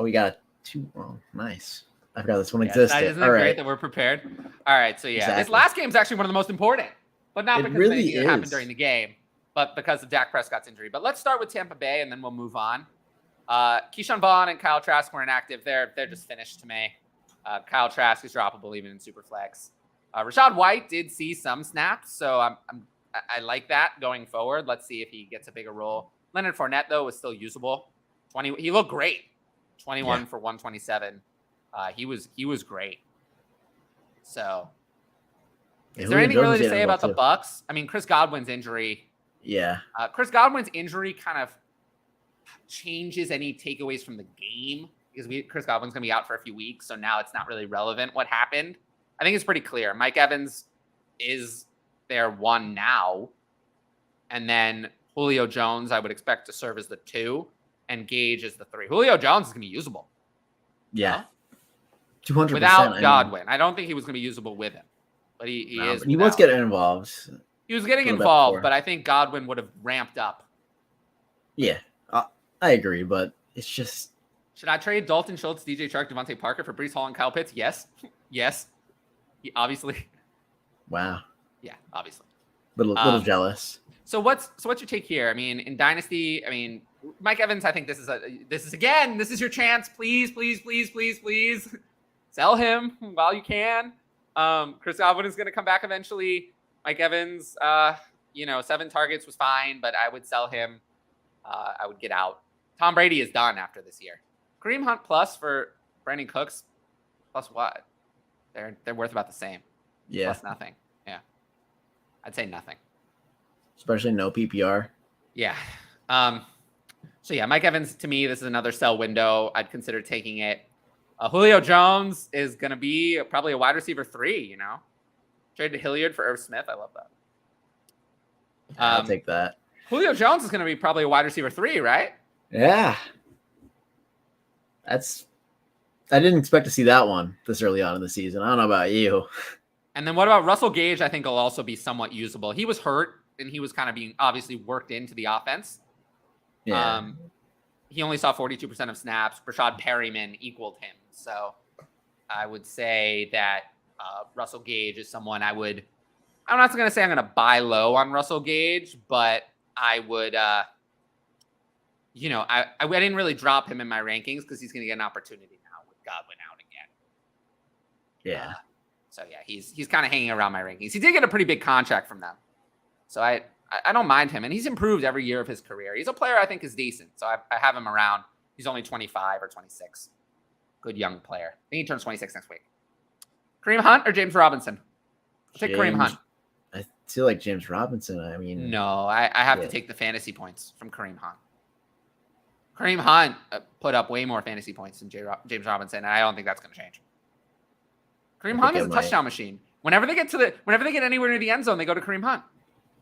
we got 2. Oh, nice. I forgot this one existed. Isn't it great that we're prepared? All right. So, this last game is actually one of the most important, but not because anything that happened during the game, but because of Dak Prescott's injury. But let's start with Tampa Bay, and then we'll move on. Keyshawn Vaughn and Kyle Trask were inactive. They're just finished to me. Kyle Trask is droppable even in Superflex. Rachaad White did see some snaps, so I like that going forward. Let's see if he gets a bigger role. Leonard Fournette, though, was still usable. He looked great. 21 for 127. He was great. So, is there anything really to say about the Bucs? I mean, Chris Godwin's injury. Yeah. Chris Godwin's injury kind of changes any takeaways from the game because Chris Godwin's going to be out for a few weeks. So now it's not really relevant what happened. I think it's pretty clear. Mike Evans is their one now. And then Julio Jones, I would expect to serve as the 2, and Gage as the 3. Julio Jones is going to be usable. Yeah. 200%. Without Godwin. I don't think he was going to be usable with him. But he is. But he was getting involved. He was getting involved, but I think Godwin would have ramped up. Yeah, I agree, but it's just. Should I trade Dalton Schultz, DJ Chark, Devontae Parker for Breece Hall and Kyle Pitts? Yes. Yes. Obviously. Wow. Yeah, obviously. Little jealous. So what's your take here? I mean, in Dynasty, Mike Evans, I think this is your chance. Please, please, please, please, please sell him while you can. Chris Godwin is going to come back eventually. Mike Evans, 7 targets was fine, but I would sell him. I would get out. Tom Brady is done after this year. Kareem Hunt plus for Brandon Cooks, plus what? They're worth about the same. Yeah. Plus nothing. Yeah. I'd say nothing. Especially no PPR. Yeah. So yeah, Mike Evans, to me, this is another sell window. I'd consider taking it. Julio Jones is going to be probably a wide receiver 3, Traded Hilliard for Irv Smith. I love that. I'll take that. Julio Jones is going to be probably a wide receiver 3, right? Yeah. I didn't expect to see that one this early on in the season. I don't know about you. And then what about Russell Gage? I think will also be somewhat usable. He was hurt, and he was kind of being obviously worked into the offense. Yeah. He only saw 42% of snaps. Rashad Perryman equaled him. So I would say that Russell Gage is someone I'm not going to say I'm going to buy low on Russell Gage, but I would, I didn't really drop him in my rankings because he's going to get an opportunity now with Godwin out again. Yeah. So yeah, he's kind of hanging around my rankings. He did get a pretty big contract from them. So I don't mind him. And he's improved every year of his career. He's a player I think is decent. So I have him around. He's only 25 or 26. Good young player. I think he turns 26 next week. Kareem Hunt or James Robinson? I'll take Kareem Hunt. I feel like James Robinson. No, I have to take the fantasy points from Kareem Hunt. Kareem Hunt put up way more fantasy points than James Robinson, and I don't think that's going to change. Kareem Hunt is a touchdown machine. Whenever they get anywhere near the end zone, they go to Kareem Hunt.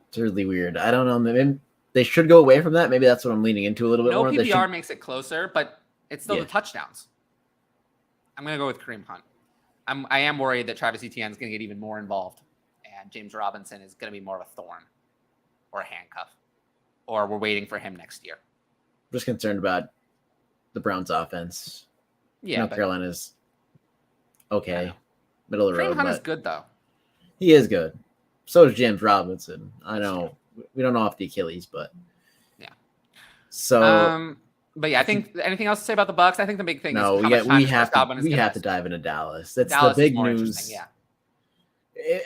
It's really weird. I don't know. Maybe they should go away from that. Maybe that's what I'm leaning into a little bit more. No PPR makes it closer, but it's still the touchdowns. I'm going to go with Kareem Hunt. I am worried that Travis Etienne is going to get even more involved, and James Robinson is going to be more of a thorn or a handcuff, or we're waiting for him next year. I'm just concerned about the Browns' offense. Yeah, North Carolina's okay, middle of the road. Kareem Hunt is good though. He is good. So is James Robinson. I know we don't know off the Achilles, but yeah. So, but yeah, I think anything else to say about the Bucs? I think the big thing is we have to dive into Dallas. That's Dallas the big news. Yeah,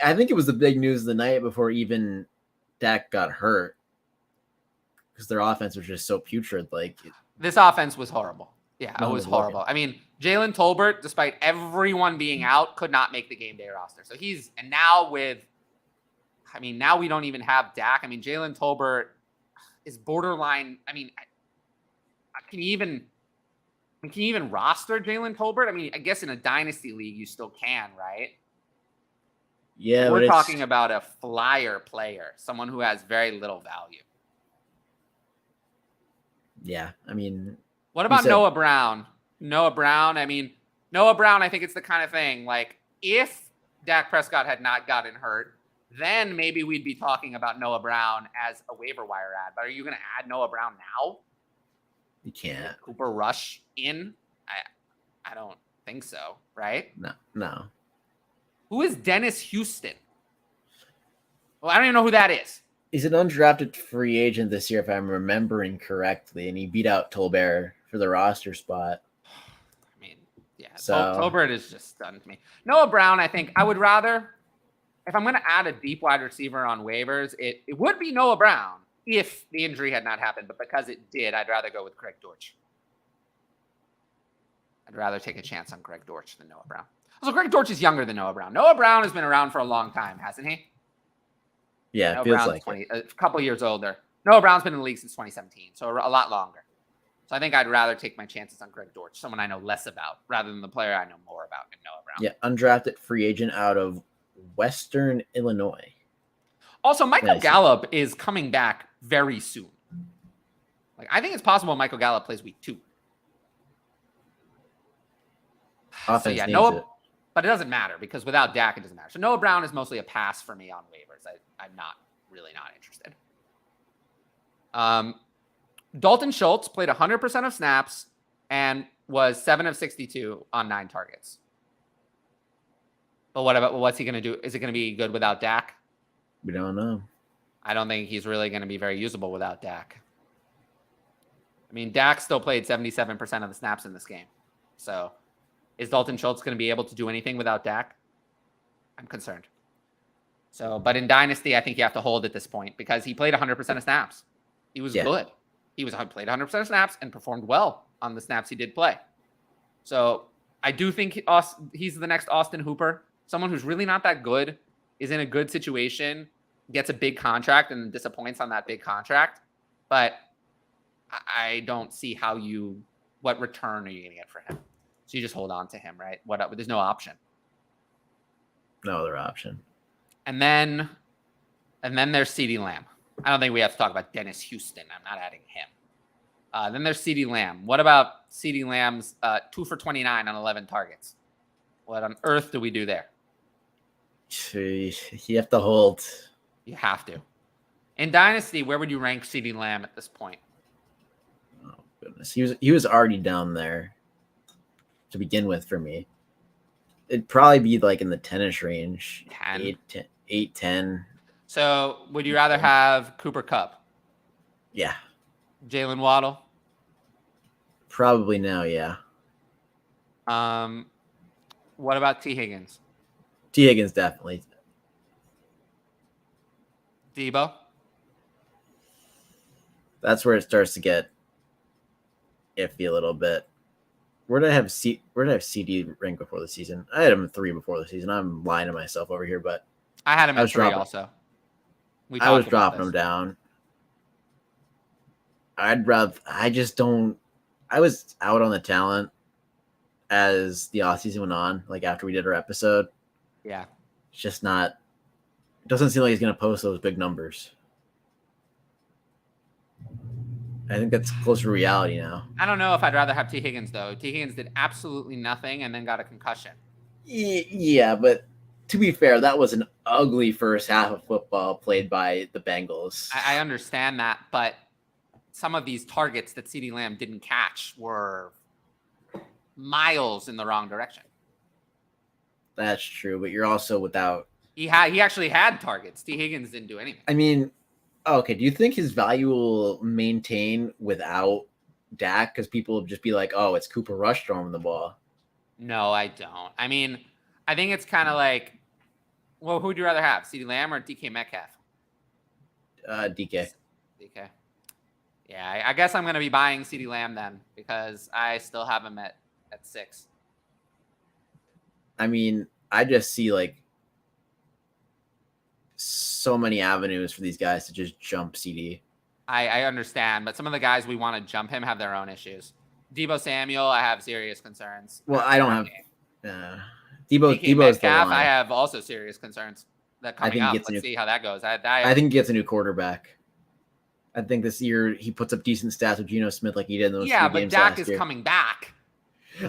I think it was the big news the night before even Dak got hurt because their offense was just so putrid. Like this offense was horrible. Yeah, it was horrible. I mean, Jalen Tolbert, despite everyone being out, could not make the game day roster. So now we don't even have Dak. I mean, Jalen Tolbert is borderline. I mean, can you even roster Jalen Tolbert? I mean, I guess in a dynasty league you still can, right? Yeah, we're talking about a flyer player, someone who has very little value. Yeah, I mean, what about Noah Brown? Noah Brown, I think it's the kind of thing, like, if Dak Prescott had not gotten hurt, then maybe we'd be talking about Noah Brown as a waiver wire ad. But are you going to add Noah Brown now? You can't. Cooper Rush in? I don't think so, right? No. Who is Dennis Houston? Well, I don't even know who that is. He's an undrafted free agent this year, if I'm remembering correctly, and he beat out Tolbert for the roster spot. I mean, yeah, so Tolbert is just stunned to me. Noah Brown, I think I would rather, if I'm going to add a deep wide receiver on waivers, it would be Noah Brown if the injury had not happened. But because it did, I'd rather go with Greg Dortch. I'd rather take a chance on Greg Dortch than Noah Brown. Also, Greg Dortch is younger than Noah Brown. Noah Brown has been around for a long time, hasn't he? Yeah, Noah it feels Brown's like a couple years older. Noah Brown's been in the league since 2017, so a lot longer. So I think I'd rather take my chances on Greg Dortch, someone I know less about, rather than the player I know more about in Noah Brown. Yeah, undrafted free agent out of Western Illinois. Also, Michael Gallup is coming back very soon. Like, I think it's possible Michael Gallup plays week 2. Offense needs Noah, it. but it doesn't matter because without Dak, it doesn't matter. So Noah Brown is mostly a pass for me on waivers. I'm not interested. Dalton Schultz played 100% of snaps and was 7 of 62 on 9 targets. But what's he going to do? Is it going to be good without Dak? We don't know. I don't think he's really going to be very usable without Dak. I mean, Dak still played 77% of the snaps in this game. So is Dalton Schultz going to be able to do anything without Dak? I'm concerned. So, but in Dynasty, I think you have to hold at this point because he played 100% of snaps. He was good. He played 100% of snaps and performed well on the snaps he did play. So I do think he's the next Austin Hooper. Someone who's really not that good, is in a good situation, gets a big contract and disappoints on that big contract. But I don't see what return are you going to get for him? So you just hold on to him, right? There's no option. No other option. And then there's CeeDee Lamb. I don't think we have to talk about Dennis Houston. I'm not adding him. Then there's CeeDee Lamb. What about CeeDee Lamb's 2 for 29 on 11 targets? What on earth do we do there? You have to hold. You have to. In Dynasty, where would you rank CeeDee Lamb at this point? Oh goodness, he was already down there to begin with for me. It'd probably be like in the 10-ish range. 8, 10. So would you rather have Cooper Kupp? Yeah. Jalen Waddle? Probably now, yeah. What about T. Higgins? T. Higgins, definitely. Debo? That's where it starts to get iffy a little bit. Where did I have CD ranked before the season? I had him 3 before the season. I'm lying to myself over here, but I had him at 3 also. I was dropping him down. I was out on the talent as the offseason went on, like after we did our episode. Yeah. It's just not, it doesn't seem like he's going to post those big numbers. I think that's closer to reality now. I don't know if I'd rather have T. Higgins, though. T. Higgins did absolutely nothing and then got a concussion. Yeah, but to be fair, that was an ugly first half of football played by the Bengals. I understand that, but some of these targets that CeeDee Lamb didn't catch were miles in the wrong direction. That's true, but you're also without. He actually had targets. T. Higgins didn't do anything. I mean, okay, do you think his value will maintain without Dak? Because people will just be like, oh, it's Cooper Rush throwing the ball. No, I don't. I mean, I think it's kind of like, well, who would you rather have, CeeDee Lamb or DK Metcalf? DK. DK. Yeah, I guess I'm going to be buying CeeDee Lamb then because I still have him at 6. I mean, I just see like so many avenues for these guys to just jump CD. I understand, but some of the guys we want to jump him have their own issues. Debo Samuel, I have serious concerns. Well, I don't have Debo's Metcalf, I have also serious concerns that coming up. Let's see how that goes. I think he gets a new quarterback. I think this year he puts up decent stats with Geno Smith like he did in those 3 games last year. Yeah, but Dak is coming back.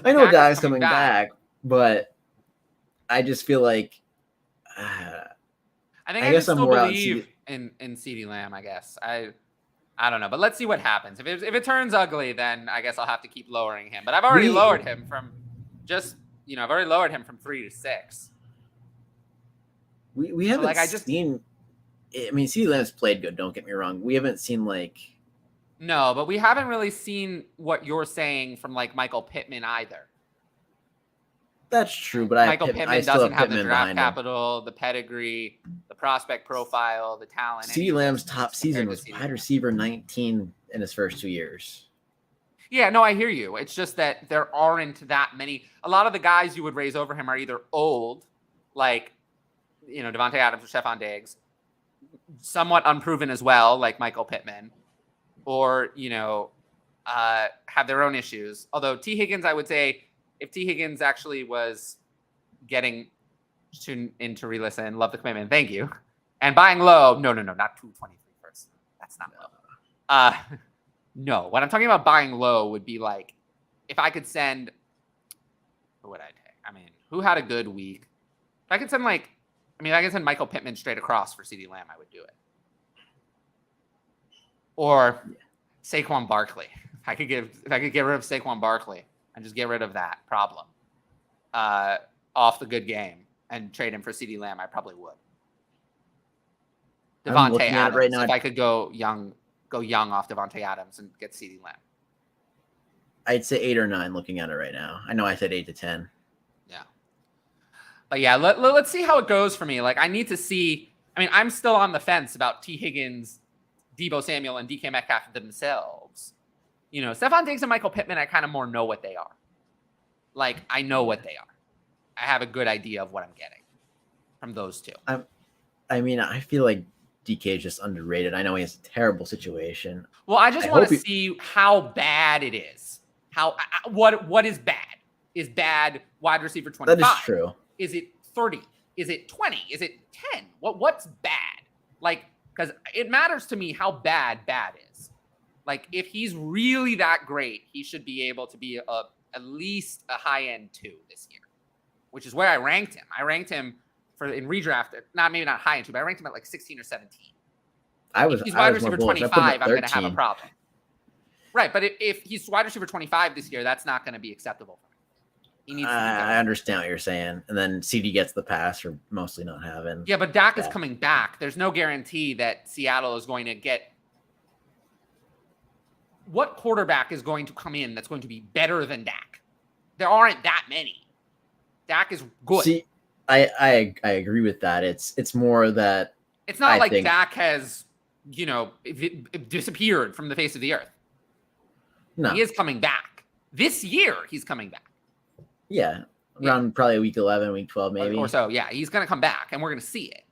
I know Dak's coming back, but I just feel like I guess I still believe in CeeDee Lamb, I guess. I don't know, but let's see what happens. If it turns ugly, then I guess I'll have to keep lowering him. But I've already lowered him from I've already lowered him from 3 to 6. We haven't seen. I mean, CeeDee Lamb's played good. Don't get me wrong. We haven't seen no, but we haven't really seen what you're saying from like Michael Pittman either. That's true, but Michael Pittman doesn't have the draft capital, the pedigree, the prospect profile, the talent. CeeDee Lamb's top season was wide receiver 19 in his first 2 years. Yeah, no, I hear you. It's just that there aren't that many. A lot of the guys you would raise over him are either old, like Devontae Adams or Stephon Diggs, somewhat unproven as well, like Michael Pittman, or have their own issues. Although T. Higgins, I would say, if T. Higgins actually was getting into re-listen, love the commitment, thank you, and buying low, no, not 223 first. That's not low. No, what I'm talking about buying low would be like if I could send. Who would I take? I mean, who had a good week? If I could send if I could send Michael Pittman straight across for CeeDee Lamb, I would do it. Or Saquon Barkley. If I could get rid of Saquon Barkley and just get rid of that problem off the good game and trade him for CeeDee Lamb, I probably would. Devontae Adams. Right now, if I could go young off Devontae Adams and get CeeDee Lamb. I'd say 8 or 9 looking at it right now. I know I said 8 to 10. Yeah. But yeah, let's see how it goes for me. Like I need to see. I mean, I'm still on the fence about T. Higgins, Deebo Samuel, and DK Metcalf themselves. You know, Stephon Diggs and Michael Pittman, I kind of more know what they are. Like, I know what they are. I have a good idea of what I'm getting from those two. I mean, I feel like DK is just underrated. I know he has a terrible situation. Well, I just want to see how bad it is. What is bad? Is bad wide receiver 25? That is true. Is it 30? Is it 20? Is it 10? What's bad? Like, because it matters to me how bad is. Like, if he's really that great, he should be able to be at least a high-end 2 this year, which is where I ranked him. I ranked him in redraft, maybe not high-end 2, but I ranked him at like 16 or 17. If he's wide receiver 25, I'm going to have a problem. Right, but if he's wide receiver 25 this year, that's not going to be acceptable for him. He needs to I understand what you're saying. And then CD gets the pass for mostly not having. Yeah, but Dak is coming back. There's no guarantee that Seattle is going to get. What quarterback is going to come in that's going to be better than Dak? There aren't that many. Dak is good. See, I agree with that. It's more that it's not like Dak has, disappeared from the face of the earth. No. He is coming back. This year, he's coming back. Yeah. Around probably week 11, week 12, maybe. Or so, yeah. He's going to come back, and we're going to see it.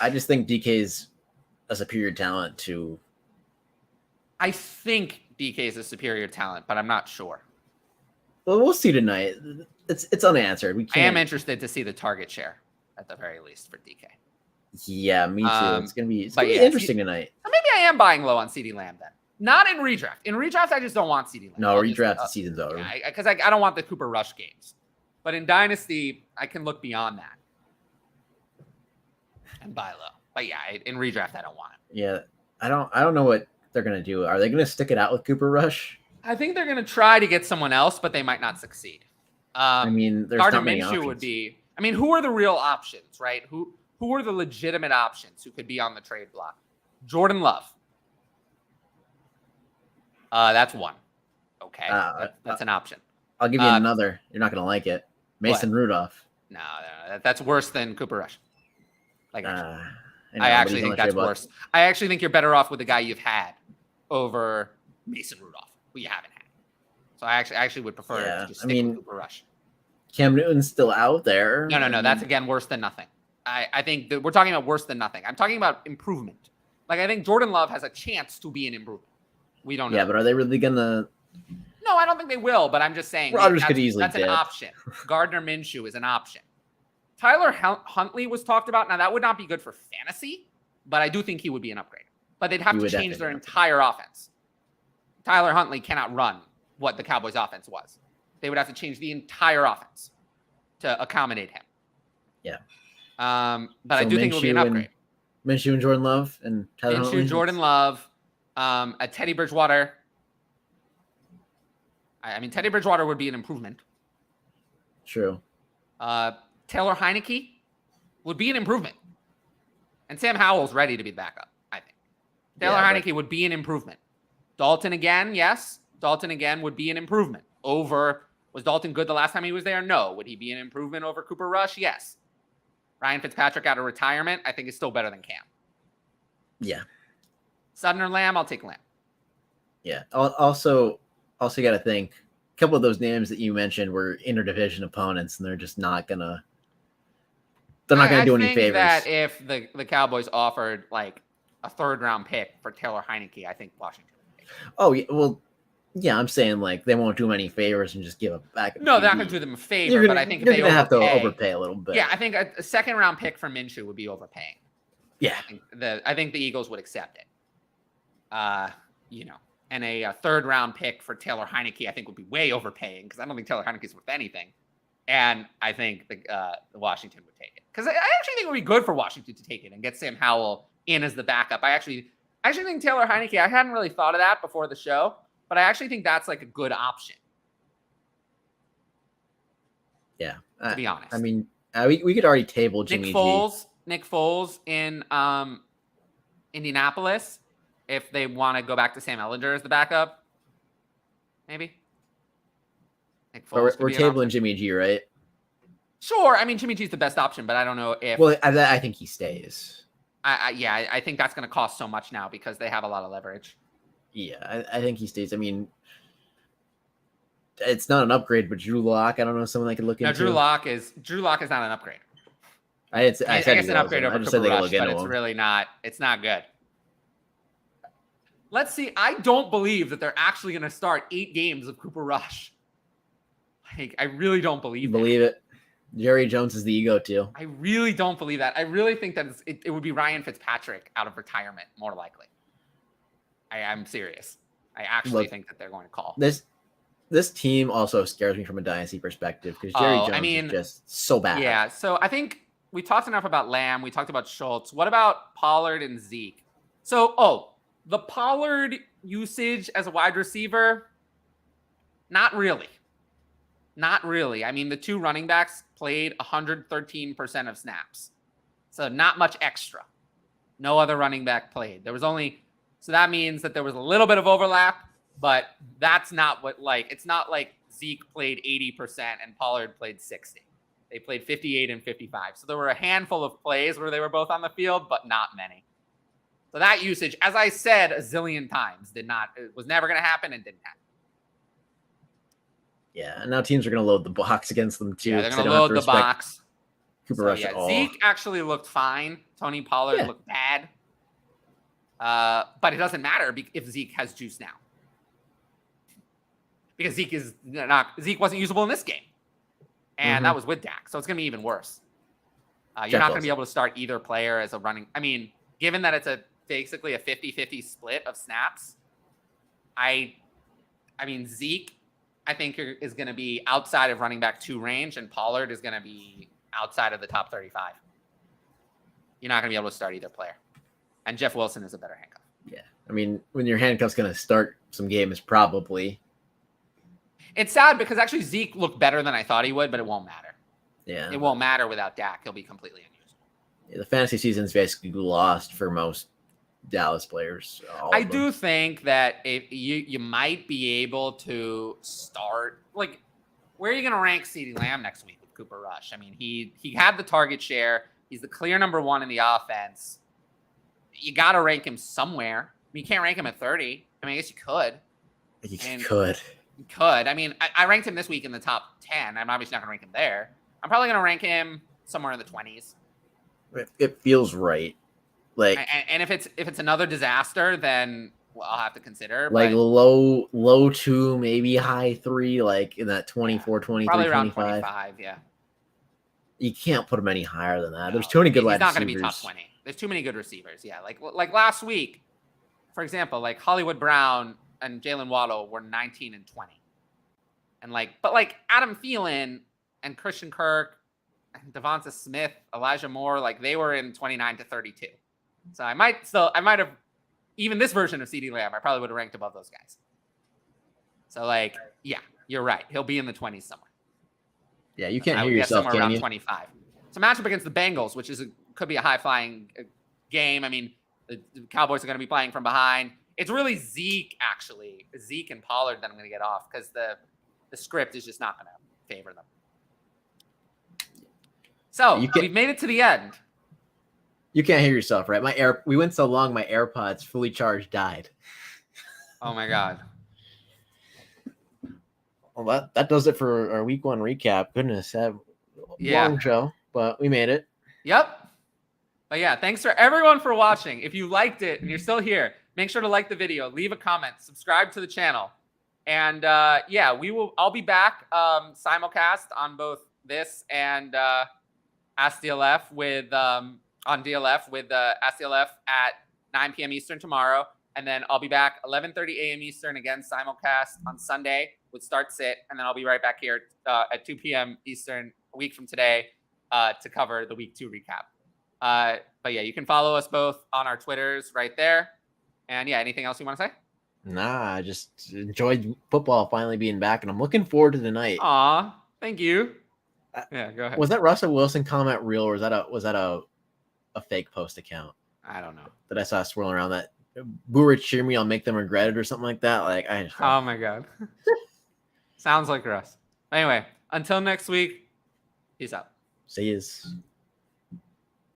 I just think DK's a superior talent to... I think DK is a superior talent, but I'm not sure. Well, we'll see tonight. It's unanswered. I am interested to see the target share, at the very least, for DK. Yeah, me too. It's going to be interesting tonight. Maybe I am buying low on CeeDee Lamb then. Not in redraft. In redraft, I just don't want CeeDee Lamb. No, redraft the season's over. Because I don't want the Cooper Rush games. But in Dynasty, I can look beyond that and buy low. But yeah, in redraft, I don't want it. Yeah, I don't know what they're going to do. Are they going to stick it out with Cooper Rush? I think they're going to try to get someone else, but they might not succeed. I mean, there's Gardner not many Minshew options. would be. I mean, who are the real options, right? Who are the legitimate options who could be on the trade block? Jordan Love. That's one. Okay, that's an option. I'll give you another. You're not going to like it. Mason Rudolph. No, that's worse than Cooper Rush. I actually think that's worse. I actually think you're better off with the guy you've had over Mason Rudolph, who you haven't had. So I actually would prefer to just stick with Cooper Rush. Cam Newton's still out there. No. That's again worse than nothing. I think that we're talking about worse than nothing. I'm talking about improvement. Like I think Jordan Love has a chance to be an improvement. We don't know. Yeah, but are they really gonna? No, I don't think they will. But I'm just saying Rodgers could easily. That's an option. Gardner Minshew is an option. Tyler Huntley was talked about. Now that would not be good for fantasy, but I do think he would be an upgrade. But they'd have to change their entire offense. Tyler Huntley cannot run what the Cowboys' offense was. They would have to change the entire offense to accommodate him. Yeah. But I do think it would be an upgrade. Minshew and Jordan Love and Tyler Huntley. Jordan Love, a Teddy Bridgewater. I mean, Teddy Bridgewater would be an improvement. True. Taylor Heineke would be an improvement. And Sam Howell's ready to be backup, I think. Taylor Heineke would be an improvement. Dalton again, yes. Dalton again would be an improvement over. Was Dalton good the last time he was there? No. Would he be an improvement over Cooper Rush? Yes. Ryan Fitzpatrick out of retirement, I think is still better than Cam. Yeah. Sutton or Lamb, I'll take Lamb. Yeah. Also got to think a couple of those names that you mentioned were interdivision opponents, and they're just not gonna. They're not gonna do any favors. That if the Cowboys offered like a 3rd round pick for Taylor Heineke, I think Washington would take it. Oh yeah, well. Yeah, I'm saying like they won't do them any favors and just give a back. No, they're not going to do them a favor, but I think if they have to overpay a little bit. Yeah, I think a 2nd round pick for Minshew would be overpaying. Yeah, I think the Eagles would accept it. and a third round pick for Taylor Heineke, I think would be way overpaying because I don't think Taylor Heineke is worth anything. And I think the Washington would take it because I actually think it would be good for Washington to take it and get Sam Howell in as the backup. I actually think Taylor Heineke, I hadn't really thought of that before the show, but I actually think that's like a good option. Yeah. To be honest. I mean, we could already table Jimmy G. Nick Foles in Indianapolis, if they want to go back to Sam Ehlinger as the backup, maybe. Nick Foles We're tabling Jimmy G, right? Sure. I mean, Jimmy G's the best option, but I don't know if. Well, I think he stays. I think that's going to cost so much now because they have a lot of leverage. Yeah, I think he stays. I mean, it's not an upgrade, but Drew Lock, I don't know, someone I could look into. Drew Lock is not an upgrade. I guess an upgrade over Cooper Rush, but it's him. really not. It's not good. Let's see. I don't believe that they're actually going to start 8 games of Cooper Rush. Like, I really don't believe it. Jerry Jones is the ego too. I really don't believe that. I really think that it would be Ryan Fitzpatrick out of retirement, more likely. I'm serious. I actually think that they're going to call. This team also scares me from a dynasty perspective because Jerry Jones is just so bad. Yeah, so I think we talked enough about Lamb. We talked about Schultz. What about Pollard and Zeke? So, the Pollard usage as a wide receiver, not really. Not really. I mean, the 2 running backs played 113% of snaps. So not much extra. No other running back played. So that means that there was a little bit of overlap, but that's not it's not like Zeke played 80% and Pollard played 60. They played 58 and 55. So there were a handful of plays where they were both on the field, but not many. So that usage, as I said a zillion times, it was never going to happen and didn't happen. Yeah, and now teams are going to load the box against them too. Yeah, they're going to load the box. Cooper Rush at all. Zeke actually looked fine. Tony Pollard looked bad. But it doesn't matter if Zeke has juice now. Because Zeke wasn't usable in this game. And that was with Dak. So it's going to be even worse. You're not going to be able to start either player as a running. I mean, given that it's basically a 50-50 split of snaps, I mean, Zeke, I think is going to be outside of running back 2 range, and Pollard is going to be outside of the top 35. You're not going to be able to start either player. And Jeff Wilson is a better handcuff. Yeah. I mean, when your handcuff's going to start some games, probably. It's sad because actually Zeke looked better than I thought he would, but it won't matter. Yeah. It won't matter without Dak. He'll be completely unusable. Yeah, the fantasy season's basically lost for most Dallas players. I do think that if you might be able to start, like, where are you going to rank CeeDee Lamb next week with Cooper Rush? I mean, he had the target share. He's the clear number 1 in the offense. You got to rank him somewhere. I mean, you can't rank him at 30. I mean, I guess you could. You could. You could. I mean, I ranked him this week in the top 10. I'm obviously not going to rank him there. I'm probably going to rank him somewhere in the 20s. It feels right. Like, and if it's another disaster, then I'll have to consider. Like low 2, maybe high 3, like in that 24, 23, probably around 25. 25, yeah. You can't put him any higher than that. There's too many good wide receivers. He's not going to be top 20. There's too many good receivers, yeah. Like last week, for example, like Hollywood Brown and Jalen Waddle were 19 and 20. And but Adam Thielen and Christian Kirk and Devonta Smith, Elijah Moore, like they were in 29 to 32. So I might have, even this version of CeeDee Lamb, I probably would have ranked above those guys. So yeah, you're right. He'll be in the 20s somewhere. Yeah, you can't hear yourself, somewhere around 25. It's a matchup against the Bengals, which could be a high-flying game. I mean, the Cowboys are going to be playing from behind. It's really Zeke and Pollard that I'm going to get off because the script is just not going to favor them. So we've made it to the end. You can't hear yourself, right? We went so long, my AirPods fully charged died. Oh my God. Well, that does it for our week 1 recap. Goodness, long show, but we made it. Yep. But yeah, thanks for everyone for watching. If you liked it and you're still here, make sure to like the video, leave a comment, subscribe to the channel. And I'll be back simulcast on both this and Ask DLF with on DLF with Ask DLF at 9 p.m. Eastern tomorrow. And then I'll be back 11:30 a.m. Eastern again, simulcast on Sunday with Start Sit. And then I'll be right back here at 2 p.m. Eastern a week from today to cover the week 2 recap. But yeah, you can follow us both on our Twitters right there. And yeah, anything else you want to say? Nah, I just enjoyed football finally being back, and I'm looking forward to the night. Aw, thank you. Yeah, go ahead. Was that Russell Wilson comment real, or was that a fake post account I don't know. that I saw swirling around? That Boo Rich cheer me, I'll make them regret it, or something like that. Like Oh my god, sounds like Russ. Anyway, until next week, peace out. See yous.